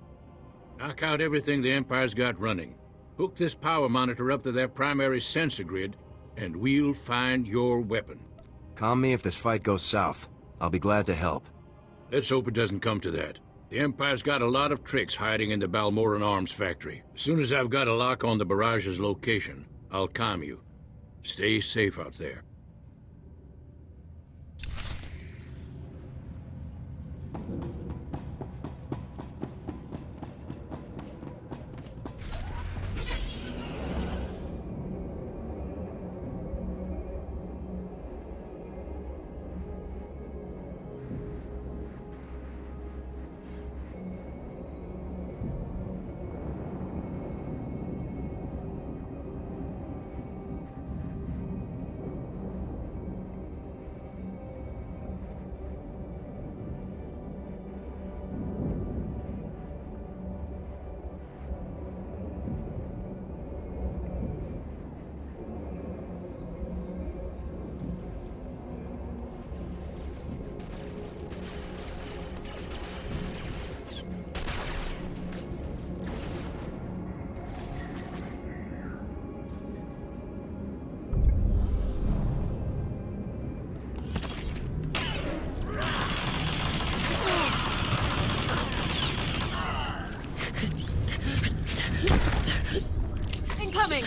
Knock out everything the Empire's got running. Hook this power monitor up to their primary sensor grid, and we'll find your weapon. Call me if this fight goes south. I'll be glad to help. Let's hope it doesn't come to that. The Empire's got a lot of tricks hiding in the Balmorra arms factory. As soon as I've got a lock on the barrage's location, I'll calm you. Stay safe out there. Incoming!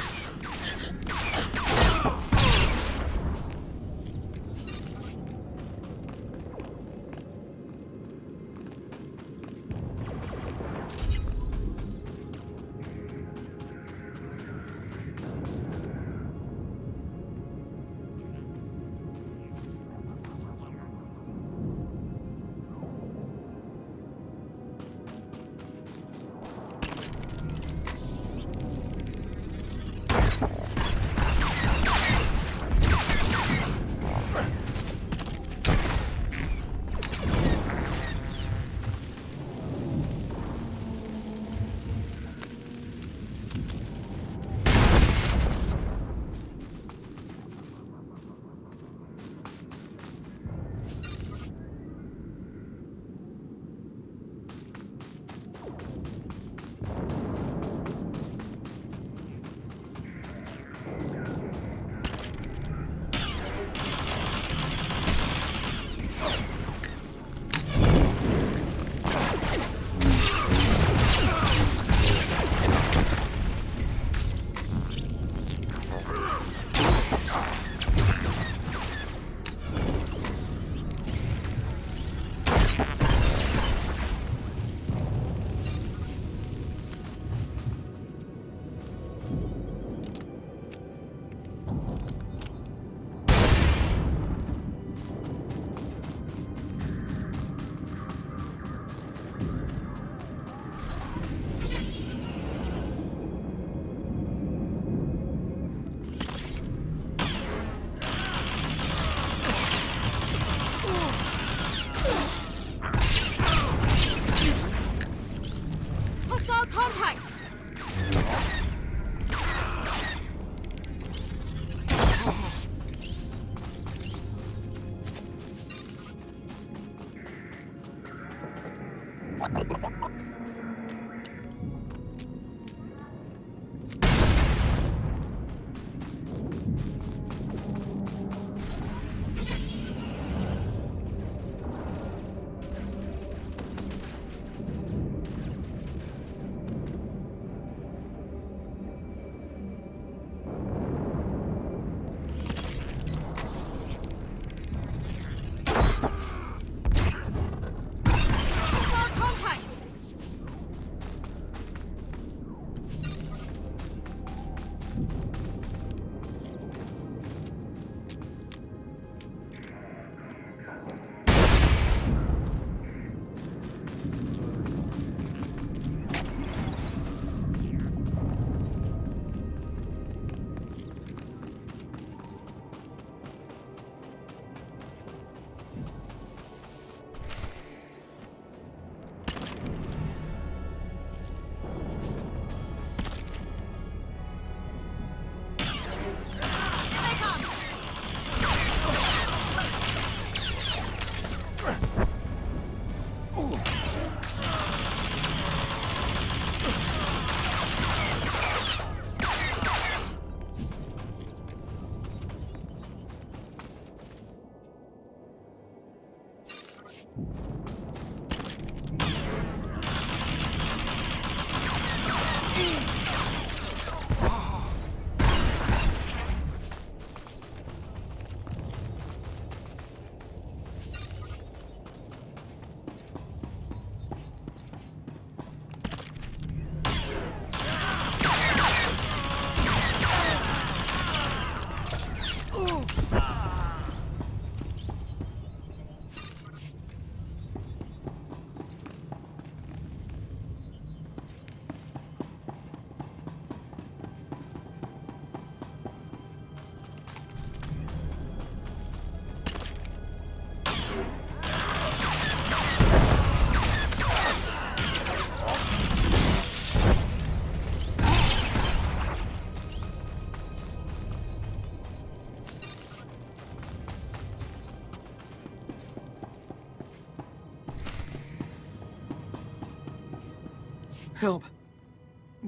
Help.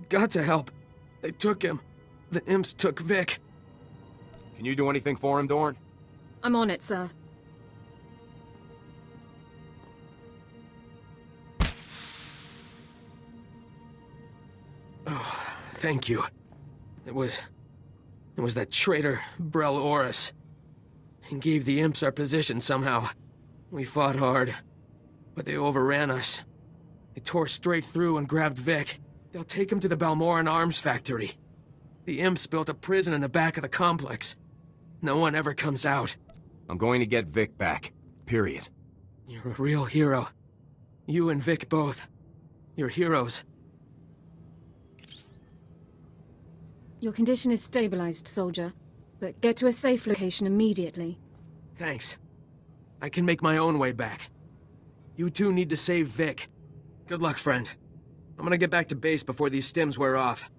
Got to help. They took him. The imps took Vic. Can you do anything for him, Dorn? I'm on it, sir. Oh, thank you. It was that traitor, Brel Oris. He gave the imps our position somehow. We fought hard, but they overran us. They tore straight through and grabbed Vic. They'll take him to the Balmorra arms factory. The imps built a prison in the back of the complex. No one ever comes out. I'm going to get Vic back. Period. You're a real hero. You and Vic both. You're heroes. Your condition is stabilized, soldier. But get to a safe location immediately. Thanks. I can make my own way back. You two need to save Vic. Good luck, friend. I'm gonna get back to base before these stims wear off.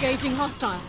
Engaging hostile.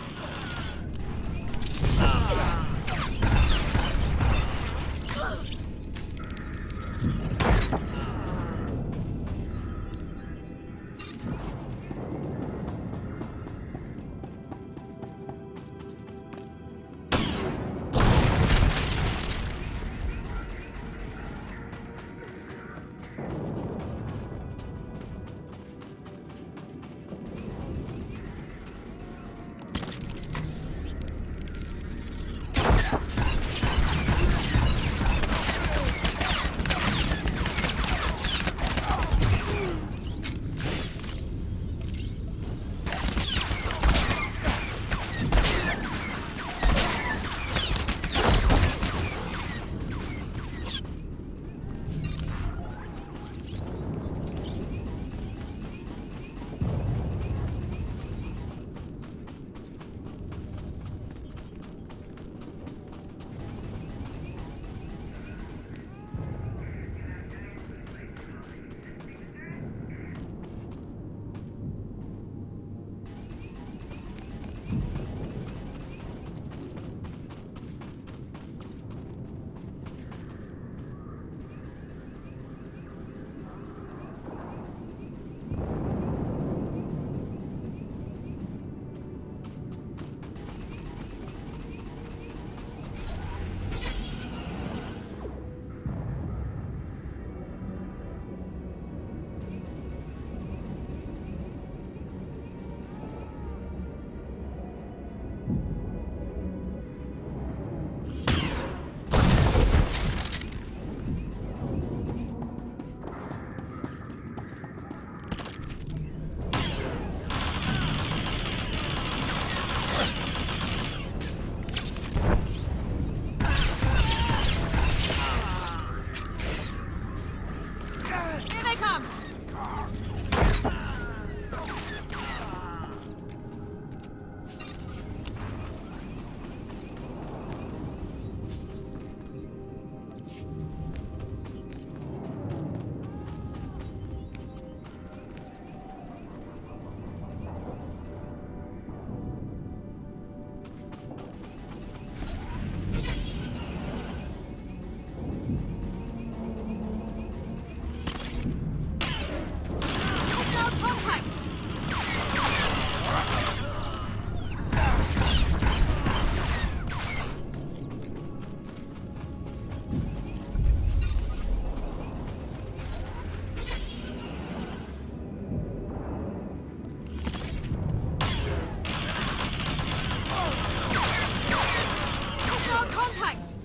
contact!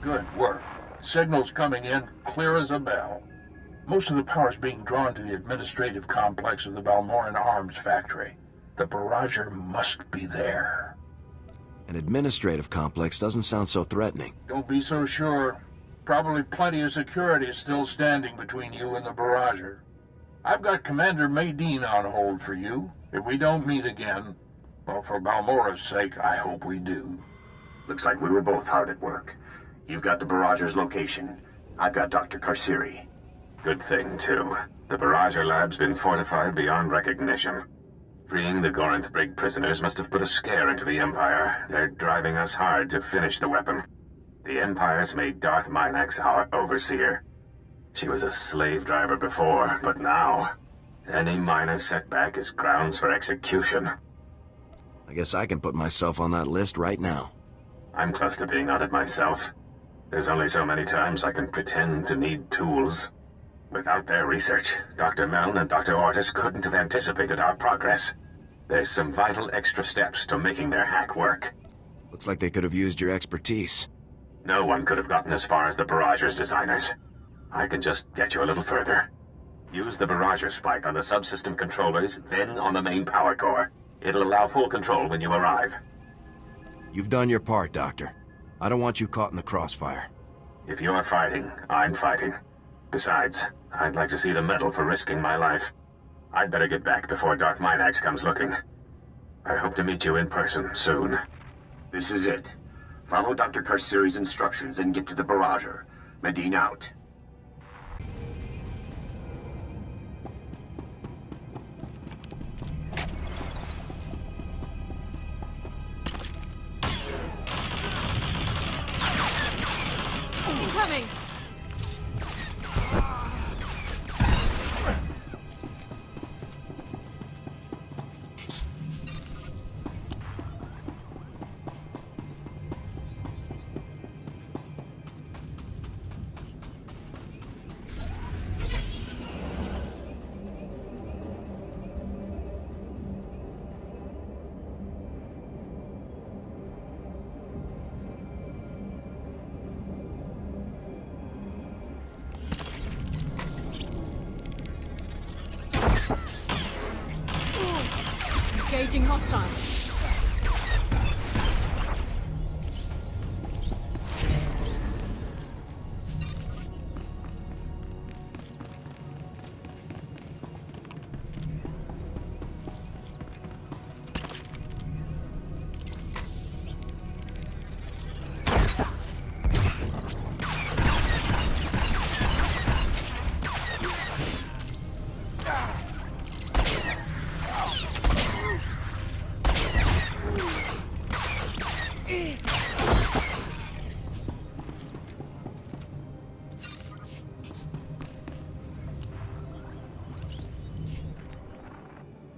Good work. Signal's coming in clear as a bell. Most of the power's being drawn to the administrative complex of the Balmorra Arms Factory. The barrager must be there. An administrative complex doesn't sound so threatening. Don't be so sure. Probably plenty of security still standing between you and the barrager. I've got Commander Maydeen on hold for you. If we don't meet again, well, for Balmorra's sake, I hope we do. Looks like we were both hard at work. You've got the barrager's location. I've got Dr. Karsiri. Good thing, too. The barrager lab's been fortified beyond recognition. Freeing the Gorinth Brig prisoners must have put a scare into the Empire. They're driving us hard to finish the weapon. The Empire's made Darth Minax our overseer. She was a slave driver before, but now, any minor setback is grounds for execution. I guess I can put myself on that list right now. I'm close to being on it myself. There's only so many times I can pretend to need tools. Without their research, Dr. Meln and Dr. Ortis couldn't have anticipated our progress. There's some vital extra steps to making their hack work. Looks like they could have used your expertise. No one could have gotten as far as the barrager's designers. I can just get you a little further. Use the barrager spike on the subsystem controllers, then on the main power core. It'll allow full control when you arrive. You've done your part, Doctor. I don't want you caught in the crossfire. If you're fighting, I'm fighting. Besides, I'd like to see the medal for risking my life. I'd better get back before Darth Minax comes looking. I hope to meet you in person soon. This is it. Follow Dr. Karsiri's instructions and get to the barrager. Maydeen out. incoming! Engaging hostile.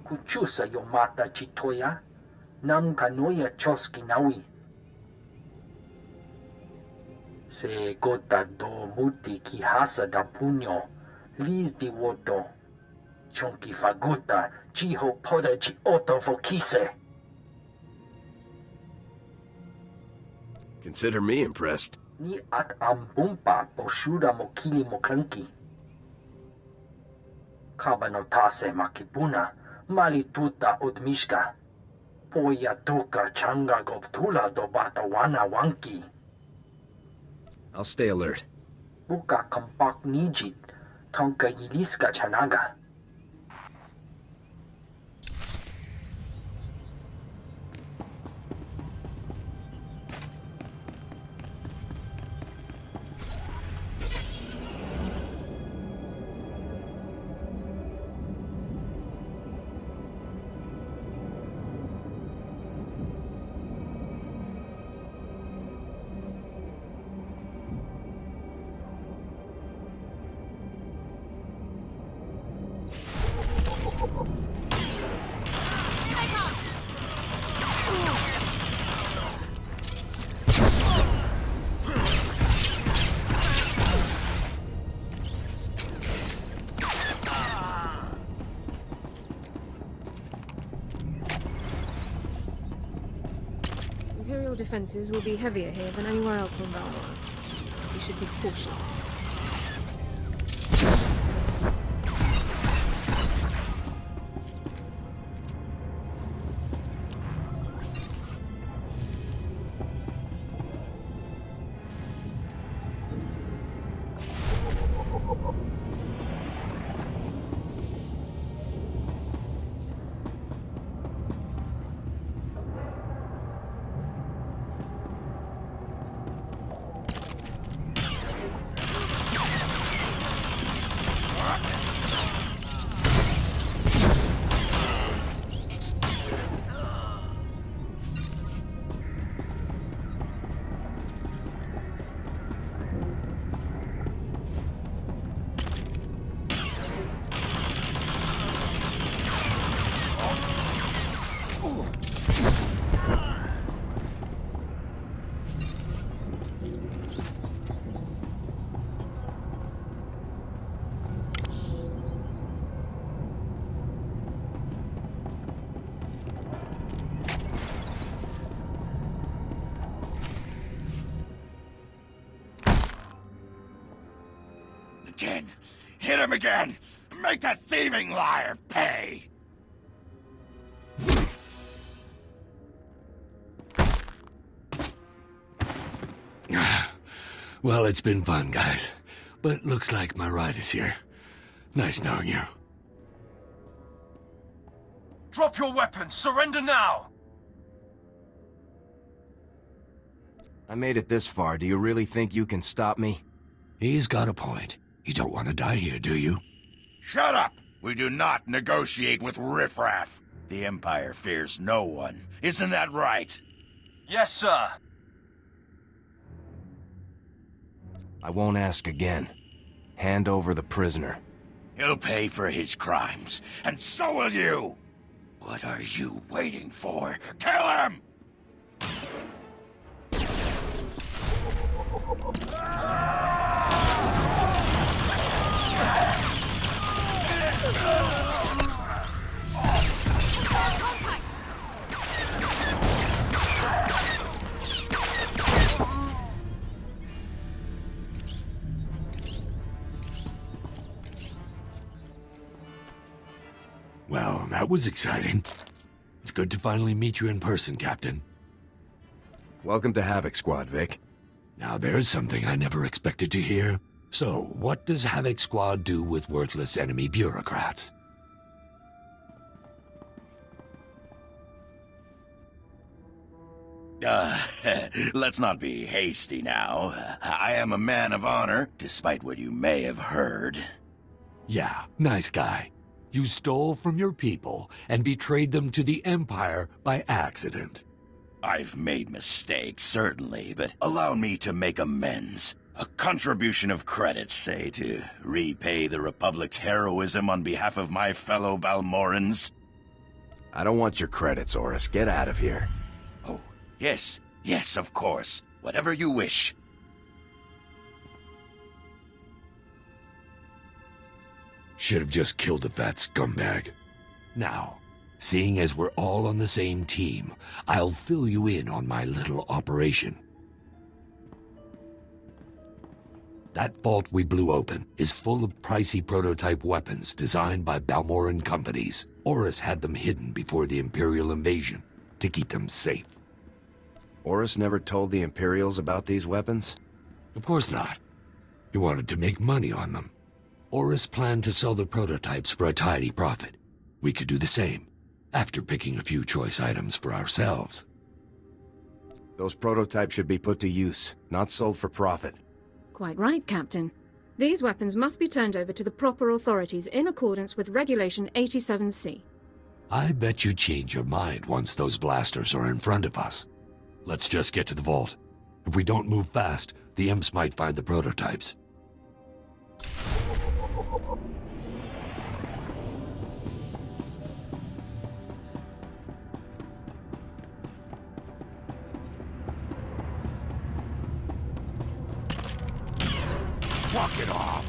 Kuchusa Yomata Chitoya, Nam Kanoya Choski Nawi. Se gota do muti kihasa da punyo, lis di woto. Chonki faguta, chiho poda chi oto fokise. Consider me impressed. Ni at ambumpa poshuda mokili moklanki. Kabanotase makipuna, malituta odmishka. Poya toka changa goptula do batawana wanki. I'll stay alert. Buka kampak nijit, tonka yiliska chanaga. Imperial defenses will be heavier here than anywhere else on Balmorra. You should be cautious. Again. Hit him again! Make that thieving liar pay! Well, it's been fun, guys. But looks like my ride is here. Nice knowing you. Drop your weapons! Surrender now! I made it this far. Do you really think you can stop me? He's got a point. You don't want to die here, do you? Shut up! We do not negotiate with riffraff. The Empire fears no one. Isn't that right? Yes, sir. I won't ask again. Hand over the prisoner. He'll pay for his crimes, and so will you! What are you waiting for? Kill him! Well, that was exciting. It's good to finally meet you in person, Captain. Welcome to Havoc Squad, Vic. Now there's something I never expected to hear. So, what does Havoc Squad do with worthless enemy bureaucrats? Let's not be hasty now. I am a man of honor, despite what you may have heard. Yeah, nice guy. You stole from your people and betrayed them to the Empire by accident. I've made mistakes, certainly, but allow me to make amends. A contribution of credits, say, to repay the Republic's heroism on behalf of my fellow Balmorrans. I don't want your credits, Oris. Get out of here. Oh, yes, of course. Whatever you wish. Should have just killed the fat scumbag. Now, seeing as we're all on the same team, I'll fill you in on my little operation. That vault we blew open is full of pricey prototype weapons designed by Balmorran companies. Oris had them hidden before the Imperial invasion to keep them safe. Oris never told the Imperials about these weapons? Of course not. He wanted to make money on them. Oris planned to sell the prototypes for a tidy profit. We could do the same, after picking a few choice items for ourselves. Those prototypes should be put to use, not sold for profit. Quite right, Captain. These weapons must be turned over to the proper authorities in accordance with Regulation 87C. I bet you change your mind once those blasters are in front of us. Let's just get to the vault. If we don't move fast, the imps might find the prototypes. Walk it off!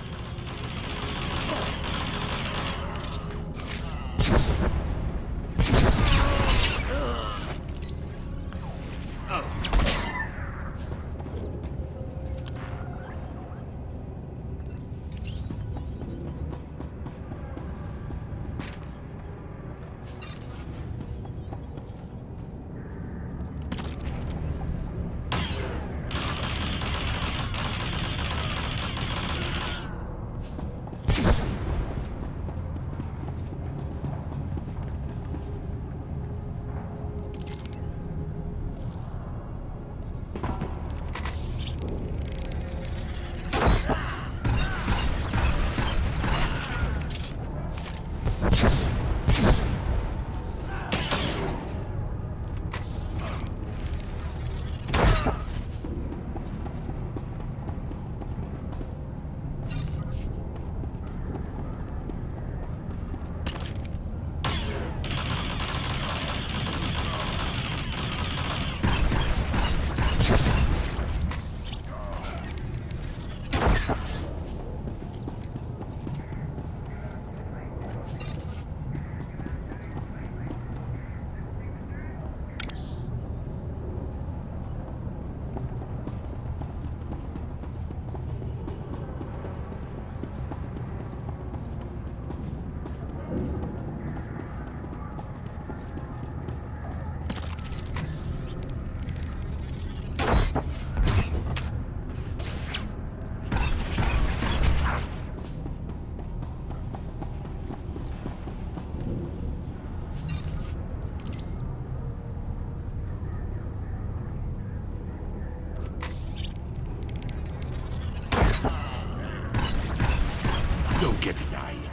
Don't get to die yet.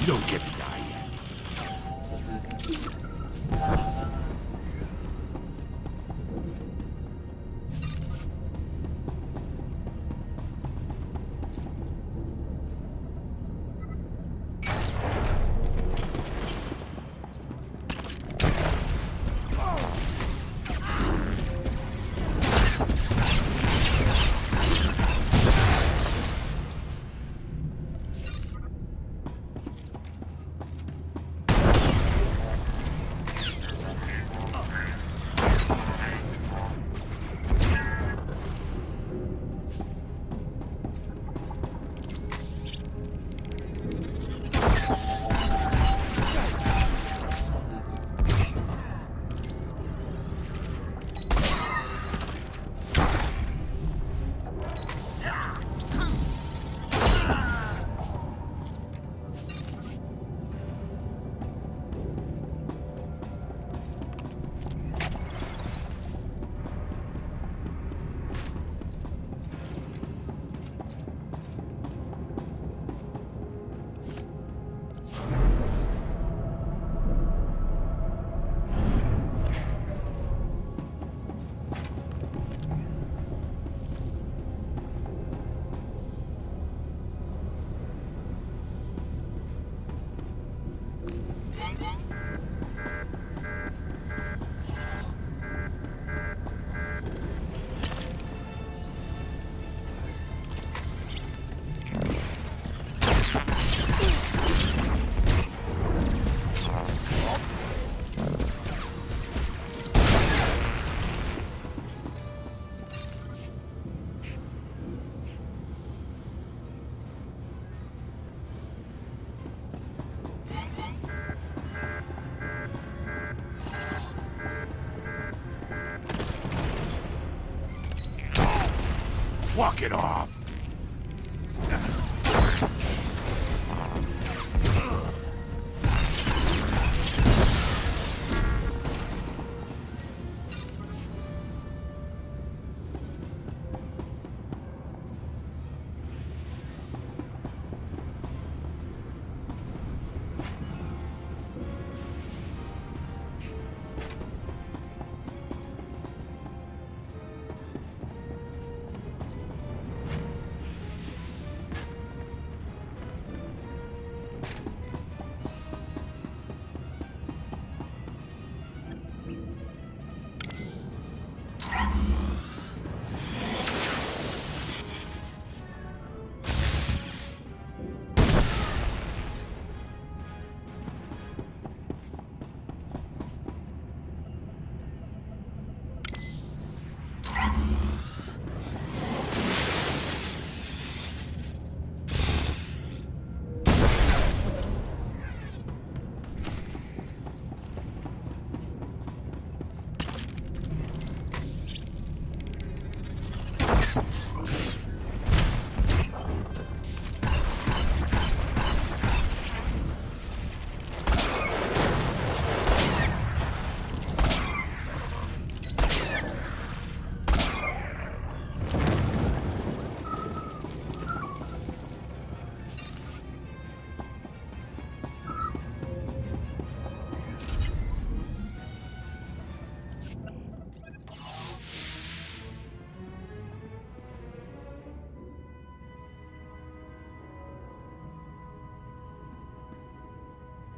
You don't get to die yet. Walk it off!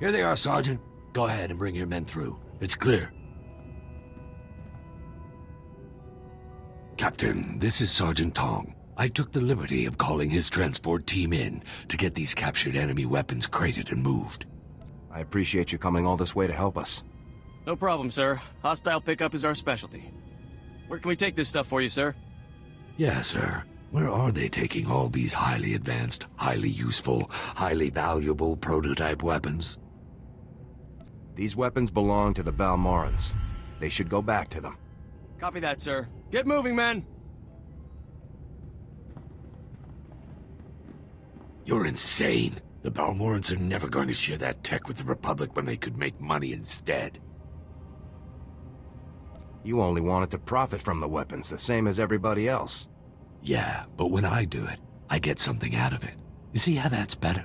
Here they are, Sergeant. Go ahead and bring your men through. It's clear. Captain, this is Sergeant Tong. I took the liberty of calling his transport team in to get these captured enemy weapons crated and moved. I appreciate you coming all this way to help us. No problem, sir. Hostile pickup is our specialty. Where can we take this stuff for you, sir? Yeah, sir. Where are they taking all these highly advanced, highly useful, highly valuable prototype weapons? These weapons belong to the Balmorrans. They should go back to them. Copy that, sir. Get moving, men! You're insane. The Balmorrans are never going to share that tech with the Republic when they could make money instead. You only wanted to profit from the weapons, the same as everybody else. Yeah, but when I do it, I get something out of it. You see how that's better?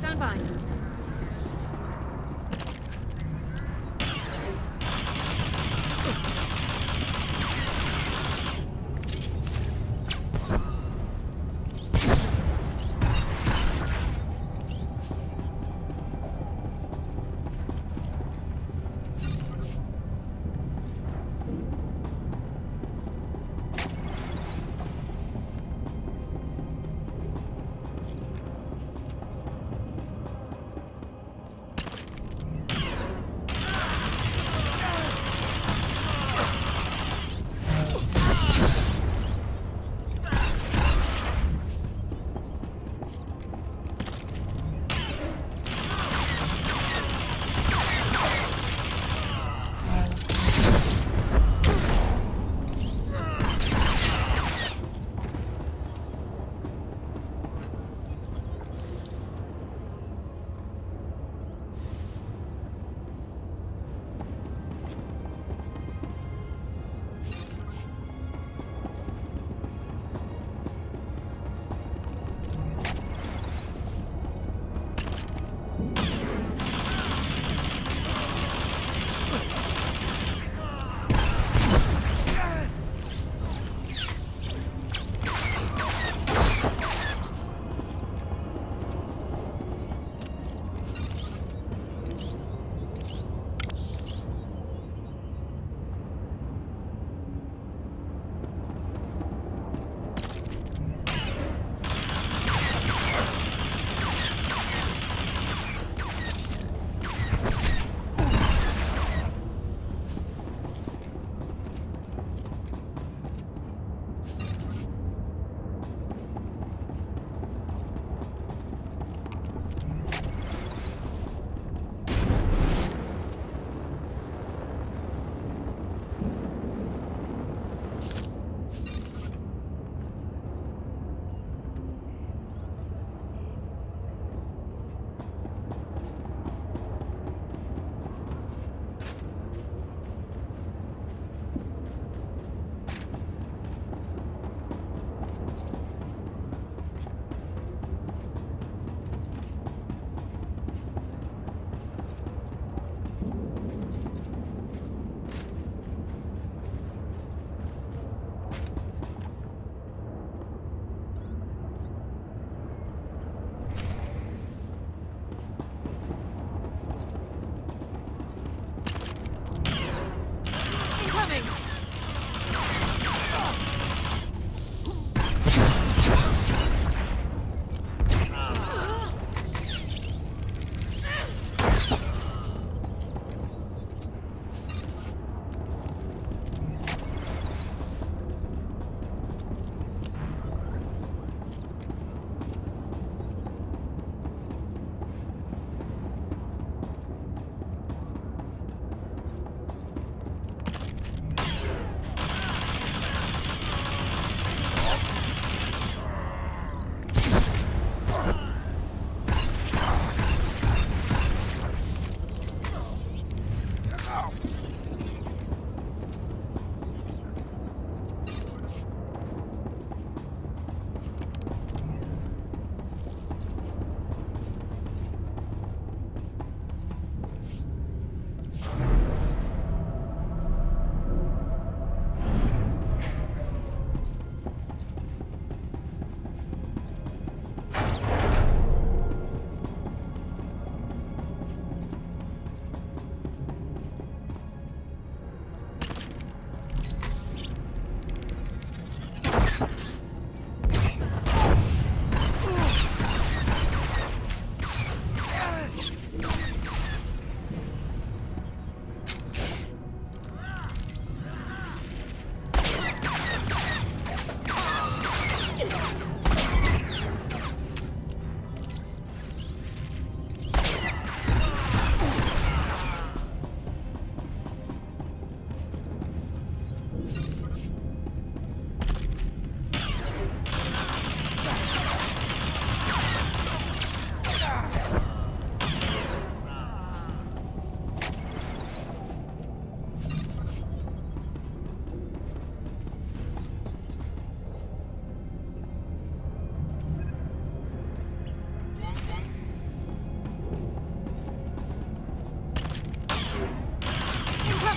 Stand by.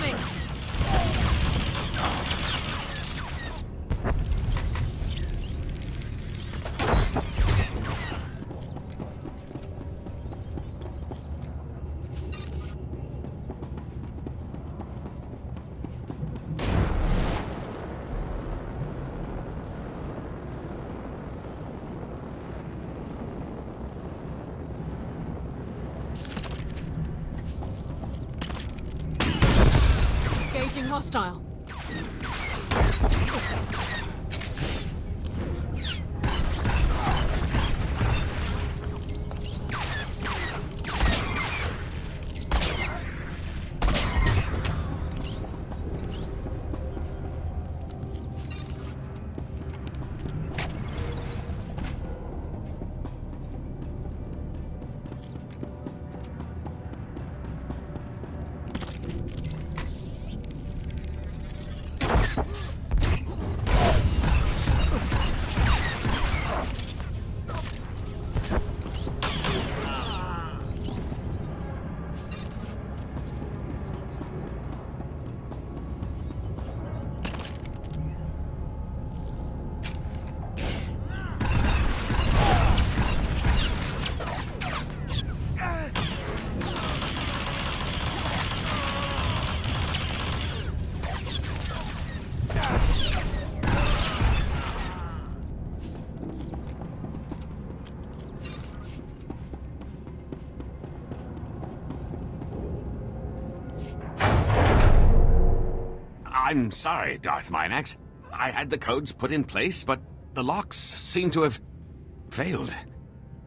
Incoming! Engaging hostile. I'm sorry, Darth Minax. I had the codes put in place, but the locks seem to have failed.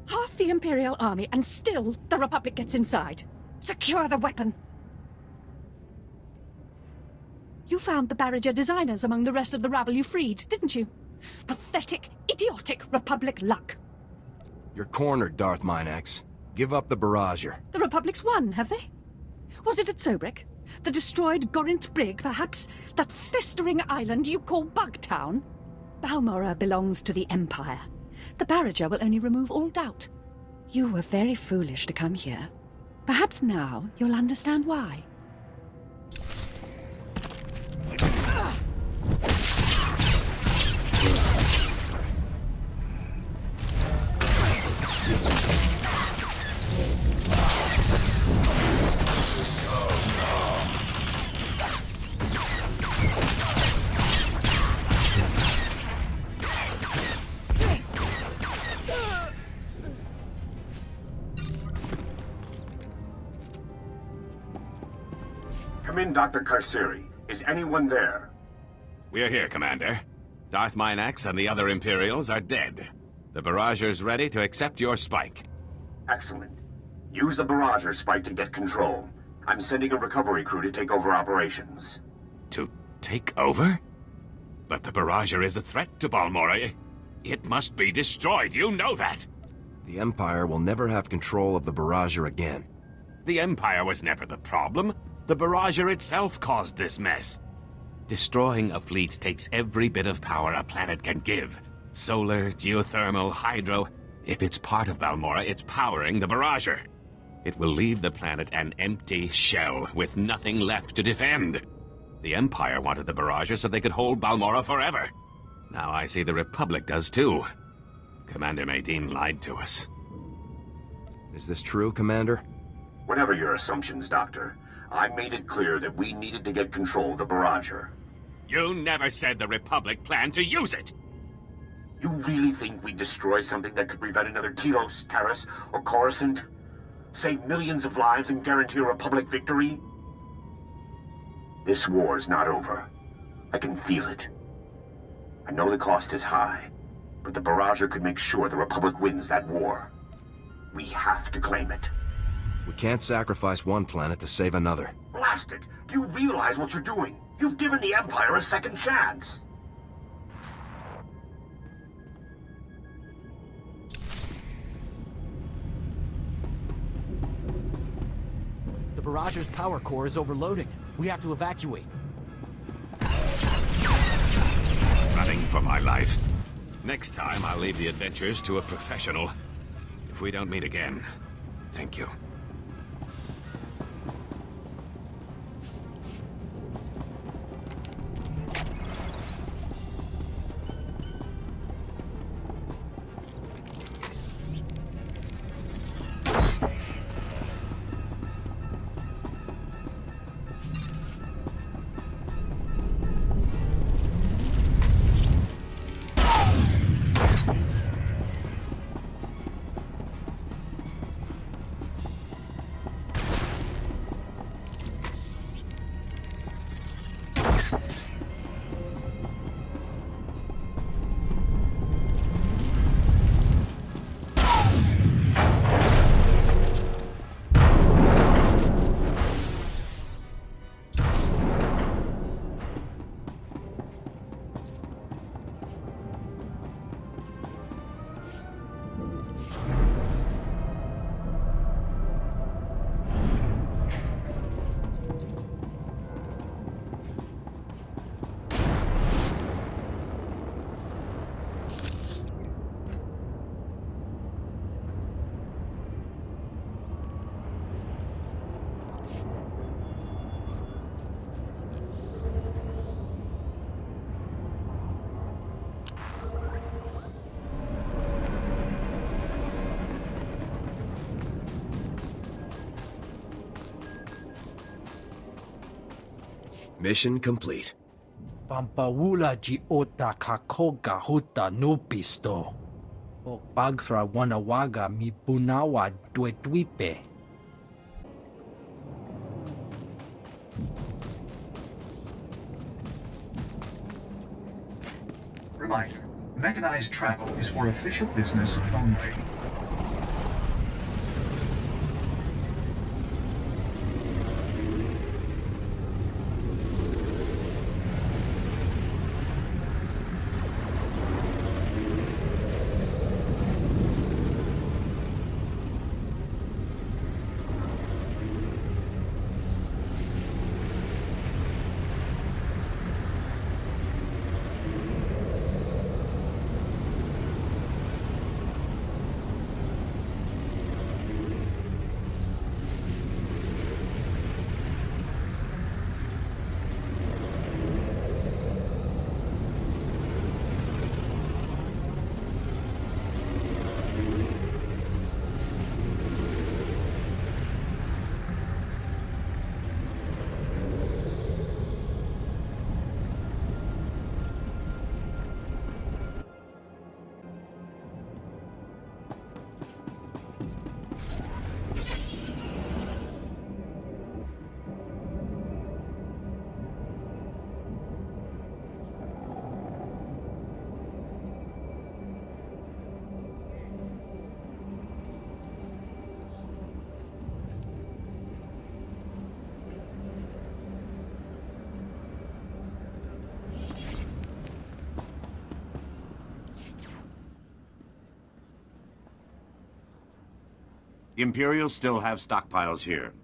Half the Imperial army, and still the Republic gets inside. Secure the weapon. You found the barrager designers among the rest of the rabble you freed, didn't you? Pathetic, idiotic Republic luck. You're cornered, Darth Minax. Give up the barrager. The Republic's won, have they? Was it at Sobrik? The destroyed Gorinth Brig, perhaps? That festering island you call Bugtown? Balmorra belongs to the Empire. The barrager will only remove all doubt. You were very foolish to come here. Perhaps now you'll understand why. Come in, Dr. Karsiri. Is anyone there? We're here, Commander. Darth Minax and the other Imperials are dead. The barrager's ready to accept your spike. Excellent. Use the barrager spike to get control. I'm sending a recovery crew to take over operations. To take over? But the barrager is a threat to Balmorra. It must be destroyed, you know that! The Empire will never have control of the barrager again. The Empire was never the problem. The barrager itself caused this mess. Destroying a fleet takes every bit of power a planet can give. Solar, geothermal, hydro. If it's part of Balmorra, it's powering the barrager. It will leave the planet an empty shell, with nothing left to defend. The Empire wanted the barrager so they could hold Balmorra forever. Now I see the Republic does too. Commander Medine lied to us. Is this true, Commander? Whatever your assumptions, Doctor, I made it clear that we needed to get control of the barrager. You never said the Republic planned to use it! You really think we'd destroy something that could prevent another Telos, Taris, or Coruscant? Save millions of lives and guarantee a Republic victory? This war is not over. I can feel it. I know the cost is high, but the barrager could make sure the Republic wins that war. We have to claim it. We can't sacrifice one planet to save another. Blast it! Do you realize what you're doing? You've given the Empire a second chance! The barrager's power core is overloading. We have to evacuate. Running for my life. Next time, I'll leave the adventures to a professional. If we don't meet again, thank you. Mission complete. Pampawula ji ota kakoga huta nupisto. O bagthra wanawaga mi bunawa dwedwipe. Reminder, mechanized travel is for official business only. The Imperials still have stockpiles here.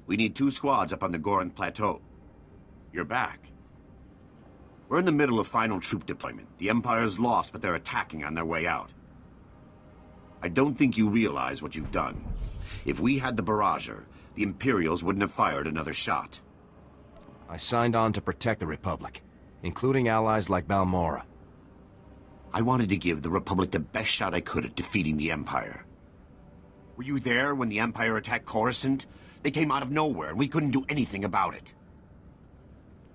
We need 2 squads up on the Gorinth Plateau. You're back. We're in the middle of final troop deployment. The Empire's lost, but they're attacking on their way out. I don't think you realize what you've done. If we had the Barrager, the Imperials wouldn't have fired another shot. I signed on to protect the Republic, including allies like Balmorra. I wanted to give the Republic the best shot I could at defeating the Empire. Were you there when the Empire attacked Coruscant? They came out of nowhere, and we couldn't do anything about it.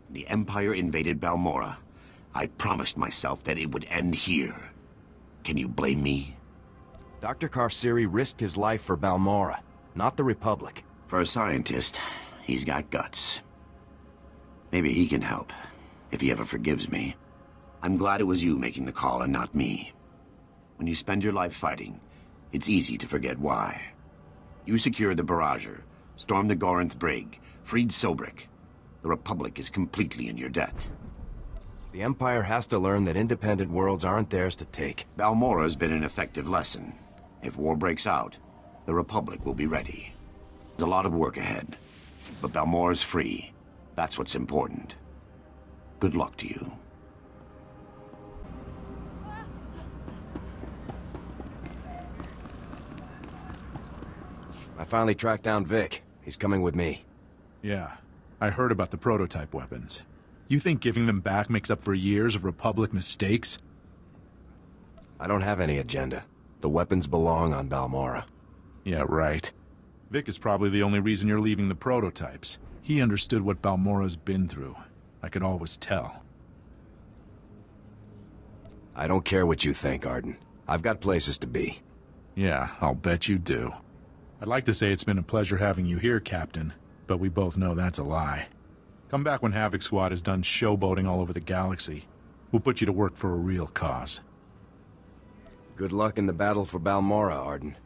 When the Empire invaded Balmorra, I promised myself that it would end here. Can you blame me? Dr. Karsiri risked his life for Balmorra, not the Republic. For a scientist, he's got guts. Maybe he can help, if he ever forgives me. I'm glad it was you making the call and not me. When you spend your life fighting, it's easy to forget why. You secured the Barrager, stormed the Gorinth Brig, freed Sobrik. The Republic is completely in your debt. The Empire has to learn that independent worlds aren't theirs to take. Balmorra's been an effective lesson. If war breaks out, the Republic will be ready. There's a lot of work ahead, but Balmorra's free. That's what's important. Good luck to you. I finally tracked down Vic. He's coming with me. Yeah, I heard about the prototype weapons. You think giving them back makes up for years of Republic mistakes? I don't have any agenda. The weapons belong on Balmorra. Yeah, right. Vic is probably the only reason you're leaving the prototypes. He understood what Balmorra's been through. I could always tell. I don't care what you think, Arden. I've got places to be. Yeah, I'll bet you do. I'd like to say it's been a pleasure having you here, Captain, but we both know that's a lie. Come back when Havoc Squad is done showboating all over the galaxy. We'll put you to work for a real cause. Good luck in the battle for Balmorra, Arden.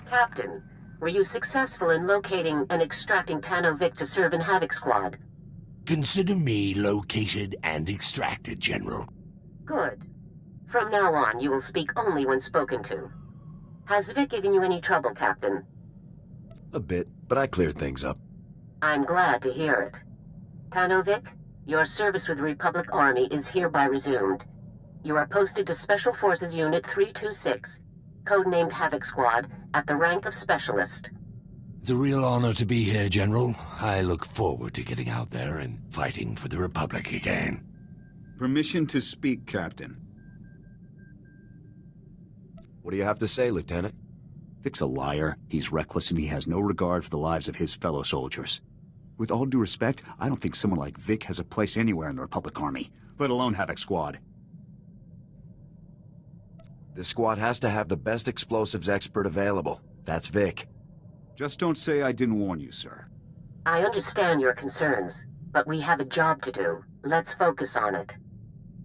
Captain, were you successful in locating and extracting Tano Vic to serve in Havoc Squad? Consider me located and extracted, General. Good. From now on, you will speak only when spoken to. Has Vic given you any trouble, Captain? A bit, but I cleared things up. I'm glad to hear it. Tanovic, your service with the Republic Army is hereby resumed. You are posted to Special Forces Unit 326, codenamed Havoc Squad, at the rank of Specialist. It's a real honor to be here, General. I look forward to getting out there and fighting for the Republic again. Permission to speak, Captain. What do you have to say, Lieutenant? Vic's a liar, he's reckless, and he has no regard for the lives of his fellow soldiers. With all due respect, I don't think someone like Vic has a place anywhere in the Republic Army, let alone Havoc Squad. This squad has to have the best explosives expert available. That's Vic. Just don't say I didn't warn you, sir. I understand your concerns, but we have a job to do. Let's focus on it.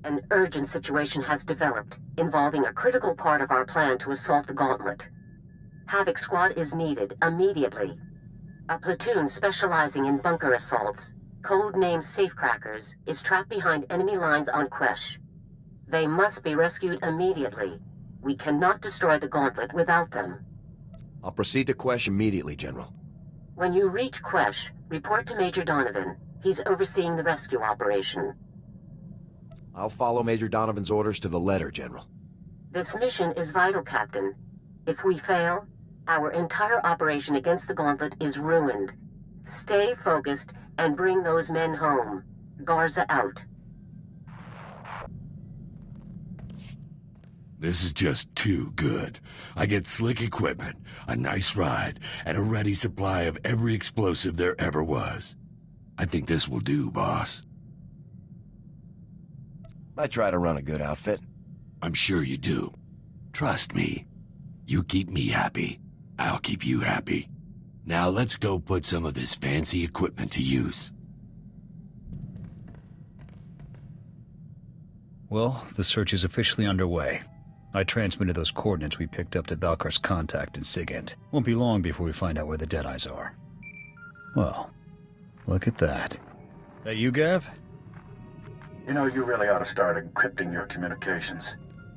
An urgent situation has developed, involving a critical part of our plan to assault the Gauntlet. Havoc Squad is needed immediately. A platoon specializing in bunker assaults, codenamed Safecrackers, is trapped behind enemy lines on Quesh. They must be rescued immediately. We cannot destroy the Gauntlet without them. I'll proceed to Quesh immediately, General. When you reach Quesh, report to Major Donovan. He's overseeing the rescue operation. I'll follow Major Donovan's orders to the letter, General. This mission is vital, Captain. If we fail, our entire operation against the Gauntlet is ruined. Stay focused and bring those men home. Garza out. This is just too good. I get slick equipment, a nice ride, and a ready supply of every explosive there ever was. I think this will do, boss. I try to run a good outfit. I'm sure you do. Trust me. You keep me happy, I'll keep you happy. Now let's go put some of this fancy equipment to use. Well, the search is officially underway. I transmitted those coordinates we picked up to Balkar's contact in Sigint. Won't be long before we find out where the Deadeyes are. Well, look at that. That you, Gav? You know, you really ought to start encrypting your communications.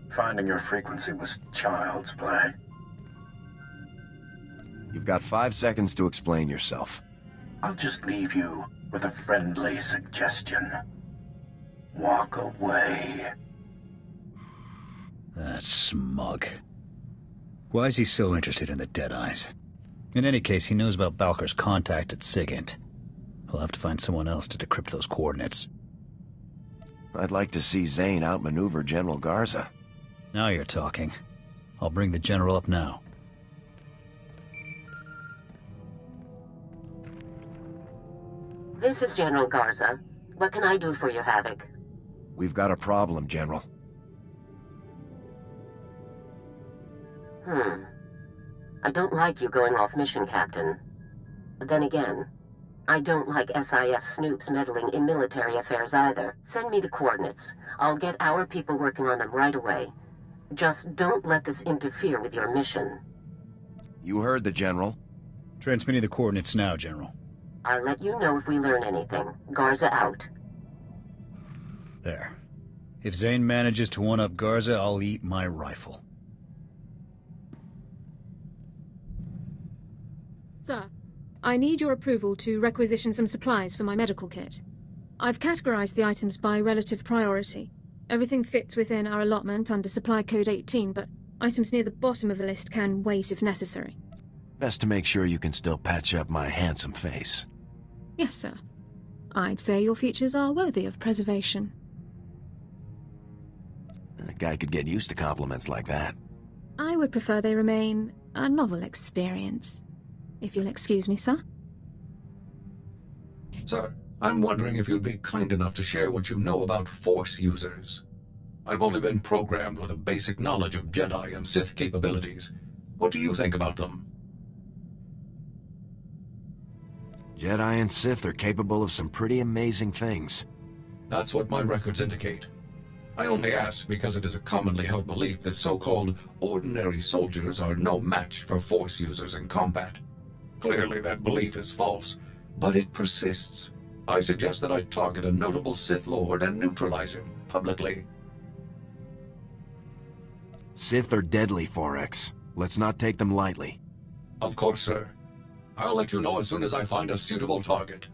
Finding your frequency was child's play. You've got 5 seconds to explain yourself. I'll just leave you with a friendly suggestion. Walk away. That's smug. Why is he so interested in the Deadeyes? In any case, he knows about Balkar's contact at Sigint. We'll have to find someone else to decrypt those coordinates. I'd like to see Zane outmaneuver General Garza. Now you're talking. I'll bring the General up now. This is General Garza. What can I do for you, Havoc? We've got a problem, General. I don't like you going off mission, Captain. But then again, I don't like SIS snoops meddling in military affairs either. Send me the coordinates. I'll get our people working on them right away. Just don't let this interfere with your mission. You heard the General. Transmitting the coordinates now, General. I'll let you know if we learn anything. Garza out. There. If Zane manages to one-up Garza, I'll eat my rifle. Sir, I need your approval to requisition some supplies for my medical kit. I've categorized the items by relative priority. Everything fits within our allotment under Supply Code 18, but items near the bottom of the list can wait if necessary. Best to make sure you can still patch up my handsome face. Yes, sir. I'd say your features are worthy of preservation. A guy could get used to compliments like that. I would prefer they remain a novel experience. If you'll excuse me, sir. Sir, I'm wondering if you'd be kind enough to share what you know about Force users. I've only been programmed with a basic knowledge of Jedi and Sith capabilities. What do you think about them? Jedi and Sith are capable of some pretty amazing things. That's what my records indicate. I only ask because it is a commonly held belief that so-called ordinary soldiers are no match for Force users in combat. Clearly that belief is false, but it persists. I suggest that I target a notable Sith Lord and neutralize him publicly. Sith are deadly, Forex. Let's not take them lightly. Of course, sir. I'll let you know as soon as I find a suitable target.